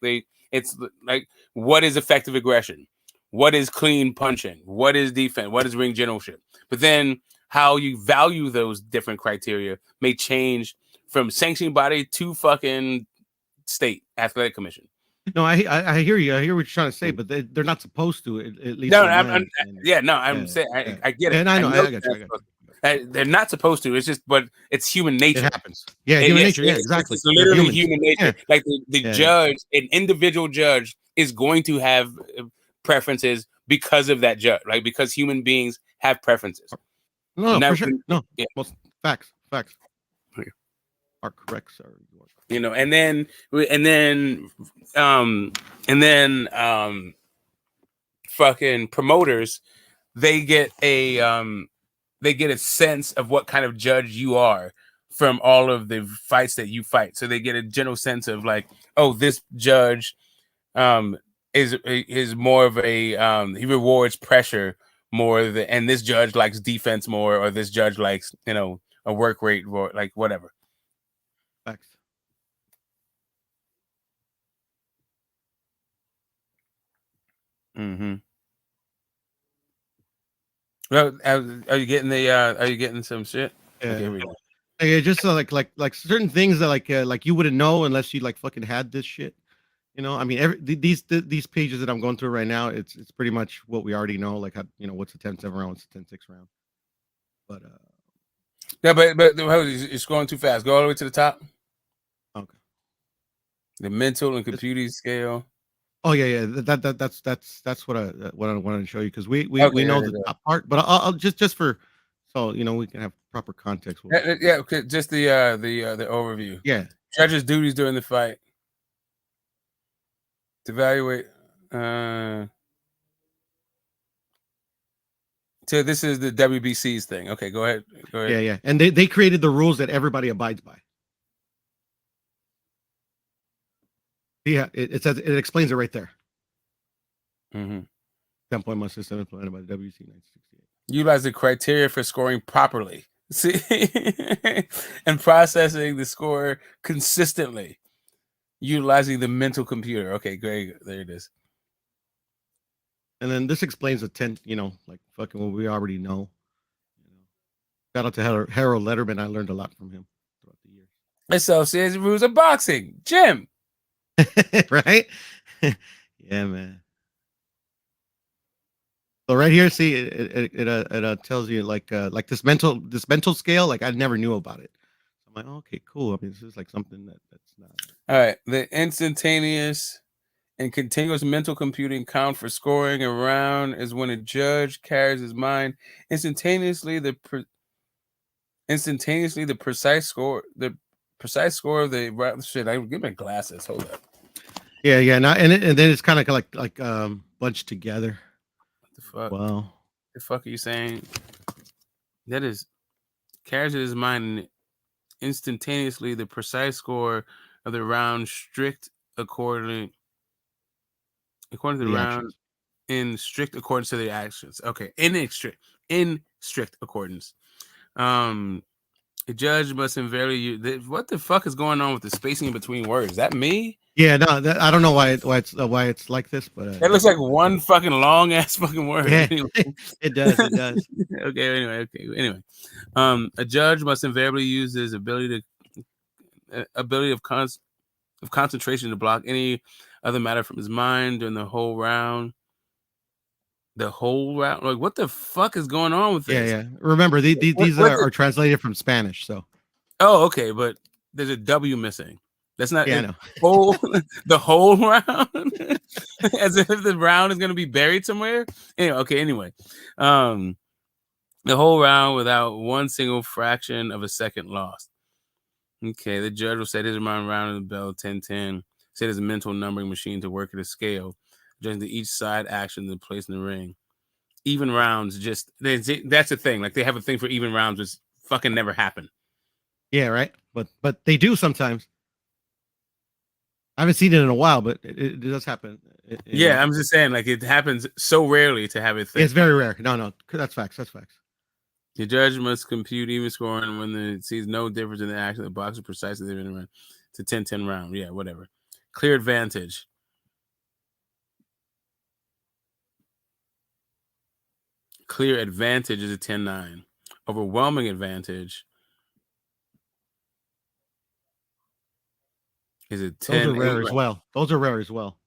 It's like what is effective aggression, what is clean punching, what is defense, what is ring generalship. But then how you value those different criteria may change from sanctioning body to fucking state athletic commission. No, I hear you. I hear what you're trying to say, but they're not supposed to. At least no, I'm saying I get it. And I know. I got you. They're not supposed to. It's just, but it's human nature. It happens. Yeah, human nature. Yeah, exactly. It's literally human nature. Yeah. Like the judge, an individual judge, is going to have preferences because of that judge, right? Because human beings have preferences. No, for sure. No, most facts are correct, sir. You know, and then fucking promoters, they get a sense of what kind of judge you are from all of the fights that you fight. So they get a general sense of like, oh, this judge is more of a he rewards pressure more and this judge likes defense more, or this judge likes, you know, a work rate or like whatever. Facts. Mm-hmm. Well, are you getting some shit? Yeah. Okay, here we go. Yeah, just like certain things that like you wouldn't know unless you like fucking had this shit. You know, I mean, these pages that I'm going through right now, it's pretty much what we already know. Like, how, you know, what's the 10-7 round, what's the 10-6 round. But yeah, but it's going too fast. Go all the way to the top. Okay. The mental and computing scale. Oh yeah. That's what I wanted to show you, because we know the top part, but I'll just for so you know we can have proper context. Yeah, okay, just the overview. Yeah. Judges' duties during the fight. To evaluate. So this is the WBC's thing. Okay, go ahead. Yeah. And they created the rules that everybody abides by. Yeah, it says it explains it right there. Mm-hmm. 10-point system implemented by the WC 968. Utilize the criteria for scoring properly. See, and processing the score consistently. Utilizing the mental computer. Okay, great. There it is. And then this explains the 10, like fucking what we already know. Shout out to Harold Letterman. I learned a lot from him throughout the years. It so says the rules of boxing. Jim. Right? Yeah, man. So right here, see, it tells you like this mental scale. Like I never knew about it. I'm like, okay, cool. I mean, this is like something that's not. All right, the instantaneous and continuous mental computing count for scoring a round is when a judge carries his mind instantaneously. The precise score of the shit. I get my glasses. Hold up. Yeah, and then it's kind of like bunched together. What the fuck? Wow. The fuck are you saying? That is carries in his mind instantaneously the precise score of the round, according to the round, actions. in strict accordance to the actions. Okay, in strict accordance. The judge must invariably use. What the fuck is going on with the spacing in between words? Is that me? Yeah, no, I don't know why it's like this, but It looks like one fucking long ass fucking word. Yeah, Anyway. it does. Okay. Anyway, a judge must invariably use his ability of concentration to block any other matter from his mind during the whole round. Like, what the fuck is going on with this? Yeah. Remember, these are translated from Spanish, so. Oh, okay, but there's a W missing. That's not Yeah, I know. the whole round, as if the round is going to be buried somewhere. Anyway, the whole round without one single fraction of a second lost. Okay, the judge will set his mind around the bell 10-10. Set his mental numbering machine to work at a scale, adjusting to each side action to place in the ring. Even rounds, that's the thing. Like they have a thing for even rounds, which fucking never happen. Yeah, right. But they do sometimes. I haven't seen it in a while, but it does happen. I'm just saying, like it happens so rarely to have it. It's very rare. No, that's facts. The judge must compute even scoring when it sees no difference in the action of the boxer precisely in around. It's a 10-10 round. Yeah, whatever. Clear advantage. Clear advantage is a 10-9. Overwhelming advantage is a 10. Those are rare as well.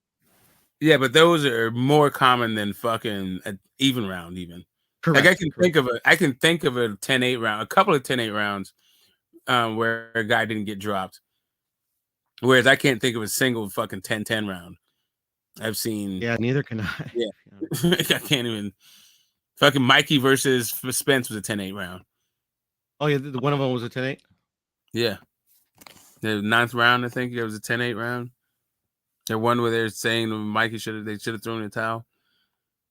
Yeah, but those are more common than fucking an even round, even. Correct. Like I can think of a 10-8 round, a couple of 10-8 rounds where a guy didn't get dropped. Whereas I can't think of a single fucking 10-10 round. I've seen. Yeah, neither can I. Yeah. I can't even. Fucking Mikey versus Spence was a 10-8 round. Oh, yeah, one of them was a 10-8? Yeah. The 9th round, I think, there was a 10-8 round. The one where they're saying Mikey should have thrown the towel.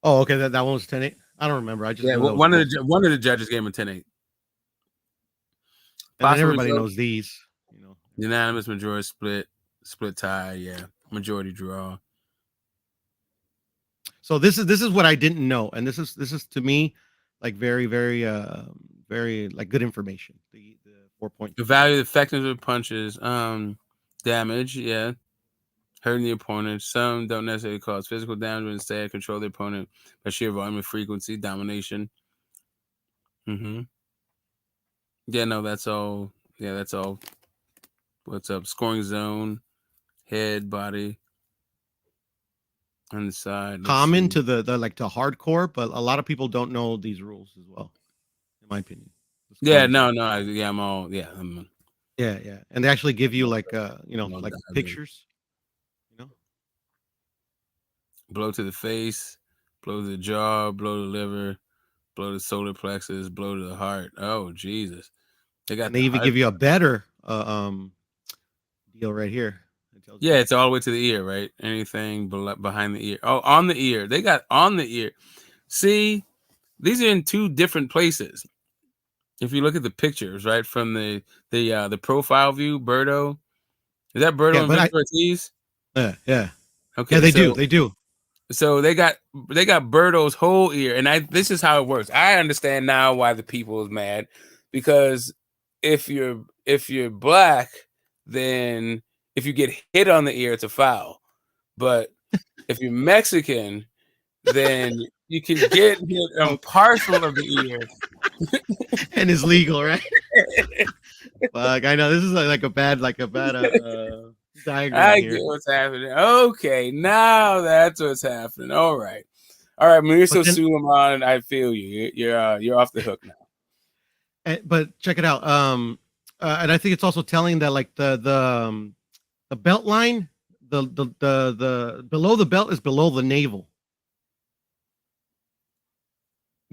Oh, okay, that one was 10-8? I don't remember. I just one of the judges gave him a 10-8. And then everybody knows these. Unanimous majority split tie, yeah. Majority draw. So this is what I didn't know, and this is to me like very, very very like good information. The 4-point. The value, the effectiveness of punches, damage, yeah. Hurting the opponent. Some don't necessarily cause physical damage, but instead control the opponent by sheer volume and frequency, domination. Mm-hmm. Yeah, no, that's all. Yeah, that's all. What's up? Scoring zone, head, body, on the side. Common to the like to hardcore, but a lot of people don't know these rules as well, in my opinion. Yeah, no, I'm all, yeah, and they actually give you like like pictures. Blow to the face, blow to the jaw, blow to the liver, blow to the solar plexus, blow to the heart. Oh Jesus! They even give you a better deal right here. Yeah, it's all the way to the ear, right? Anything behind the ear. Oh, on the ear. They got on the ear. See, these are in two different places. If you look at the pictures, right, from the profile view, Birdo. Is that Birdo and Victor Ortiz? Yeah, yeah, Okay, yeah. They so do. They do. so they got Birdo's whole ear, and this is how it works. I understand now why the people is mad, because if you're black, then if you get hit on the ear, it's a foul. But if you're Mexican, then you can get hit on partial of the ear. And it's legal, right? Fuck, I know this is like a bad diagram I here. get what's happening. Okay, now that's what's happening. All right, Mauricio then- Suleiman, I feel you. You're off the hook now. But check it out. And I think it's also telling that like the belt line, the below the belt is below the navel.